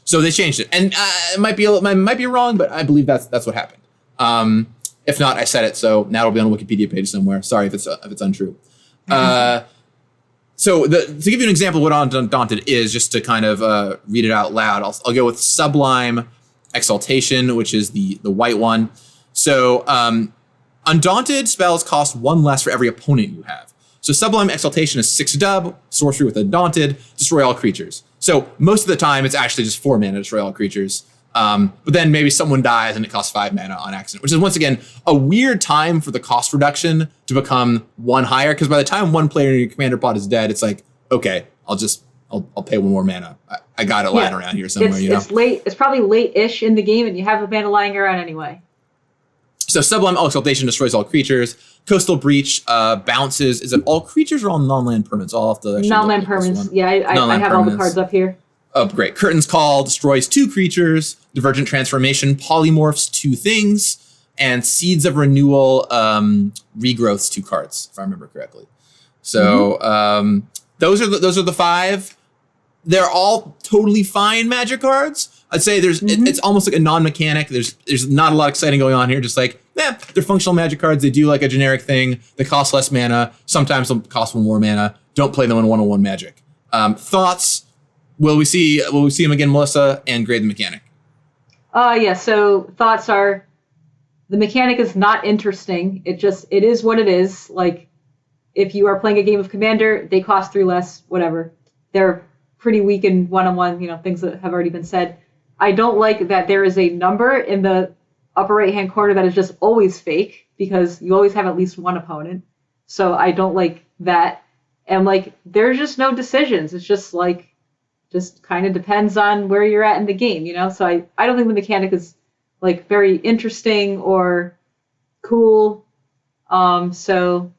So they changed it. And it might be wrong, but I believe that's what happened. If not, I said it, so now it'll be on a Wikipedia page somewhere. Sorry if it's untrue. So to give you an example of what Undaunted is, just to kind of read it out loud, I'll go with Sublime Exaltation, which is the white one. So Undaunted spells cost 1 less for every opponent you have. So Sublime Exaltation is 6 dub, sorcery with Undaunted, destroy all creatures. So most of the time it's actually just 4 mana to destroy all creatures. But then maybe someone dies and it costs 5 mana on accident, which is once again a weird time for the cost reduction to become 1 higher. Because by the time one player in your commander pot is dead, it's like, okay, I'll pay 1 more mana. I got it lying around here somewhere. It's late. It's probably late-ish in the game, and you have a mana lying around anyway. So Sublime Exaltation destroys all creatures. Coastal Breach bounces. Is it all creatures or all non-land permanents? I'll have to non-land permanents. Yeah, I have all the cards up here. Oh, great. Curtain's Call destroys 2 creatures. Divergent Transformation polymorphs 2 things. And Seeds of Renewal regrowths 2 cards, if I remember correctly. So those are the 5. they're all totally fine Magic cards. I'd say it's almost like a non-mechanic. There's not a lot exciting going on here. Just like, they're functional Magic cards. They do like a generic thing. They cost less mana. Sometimes they'll cost more mana. Don't play them in 1-on-1 Magic. Thoughts? Will we see him again, Melissa, and grade the mechanic? Yeah. So thoughts are, the mechanic is not interesting. It is what it is. Like, if you are playing a game of Commander, they cost 3 less. Whatever. They're pretty weak in 1-on-1. Things that have already been said. I don't like that there is a number in the upper right-hand corner that is just always fake, because you always have at least one opponent. So I don't like that. And like, there's just no decisions. It's just like, just kind of depends on where you're at in the game, So I don't think the mechanic is like very interesting or cool. So,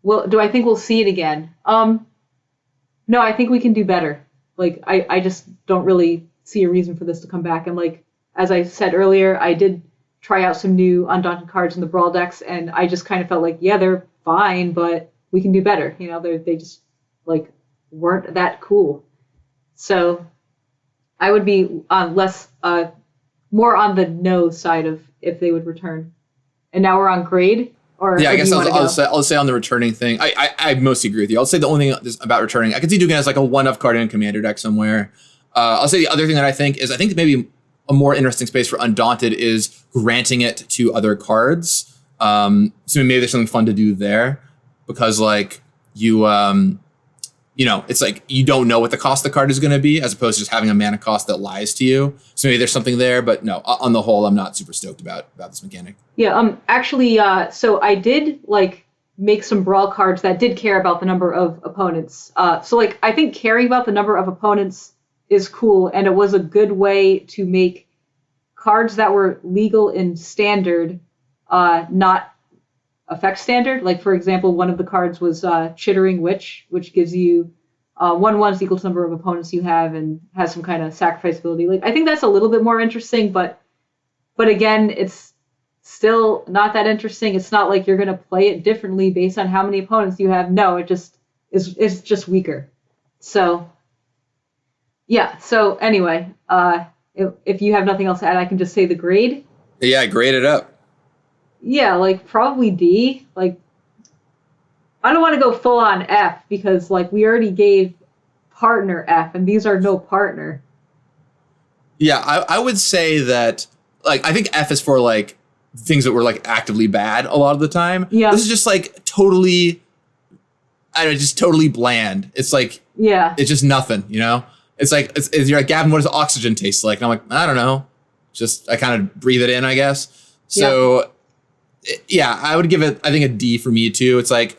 do I think we'll see it again? No, I think we can do better. Like, I just don't really see a reason for this to come back. And like, as I said earlier, I did try out some new Undaunted cards in the Brawl decks, and I just kind of felt like, yeah, they're fine, but we can do better. They just like weren't that cool. So I would be more on the no side of if they would return. And now we're on grade. Or yeah, I guess I'll say on the returning thing, I mostly agree with you. I'll say the only thing about returning, I could see doing it as like a one-of card in a Commander deck somewhere. I'll say the other thing that I think maybe a more interesting space for Undaunted is granting it to other cards. So maybe there's something fun to do there, because like it's like you don't know what the cost of the card is going to be, as opposed to just having a mana cost that lies to you. So maybe there's something there, but no, on the whole, I'm not super stoked about this mechanic. Yeah, actually, so I did like make some Brawl cards that did care about the number of opponents. So like, I think caring about the number of opponents is cool, and it was a good way to make cards that were legal in Standard not affect Standard. Like, for example, one of the cards was Chittering Witch, which gives you 1/1 is equal to the number of opponents you have and has some kind of sacrifice ability. Like, I think that's a little bit more interesting, but again, it's still not that interesting. It's not like you're going to play it differently based on how many opponents you have. No, it's just weaker. So yeah. So anyway, if you have nothing else to add, I can just say the grade. Yeah, grade it up. Yeah, like probably D. Like, I don't want to go full on F, because like we already gave partner F, and these are no partner. Yeah, I would say that, like, I think F is for like things that were like actively bad a lot of the time. Yeah. This is just like totally, just totally bland. It's like, yeah, it's just nothing, It's like, you're like, Gavin, what does oxygen taste like? And I'm like, I don't know. I kind of breathe it in, I guess. So yeah, I would give it, I think, a D for me too. It's like,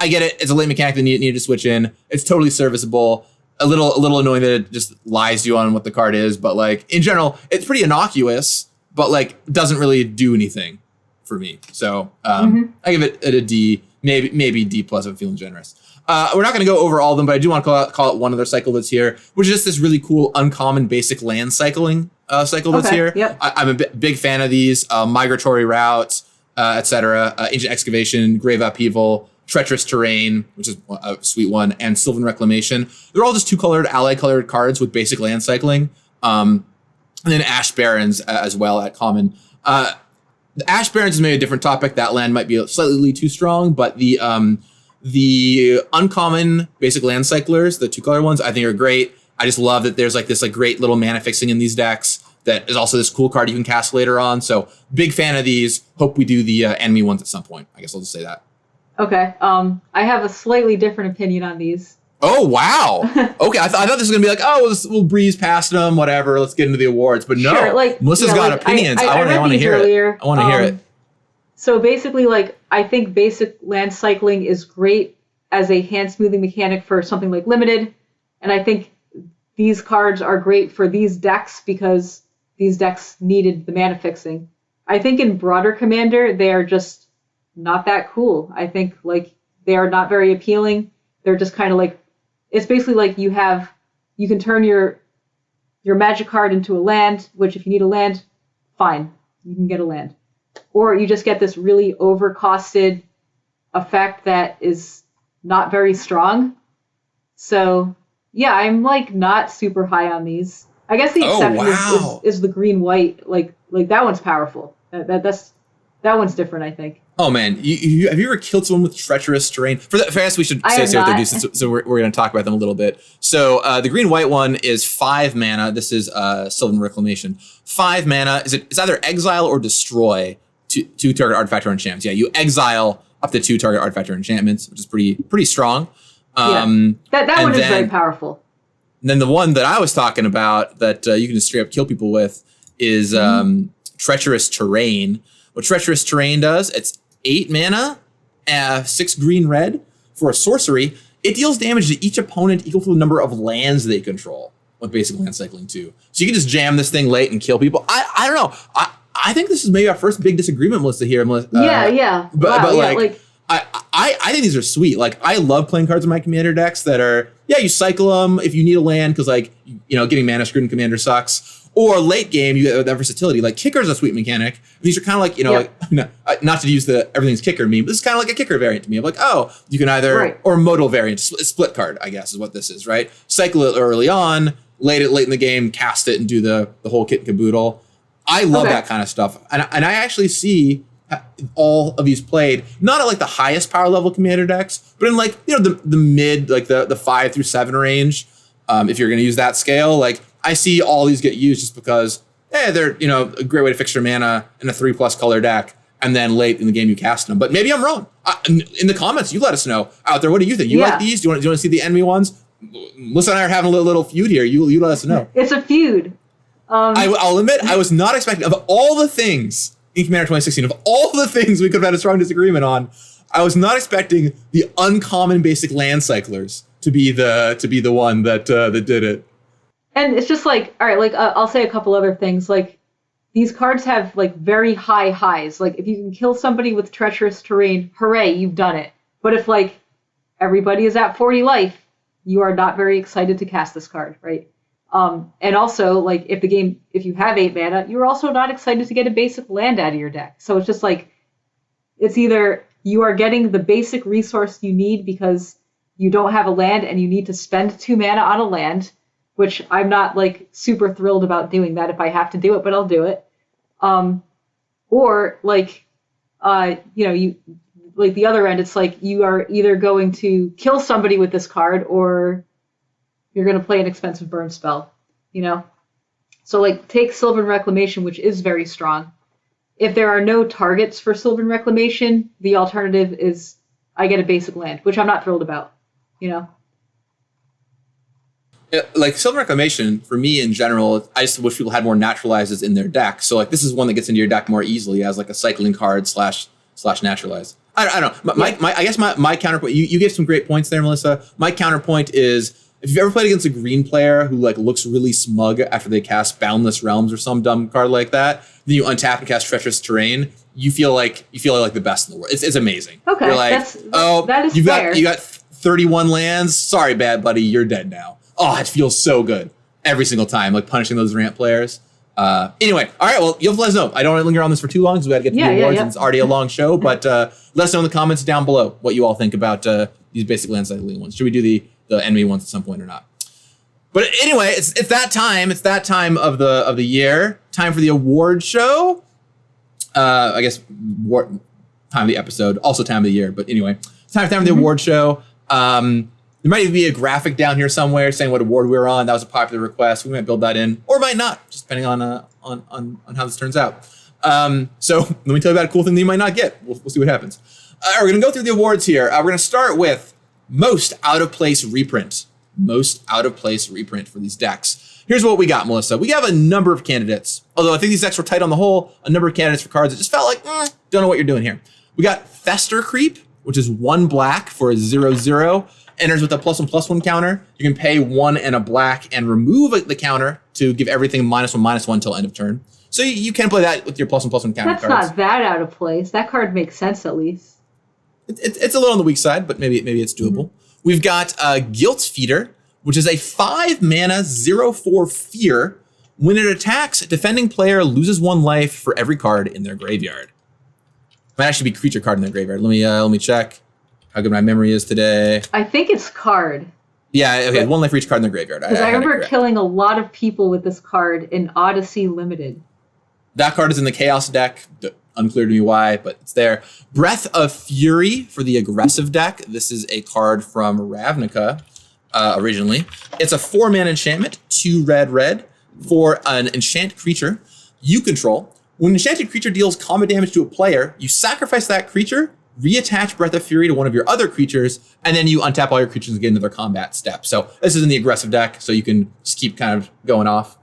I get it. It's a late mechanic that needed to switch in. It's totally serviceable. A little annoying that it just lies to you on what the card is, but like in general, it's pretty innocuous, but like doesn't really do anything for me. So I give it a D, maybe D plus if I'm feeling generous. We're not going to go over all of them, but I do want to call it one other cycle that's here, which is just this really cool uncommon basic land cycling cycle that's here. Yep. I'm a big fan of these migratory routes, etc. Ancient excavation, grave upheaval, treacherous terrain, which is a sweet one, and sylvan reclamation. They're all just 2-colored, ally-colored cards with basic land cycling. And then Ash Barrens as well at common. The Ash Barrens is maybe a different topic. That land might be slightly too strong, but the uncommon basic land cyclers, the 2-color ones, I think are great. I just love that there's like this like great little mana fixing in these decks. That is also this cool card you can cast later on. So big fan of these. Hope we do the enemy ones at some point. I guess I'll just say that. Okay. I have a slightly different opinion on these. Oh, wow. Okay. I thought this was going to be like, we'll breeze past them, whatever. Let's get into the awards. But no, sure, like, Melissa's got opinions. I want to hear it. I want to hear it. So basically, like, I think basic land cycling is great as a hand smoothing mechanic for something like limited. And I think these cards are great for these decks because these decks needed the mana fixing. I think in broader Commander, they are just not that cool. I think like they are not very appealing. They're just kind of like, it's basically like you can turn your magic card into a land, which if you need a land, fine, you can get a land. Or you just get this really overcosted effect that is not very strong. So Yeah, I'm like not super high on these. I guess the exception is the green white. Like that one's powerful. That one's different, I think. Oh man, have you ever killed someone with treacherous terrain? For us, we should say what they do. So we're going to talk about them a little bit. So the green white one is 5 mana. This is Sylvan Reclamation. 5 mana. It's either exile or destroy two target artifact or enchantments. Yeah, you exile up to 2 target artifact or enchantments, which is pretty strong. That one is very powerful. And then the one that I was talking about that you can just straight up kill people with is Treacherous Terrain. What Treacherous Terrain does, it's 8 mana, 6 green red for a sorcery. It deals damage to each opponent equal to the number of lands they control with basic land cycling too. So you can just jam this thing late and kill people. I don't know. I think this is maybe our first big disagreement, Melissa, here. Yeah. I think these are sweet. Like, I love playing cards in my commander decks that are, you cycle them if you need a land because, like, getting mana screwed in commander sucks. Or late game, you have that versatility. Like, kicker is a sweet mechanic. These are kind of like, not to use the everything's kicker meme, but this is kind of like a kicker variant to me. I'm like, you can either, or modal variant, split card, I guess is what this is, right? Cycle it early on, late in the game, cast it and do the whole kit and caboodle. I love that kind of stuff. And I actually see all of these played, not at like the highest power level commander decks, but in like, the mid, like the 5 through 7 range. If you're going to use that scale, like, I see all these get used just because, they're, a great way to fix your mana in a 3+ color deck. And then late in the game, you cast them. But maybe I'm wrong. In the comments, you let us know out there. What do you think? You like these? Do you want to see the enemy ones? Melissa and I are having a little feud here. You let us know. It's a feud. I'll admit, I was not expecting, of all the things in Commander 2016, of all the things we could have had a strong disagreement on, I was not expecting the uncommon basic land cyclers to be the one that did it. And it's just like, all right, like I'll say a couple other things. Like, these cards have like very high highs. Like, if you can kill somebody with Treacherous Terrain, hooray, you've done it. But if like everybody is at 40 life, you are not very excited to cast this card, right? And also, like, if you have 8 mana, you're also not excited to get a basic land out of your deck. So it's just like, it's either you are getting the basic resource you need because you don't have a land and you need to spend 2 mana on a land, which I'm not like super thrilled about doing that if I have to do it, but I'll do it. Or like, you like the other end, it's like you are either going to kill somebody with this card or you're going to play an expensive burn spell, So like, take Sylvan Reclamation, which is very strong. If there are no targets for Sylvan Reclamation, the alternative is I get a basic land, which I'm not thrilled about, Like, Sylvan Reclamation, for me in general, I just wish people had more naturalizes in their deck. So like, this is one that gets into your deck more easily as like a cycling card slash naturalize. I don't know. I guess my counterpoint, you gave some great points there, Melissa. My counterpoint is, if you've ever played against a green player who like looks really smug after they cast Boundless Realms or some dumb card like that, then you untap and cast Treacherous Terrain, you feel like the best in the world. It's amazing. Okay, you're like, that is fair. You got 31 lands. Sorry, bad buddy, you're dead now. Oh, it feels so good every single time, like punishing those ramp players. Anyway, all right, well, you'll have to let us know. I don't want to linger on this for too long because we got to get to the awards and it's already a long show, but let us know in the comments down below what you all think about these basic land cycling ones. Should we do the enemy ones at some point or not? But anyway, it's that time. It's that time of the year. Time for the award show. I guess time of the episode, also time of the year. But anyway, it's time for the award show. There might even be a graphic down here somewhere saying what award we were on. That was a popular request. We might build that in, or might not, just depending on how this turns out. So let me tell you about a cool thing that you might not get. We'll see what happens. We're going to go through the awards here. We're going to start with most out of place reprint. Most out of place reprint for these decks. Here's what we got, Melissa. We have a number of candidates. Although I think these decks were tight on the whole, a number of candidates for cards that just felt like, don't know what you're doing here. We got Fester Creep, which is 1 black for a 0/0. Enters with a +1/+1 counter. You can pay 1 and a black and remove the counter to give everything -1/-1 until end of turn. So you can play that with your +1/+1 counter. That's cards. Not that out of place. That card makes sense at least. It's a little on the weak side, but maybe it's doable. We've got Guilt Feeder, which is a 5 mana 0/4 fear. When it attacks, a defending player loses 1 life for every card in their graveyard. Might actually be creature card in their graveyard. Let me check how good my memory is today. I think it's card. Yeah, okay, 1 life for each card in the graveyard. Because I remember killing a lot of people with this card in Odyssey Limited. That card is in the Chaos deck. Unclear to me why, but it's there. Breath of Fury for the aggressive deck. This is a card from Ravnica originally. It's a 4-mana enchantment, 2 red, for an enchant creature you control. When an enchanted creature deals combat damage to a player, you sacrifice that creature, reattach Breath of Fury to one of your other creatures, and then you untap all your creatures and get another combat step. So this is in the aggressive deck, so you can just keep kind of going off.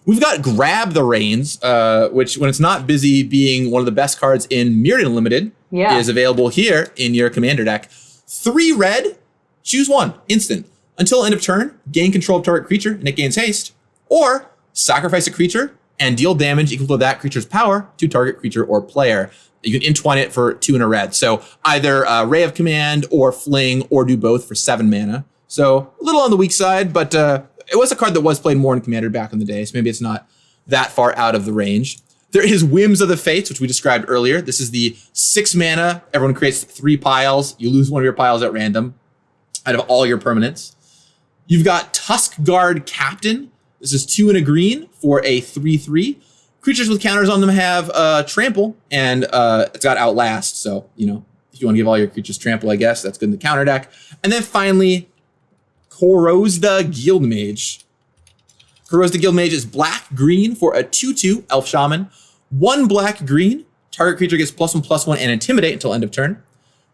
We've got Grab the Reins, which when it's not busy being one of the best cards in Myriad Unlimited, is available here in your commander deck. 3 red, choose one, instant. Until end of turn, gain control of target creature and it gains haste. Or sacrifice a creature and deal damage equal to that creature's power to target creature or player. You can entwine it for 2 and a red. So either Ray of Command or Fling or do both for 7 mana. So a little on the weak side, but it was a card that was played more in Commander back in the day, so maybe it's not that far out of the range. There is Whims of the Fates, which we described earlier. This is the 6 mana. Everyone creates 3 piles. You lose one of your piles at random out of all your permanents. You've got Tusk Guard Captain. This is 2 and a green for a 3/3. Creatures with counters on them have Trample, and it's got Outlast. So, if you want to give all your creatures Trample, I guess, that's good in the counter deck. And then finally, Corozda Guildmage. Corozda Guildmage is black-green for a 2/2 Elf Shaman. 1 black-green, target creature gets +1/+1 and Intimidate until end of turn.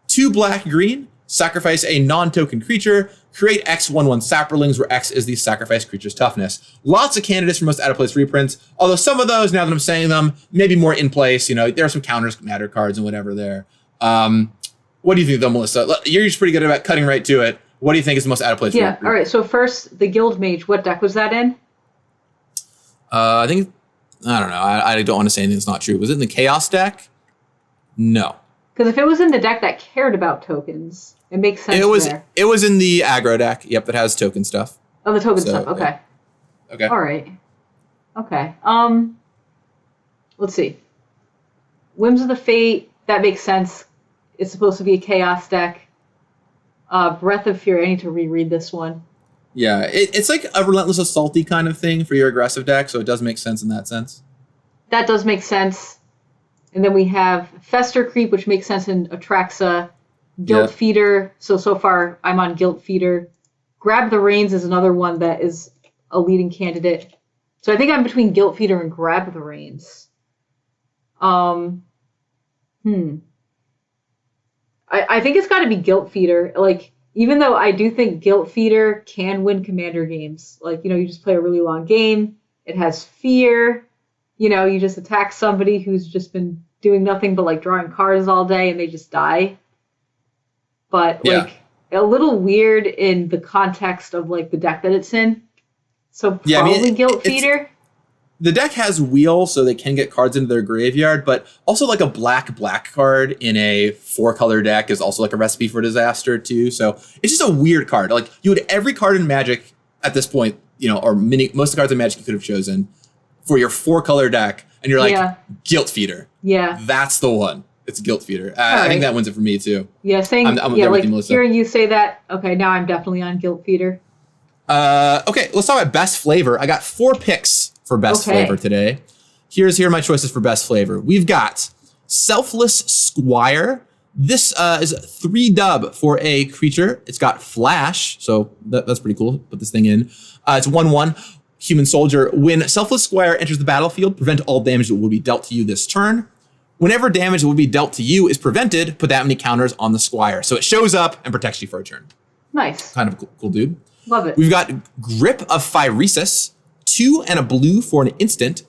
2 black-green, sacrifice a non-token creature, create X 1/1 Saprolings, where X is the sacrifice creature's toughness. Lots of candidates for most out-of-place reprints, although some of those, now that I'm saying them, maybe more in place. There are some counters, matter cards, and whatever there. What do you think, though, Melissa? You're just pretty good about cutting right to it. What do you think is the most out-of-place? Yeah, all right. So first, the Guildmage. What deck was that in? I don't know. I don't want to say anything that's not true. Was it in the Chaos deck? No. Because if it was in the deck that cared about tokens, it makes sense there. It was in the aggro deck. Yep, that has token stuff. Oh, the token stuff. Okay. Yeah. Okay. All right. Okay. Let's see. Whims of the Fate. That makes sense. It's supposed to be a Chaos deck. Breath of Fury. I need to reread this one. Yeah, it's like a Relentless Assaulty kind of thing for your aggressive deck, so it does make sense in that sense. That does make sense. And then we have Fester Creep, which makes sense in Atraxa. Guilt Feeder. So far, I'm on Guilt Feeder. Grab the Reins is another one that is a leading candidate. So I think I'm between Guilt Feeder and Grab the Reins. I think it's got to be Guilt Feeder. Even though I do think Guilt Feeder can win commander games. You just play a really long game. It has fear. You just attack somebody who's just been doing nothing but drawing cards all day and they just die. But a little weird in the context of the deck that it's in. So probably Guilt Feeder. The deck has wheel, so they can get cards into their graveyard, but also a black card in a 4-color deck is also a recipe for disaster too. So it's just a weird card. You had every card in Magic at this point, or most of the cards in Magic you could have chosen for your 4-color deck, and you're Guilt Feeder. Yeah. That's the one. It's Guilt Feeder. I think that wins it for me too. Yeah, I'm hearing you say that. Okay, now I'm definitely on Guilt Feeder. Okay, let's talk about best flavor. I got 4 picks for best flavor today. Here are my choices for best flavor. We've got Selfless Squire. This is 3 dub for a creature. It's got flash, so that's pretty cool. Put this thing in. It's 1/1 human soldier. When Selfless Squire enters the battlefield, prevent all damage that will be dealt to you this turn. Whenever damage that will be dealt to you is prevented, put that many counters on the Squire. So it shows up and protects you for a turn. Nice. Kind of cool dude. Love it. We've got Grip of Phyresis. 2 and a blue for an instant.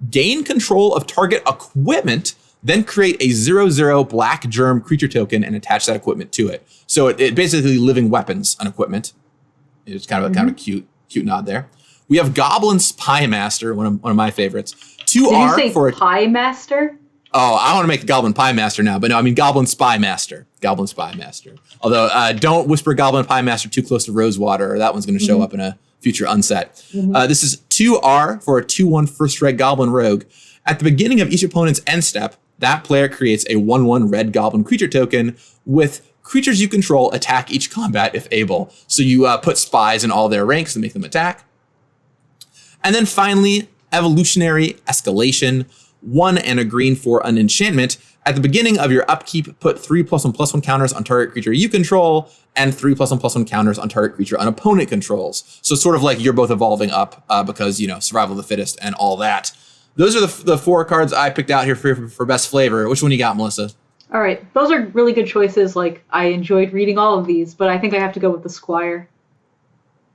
Gain control of target equipment, then create a 0/0 black germ creature token and attach that equipment to it. So it basically living weapons on equipment. It's kind of a cute nod there. We have Goblin Spy Master, one of my favorites. 2R Did you say for Pie Master? Oh, I want to make the Goblin Pie Master now, but no, I mean Goblin Spy Master. Goblin Spy Master. Although don't whisper Goblin Pie Master too close to Rosewater, or that one's going to show up in a future unset. This is 2R for a 2/1 first strike Goblin Rogue. At the beginning of each opponent's end step, that player creates a 1/1 red Goblin creature token with creatures you control attack each combat if able. So you put spies in all their ranks and make them attack. And then finally, evolutionary escalation. 1 and a green for an enchantment. At the beginning of your upkeep, put 3+1/+1 counters on target creature you control and 3+1/+1 counters on target creature an opponent controls. So sort of like you're both evolving up because, survival of the fittest and all that. Those are the 4 cards I picked out here for best flavor. Which one you got, Melissa? All right. Those are really good choices. Like, I enjoyed reading all of these, but I think I have to go with the Squire.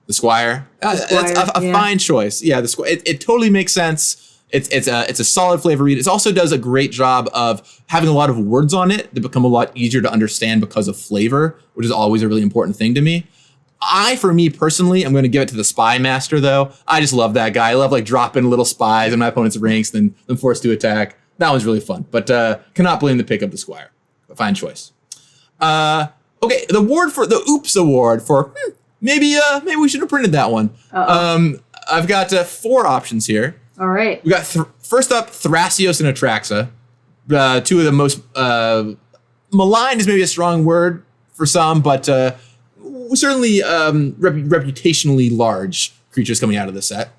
The Squire? That's a fine choice. Yeah, the Squire. It totally makes sense. It's a solid flavor read. It also does a great job of having a lot of words on it that become a lot easier to understand because of flavor, which is always a really important thing to me. For me personally, I'm going to give it to the Spy Master, though. I just love that guy. I love dropping little spies in my opponent's ranks, then forced to attack. That one's really fun, but cannot blame the pick of the Squire. A fine choice. Okay, the award for the Oops Award for maybe we should have printed that one. I've got 4 options here. All right. We got first up, Thrasios and Atraxa. 2 of the most maligned is maybe a strong word for some, but certainly reputationally large creatures coming out of the set.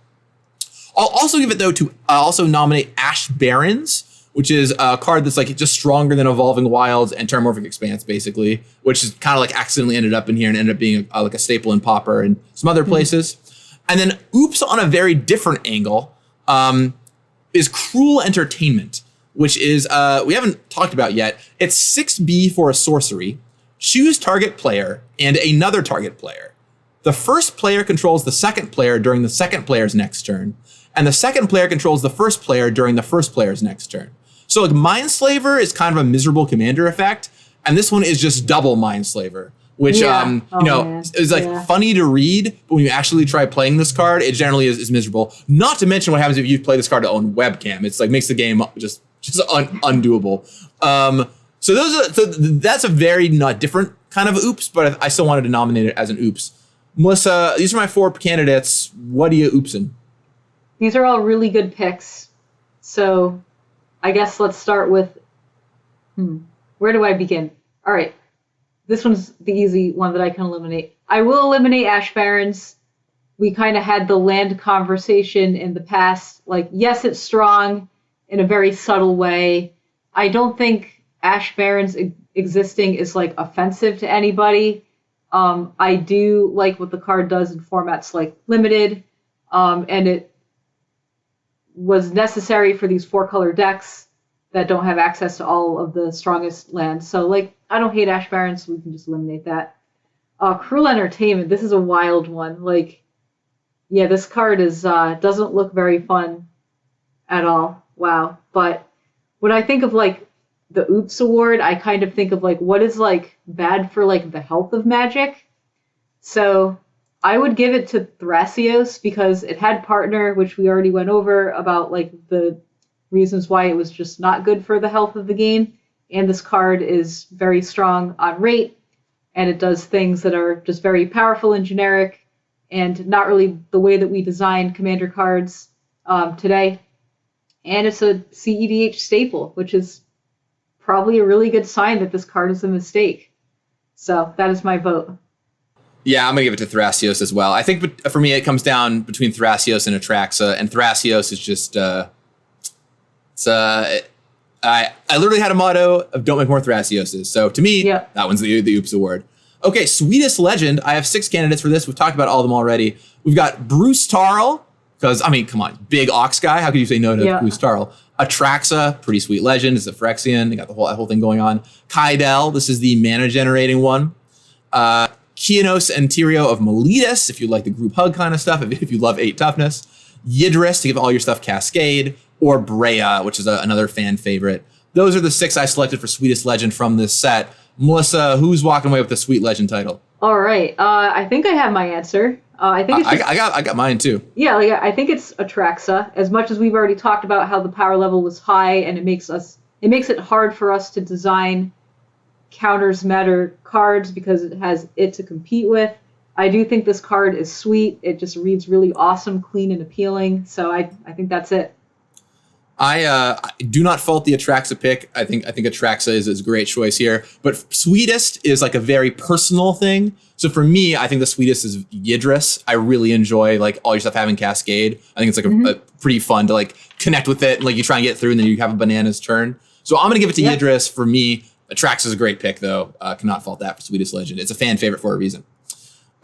I'll also give it though to also nominate Ash Barrens, which is a card that's just stronger than Evolving Wilds and Terramorphic Expanse, basically, which is kind of accidentally ended up in here and ended up being a staple in Pauper and some other places. And then Oops on a very different angle. Is Cruel Entertainment, which is, we haven't talked about yet. It's 6B for a sorcery. Choose target player and another target player. The first player controls the second player during the second player's next turn, and the second player controls the first player during the first player's next turn. So Mindslaver is kind of a miserable commander effect, and this one is just double Mindslaver. Which, is funny to read, but when you actually try playing this card, it generally is miserable. Not to mention what happens if you play this card on webcam. It's makes the game just undoable. So that's a very not different kind of oops, but I still wanted to nominate it as an oops. Melissa, these are my 4 candidates. What are you oopsing? These are all really good picks. So I guess let's start with, where do I begin? All right. This one's the easy one that I can eliminate. I will eliminate Ash Barrens. We kind of had the land conversation in the past. Yes, it's strong in a very subtle way. I don't think Ash Barrens existing is offensive to anybody. I do like what the card does in formats like Limited, and it was necessary for these 4-color decks that don't have access to all of the strongest lands. So I don't hate Ash Barrens, so we can just eliminate that. Cruel Entertainment, this is a wild one. This card is doesn't look very fun at all. Wow. But when I think of the Oops Award, I kind of think of what is bad for the health of Magic. So I would give it to Thrasios because it had Partner, which we already went over about the reasons why it was just not good for the health of the game. And this card is very strong on rate, and it does things that are just very powerful and generic, and not really the way that we design Commander cards today. And it's a CEDH staple, which is probably a really good sign that this card is a mistake. So that is my vote. Yeah, I'm going to give it to Thrasios as well. I think for me, it comes down between Thrasios and Atraxa, and Thrasios is just... I literally had a motto of don't make more Thrasioses. So to me, that one's the Oops Award. Okay, Sweetest Legend. I have 6 candidates for this. We've talked about all of them already. We've got Bruce Tarl, because, come on, big Ox guy. How could you say no to Bruce Tarl? Atraxa, pretty sweet legend. It's a Phyrexian. They got that whole thing going on. Kaidel, this is the mana generating one. Kianos and Tyrio of Meletus, if you like the group hug kind of stuff, if you love 8 toughness. Yidris to give all your stuff Cascade. Or Brea, which is another fan favorite. Those are the 6 I selected for Sweetest Legend from this set. Melissa, who's walking away with the Sweet Legend title? All right. I think I have my answer. I think it's I got mine too. Yeah, I think it's Atraxa. As much as we've already talked about how the power level was high, and it makes it hard for us to design counters matter cards because it has it to compete with. I do think this card is sweet. It just reads really awesome, clean, and appealing. So I think that's it. I do not fault the Atraxa pick. I think Atraxa is a great choice here. But sweetest is like a very personal thing. So for me, I think the sweetest is Yidris. I really enjoy like all your stuff having Cascade. I think it's like a pretty fun to like connect with it. And like you try and get through and then you have a bananas turn. So I'm going to give it to Yidris. For me, Atraxa is a great pick though. Cannot fault that for Sweetest Legend. It's a fan favorite for a reason.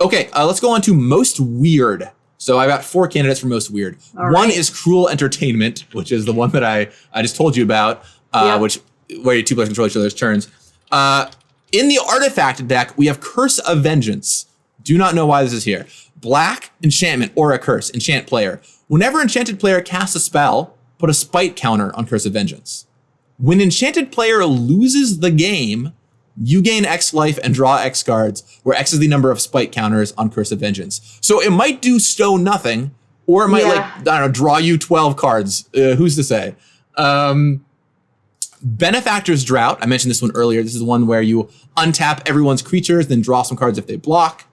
Okay, let's go on to most weird. So I got 4 candidates for most weird. One is Cruel Entertainment, which is the one that I just told you about, which where you 2 players control each other's turns. In the artifact deck, we have Curse of Vengeance. Do not know why this is here. Black enchantment or a curse. Enchant player. Whenever enchanted player casts a spell, put a spite counter on Curse of Vengeance. When enchanted player loses the game, you gain X life and draw X cards, where X is the number of spite counters on Curse of Vengeance. So it might do stone nothing, or it might draw you 12 cards. Who's to say? Benefactor's Drought. I mentioned this one earlier. This is the one where you untap everyone's creatures, then draw some cards if they block.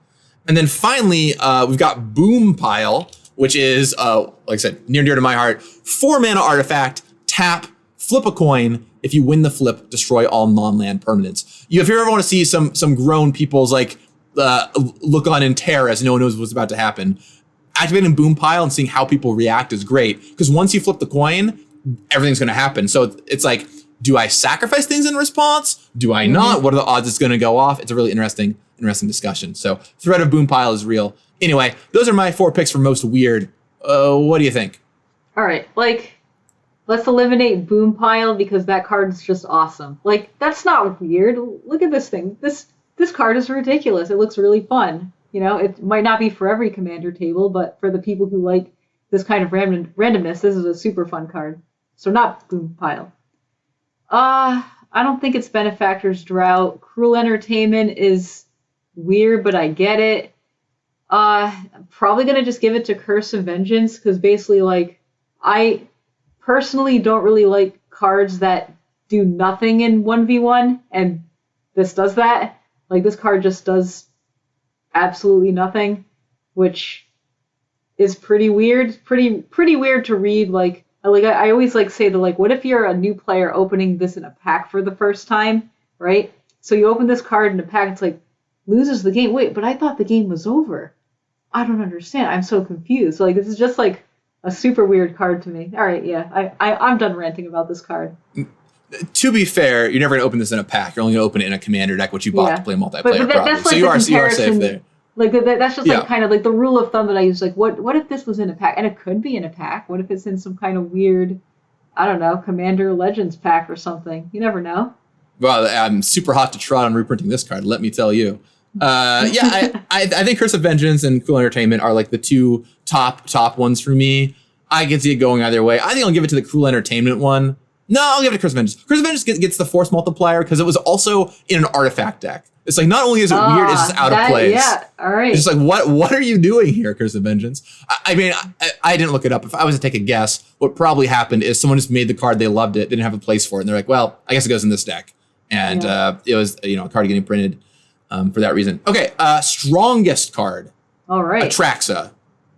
And then finally, we've got Boom Pile, which is, like I said, near and dear to my heart. 4 mana artifact, tap, flip a coin. If you win the flip, destroy all non-land permanents. If you ever want to see some grown people's like look on in terror as no one knows what's about to happen, activating Boom Pile and seeing how people react is great. Because once you flip the coin, everything's going to happen. So it's like, do I sacrifice things in response? Do I not? What are the odds it's going to go off? It's a really interesting discussion. So threat of Boom Pile is real. Anyway, those are my 4 picks for most weird. What do you think? All right, let's eliminate Boom Pile because that card's just awesome. Like, that's not weird. Look at this thing. This card is ridiculous. It looks really fun. You know, it might not be for every commander table, but for the people who like this kind of randomness, this is a super fun card. So not Boom Pile. I don't think it's Benefactor's Drought. Cruel Entertainment is weird, but I get it. I'm probably going to just give it to Curse of Vengeance because basically, like, I personally don't really like cards that do nothing in 1v1, and this does that. Like, this card just does absolutely nothing, which is pretty weird. Pretty weird to read. I always say to, like, what if you're a new player opening this in a pack for the first time, right? So you open this card in a pack, it's like, loses the game. Wait, but I thought the game was over. I don't understand. I'm so confused. So, like, this is just, like, a super weird card to me. All right, yeah, I'm done ranting about this card. To be fair, you're never going to open this in a pack. You're only going to open it in a commander deck, which you bought to play multiplayer but that's like so you are safe there. Like that's just like kind of like the rule of thumb that I use. Like, what if this was in a pack? And it could be in a pack. What if it's in some kind of weird, I don't know, Commander Legends pack or something? You never know. Well, I'm super hot to trot on reprinting this card. Let me tell you. I think Curse of Vengeance and Cruel Entertainment are like the 2 top ones for me. I can see it going either way. I think I'll give it to the Cruel Entertainment one. No, I'll give it to Curse of Vengeance. Curse of Vengeance gets the force multiplier because it was also in an artifact deck. It's like, not only is it weird, it's just out of place. Yeah, all right. It's just like, what are you doing here, Curse of Vengeance? I mean, I didn't look it up. If I was to take a guess, what probably happened is someone just made the card, they loved it, didn't have a place for it, and they're like, well, I guess it goes in this deck. And it was, a card getting printed for that reason. Okay, strongest card. All right. Atraxa,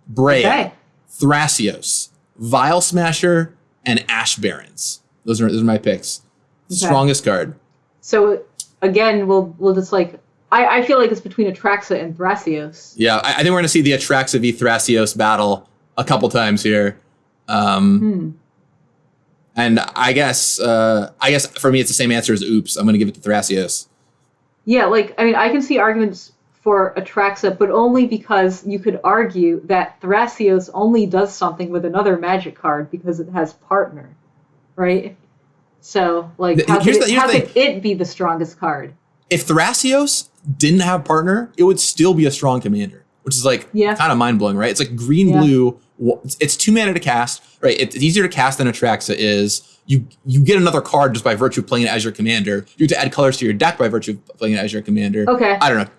Brea, Thrasios, Vile Smasher, and Ash Barons. Those are my picks. Okay. Strongest card. So again, we'll just like I feel like it's between Atraxa and Thrasios. Yeah, I think we're gonna see the Atraxa v Thrasios battle a couple times here. And I guess for me it's the same answer as oops. I'm gonna give it to Thrasios. Yeah, like I mean I can see arguments for Atraxa, but only because you could argue that Thrasios only does something with another magic card because it has partner. Right? So, like, how could it be the strongest card? If Thrasios didn't have partner, it would still be a strong commander, which is, like, kind of mind-blowing, right? It's like green-blue. It's 2 mana to cast, right? It's easier to cast than Atraxa is. You get another card just by virtue of playing it as your commander. You get to add colors to your deck by virtue of playing it as your commander. Okay. I don't know.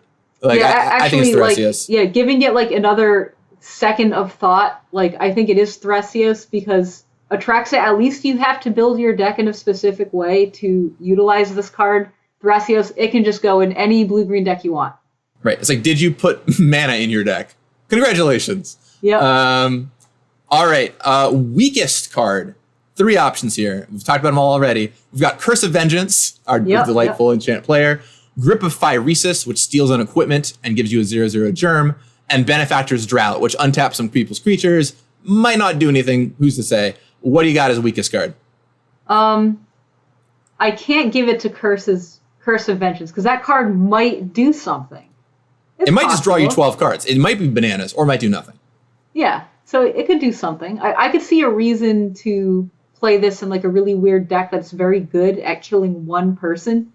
Like, I think it's Thrasios. Like, giving it, like, another second of thought, like, I think it is Thrasios because Atraxa, at least you have to build your deck in a specific way to utilize this card. Thrasios, it can just go in any blue-green deck you want. Right. It's like, did you put mana in your deck? Congratulations. Yep. All right. Weakest card. three options here. We've talked about them all already. We've got Curse of Vengeance, our delightful enchant player. Grip of Phyresis, which steals on equipment and gives you a 0/0 germ. And Benefactor's Drought, which untaps some people's creatures. Might not do anything. Who's to say? What do you got as weakest card? I can't give it to Curse of Vengeance because that card might do something. It might just draw you 12 cards. It might be bananas or might do nothing. Yeah, so it could do something. I could see a reason to play this in like a really weird deck that's very good at killing one person,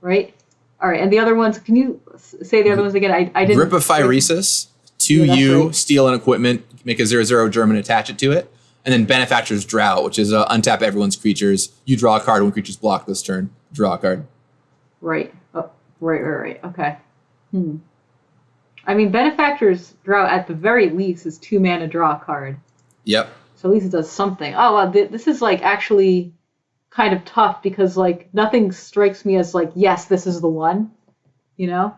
right? All right, and the other ones, can you say the other ones again? I didn't. Grip of Phyresis, 2U, right. Steal an equipment, make a 0/0 germ and attach it to it. And then Benefactor's Drought, which is untap everyone's creatures. You draw a card when creatures block this turn. Draw a card. Right. Oh, right. Okay. I mean, Benefactor's Drought at the very least is 2 mana draw a card. Yep. So at least it does something. Oh, well, this is like actually kind of tough because like nothing strikes me as like, yes, this is the one, you know?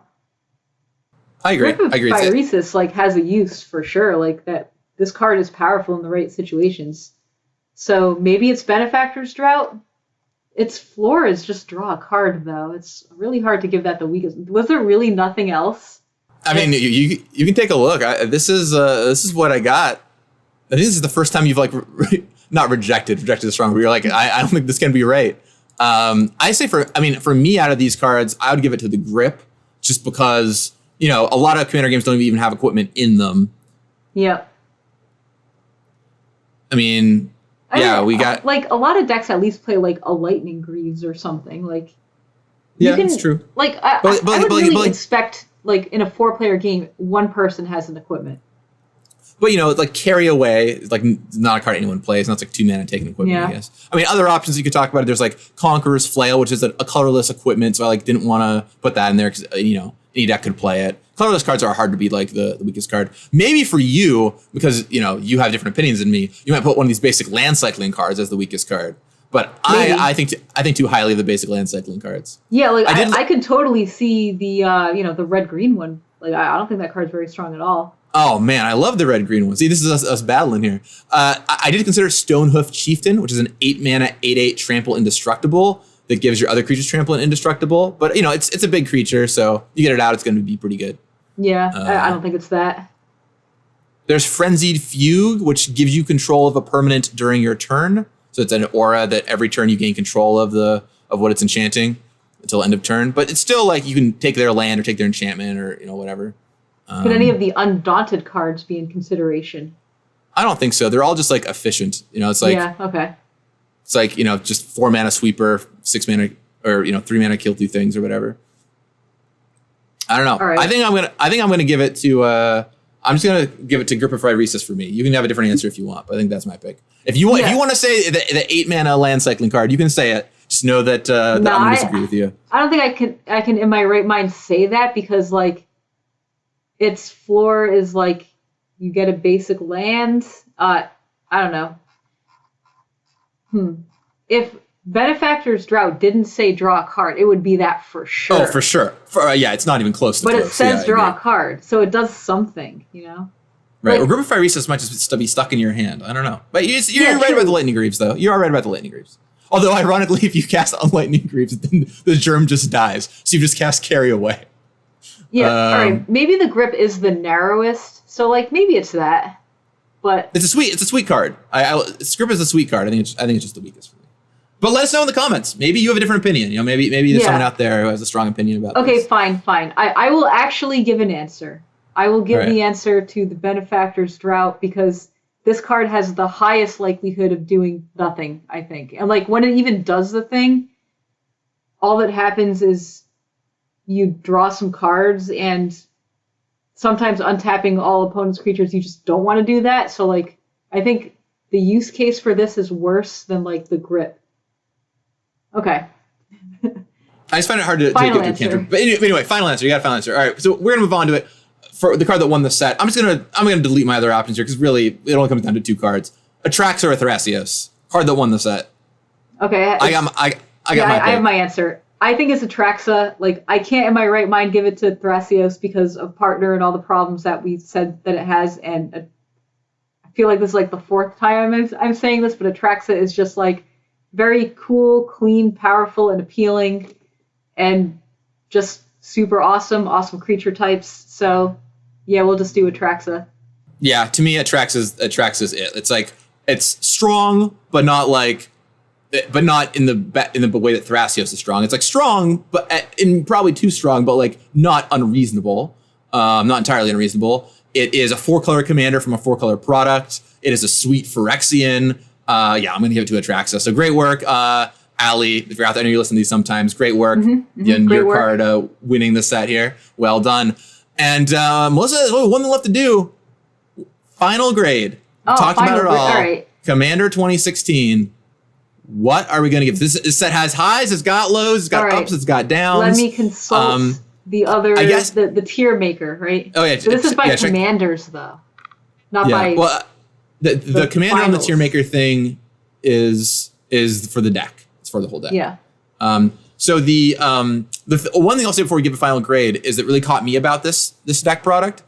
I agree. Phyresis like has a use for sure. Like that, this card is powerful in the right situations. So maybe it's Benefactor's Drought. Its floor is just draw a card though. It's really hard to give that the weakest. Was there really nothing else? I mean, you can take a look. This is what I got. I think this is the first time you've like not rejected is strong, but you're like, I don't think this can be right. I say for me out of these cards, I would give it to the Grip just because, you know, a lot of Commander games don't even have equipment in them. Yep. I mean, we got like a lot of decks at least play like a Lightning Greaves or something. Like, it's true. Like, I would really expect like in a 4-player game, one person has an equipment. But, you know, like Carry Away is like not a card anyone plays. And that's like 2 mana taking equipment, I guess. I mean, other options you could talk about, there's like Conqueror's Flail, which is a colorless equipment. So I like didn't want to put that in there because, you know, any deck could play it. Colorless cards are hard to be like the weakest card. Maybe for you, because, you know, you have different opinions than me, you might put one of these basic land cycling cards as the weakest card. But I think too highly of the basic land cycling cards. Yeah, like I could totally see the the red-green one. Like I don't think that card's very strong at all. Oh man, I love the red-green one. See, this is us battling here. I did consider Stonehoof Chieftain, which is an 8 mana 8/8 trample indestructible that gives your other creatures trample and indestructible. But you know, it's a big creature, so you get it out, it's going to be pretty good. Yeah, I don't think it's that. There's Frenzied Fugue, which gives you control of a permanent during your turn. So it's an aura that every turn you gain control of what it's enchanting until end of turn. But it's still like you can take their land or take their enchantment or whatever. Could any of the Undaunted cards be in consideration? I don't think so. They're all just like efficient. You know, it's like okay. It's like, you know, just 4 mana sweeper, 6 mana or 3 mana kill 2 things or whatever. I don't know. All right. I think I'm gonna give it to I'm just gonna give it to Grip of Phyresis for me. You can have a different answer if you want, but I think that's my pick. If you want to say the 8 mana land cycling card, you can say it. Just know that, that I'm gonna disagree with you. I don't think I can in my right mind say that because like its floor is like you get a basic land. I don't know. If Benefactor's Drought didn't say draw a card, it would be that for sure. Oh, for sure. It's not even close to But close. It says draw a card, so it does something, you know? Right. Or Grip of Phyresis might just be stuck in your hand. I don't know. But you're right about the Lightning Greaves, though. You are right about the Lightning Greaves. Although, ironically, if you cast on Lightning Greaves, then the germ just dies. So you just cast Carry Away. Yeah, all right. Maybe the Grip is the narrowest, so like maybe it's that. But it's a sweet card. Grip is a sweet card. I think it's just the weakest for me. But let us know in the comments. Maybe you have a different opinion. You know, maybe there's someone out there who has a strong opinion about this. Okay, fine. I will actually give an answer. I will give the answer to the Benefactor's Drought because this card has the highest likelihood of doing nothing, I think. And like when it even does the thing, all that happens is you draw some cards and sometimes untapping all opponents' creatures, you just don't want to do that. So like I think the use case for this is worse than like the Grip. Okay. I just find it hard to get to a cantrip. But anyway, final answer. You got a final answer. All right, so we're gonna move on to it. For the card that won the set, I'm gonna delete my other options here because really it only comes down to 2 cards: Atraxa or Thrasios. Card that won the set. Okay. I got my pick. I have my answer. I think it's Atraxa. Like I can't in my right mind give it to Thrasios because of partner and all the problems that we said that it has, and feel like this is like the fourth time I'm saying this, but Atraxa is just like very cool, clean, powerful, and appealing, and just super awesome creature types. So yeah, we'll just do Atraxa. Yeah, to me, Atraxa's it. It's like, it's strong, but not in the way that Thrasios is strong. It's like strong, but in probably too strong, but like not unreasonable. Not entirely unreasonable. It is a 4-color commander from a 4-color product. It is a sweet Phyrexian. I'm going to give it to Atraxa. So great work, Ali. If you're out there, I know you listen to these sometimes. Great work. Your card winning the set here. Well done. And Melissa, there's only one thing left to do. Final grade. Talked about it all. All right. Commander 2016. What are we going to give? This set has highs, it's got lows, it's got ups, it's got downs. Let me consult the other, I guess, the tier maker, right? Oh, yeah. So this is by commanders, though. Not by... Well, the commander finals. On the tier maker thing is for the deck. It's for the whole deck. Yeah. So the one thing I'll say before we give a final grade is that really caught me about this deck product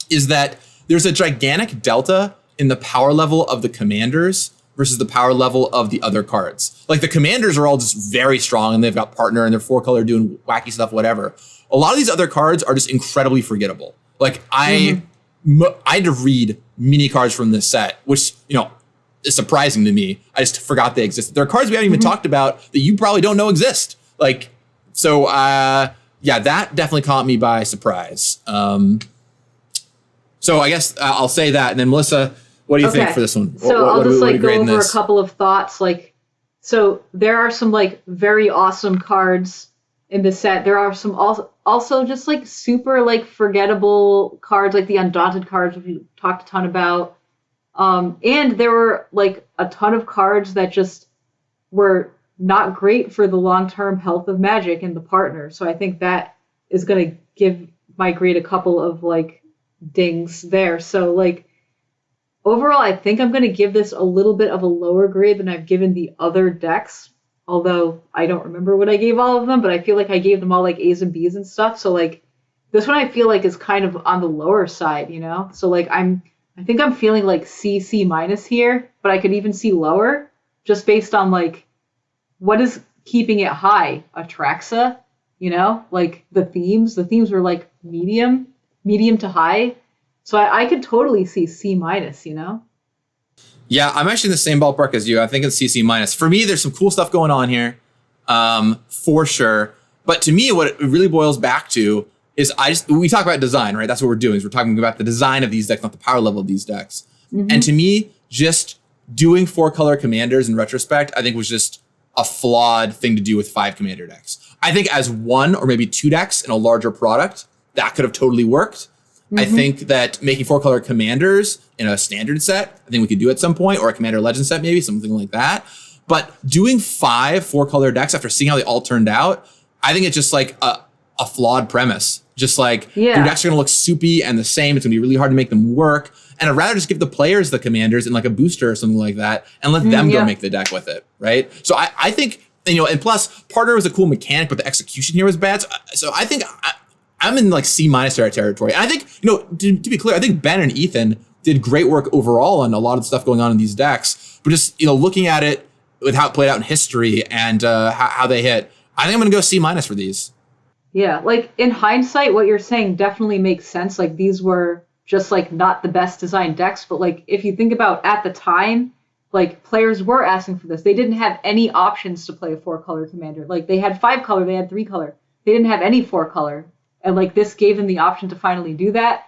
is that there's a gigantic delta in the power level of the commanders versus the power level of the other cards. Like the commanders are all just very strong and they've got partner and they're 4-color doing wacky stuff, whatever. A lot of these other cards are just incredibly forgettable. Like I had to read mini cards from this set, which, is surprising to me. I just forgot they existed. There are cards we haven't even talked about that you probably don't know exist. Like, so that definitely caught me by surprise. So I guess I'll say that. And then Melissa, what do you think for this one? So I'll just go over a couple of thoughts. So there are some very awesome cards in this set. There are some also just super forgettable cards, like the Undaunted cards, which we talked a ton about. And there were a ton of cards that just were not great for the long-term health of Magic and the partner. So I think that is going to give my grade a couple of dings there. So overall, I think I'm going to give this a little bit of a lower grade than I've given the other decks. Although I don't remember what I gave all of them, but I feel like I gave them all A's and B's and stuff. So this one I feel is kind of on the lower side, So I think I'm feeling C minus here, but I could even see lower just based on what is keeping it high. Atraxa, the themes. The themes were medium to high. So I could totally see C minus, Yeah, I'm actually in the same ballpark as you. I think it's CC minus. For me, there's some cool stuff going on here, for sure. But to me, what it really boils back to is we talk about design, right? That's what we're doing. Is we're talking about the design of these decks, not the power level of these decks. And to me, just doing 4-color commanders in retrospect, I think was just a flawed thing to do with 5 commander decks. I think as 1 or maybe 2 decks in a larger product, that could have totally worked. I think that making 4-color commanders in a standard set, I think we could do at some point, or a commander legend set, maybe something like that. But doing 5 4-color decks after seeing how they all turned out, I think it's just a flawed premise. Just your decks are going to look soupy and the same. It's going to be really hard to make them work. And I'd rather just give the players the commanders in a booster or something like that and let them go make the deck with it, right? So I think, and plus, partner was a cool mechanic, but the execution here was bad. So I think I'm in C minus territory. And I think, to be clear, I think Ben and Ethan did great work overall on a lot of stuff going on in these decks. But just, looking at it with how it played out in history and how they hit, I think I'm going to go C minus for these. Yeah, in hindsight, what you're saying definitely makes sense. These were just not the best designed decks. But if you think about at the time, players were asking for this. They didn't have any options to play a 4-color commander. They had 5-color, they had 3-color. They didn't have any 4-color. And this gave them the option to finally do that.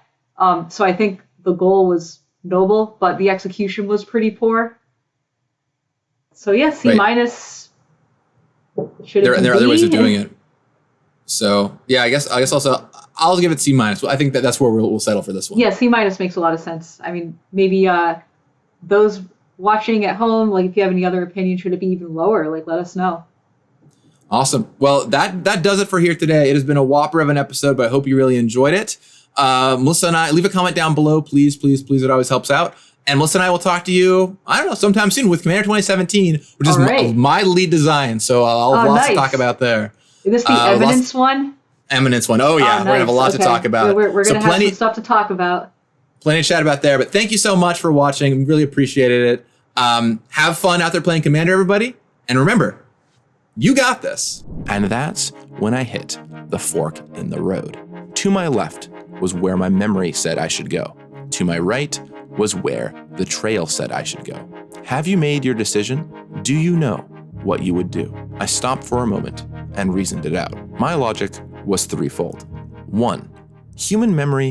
So I think the goal was noble, but the execution was pretty poor. So yeah, C minus. There are other ways of doing it. So yeah, I guess also I'll give it C minus. I think that's where we'll settle for this one. Yeah, C minus makes a lot of sense. I mean, maybe those watching at home, if you have any other opinion, should it be even lower? Let us know. Awesome. Well, that does it for here today. It has been a whopper of an episode, but I hope you really enjoyed it. Melissa and I, leave a comment down below, please. It always helps out. And Melissa and I will talk to you, I don't know, sometime soon with Commander 2017, which is my lead design. So I'll have lots to talk about there. Is this the Eminence one? Eminence one. Oh, yeah. We're going to have a lot to talk about. We're going to have some stuff to talk about. plenty to chat about there. But thank you so much for watching. We really appreciated it. Have fun out there playing Commander, everybody. And remember, you got this. And that's when I hit the fork in the road. To my left was where my memory said I should go. To my right was where the trail said I should go. Have you made your decision? Do you know what you would do? I stopped for a moment and reasoned it out. My logic was threefold. 1. Human memory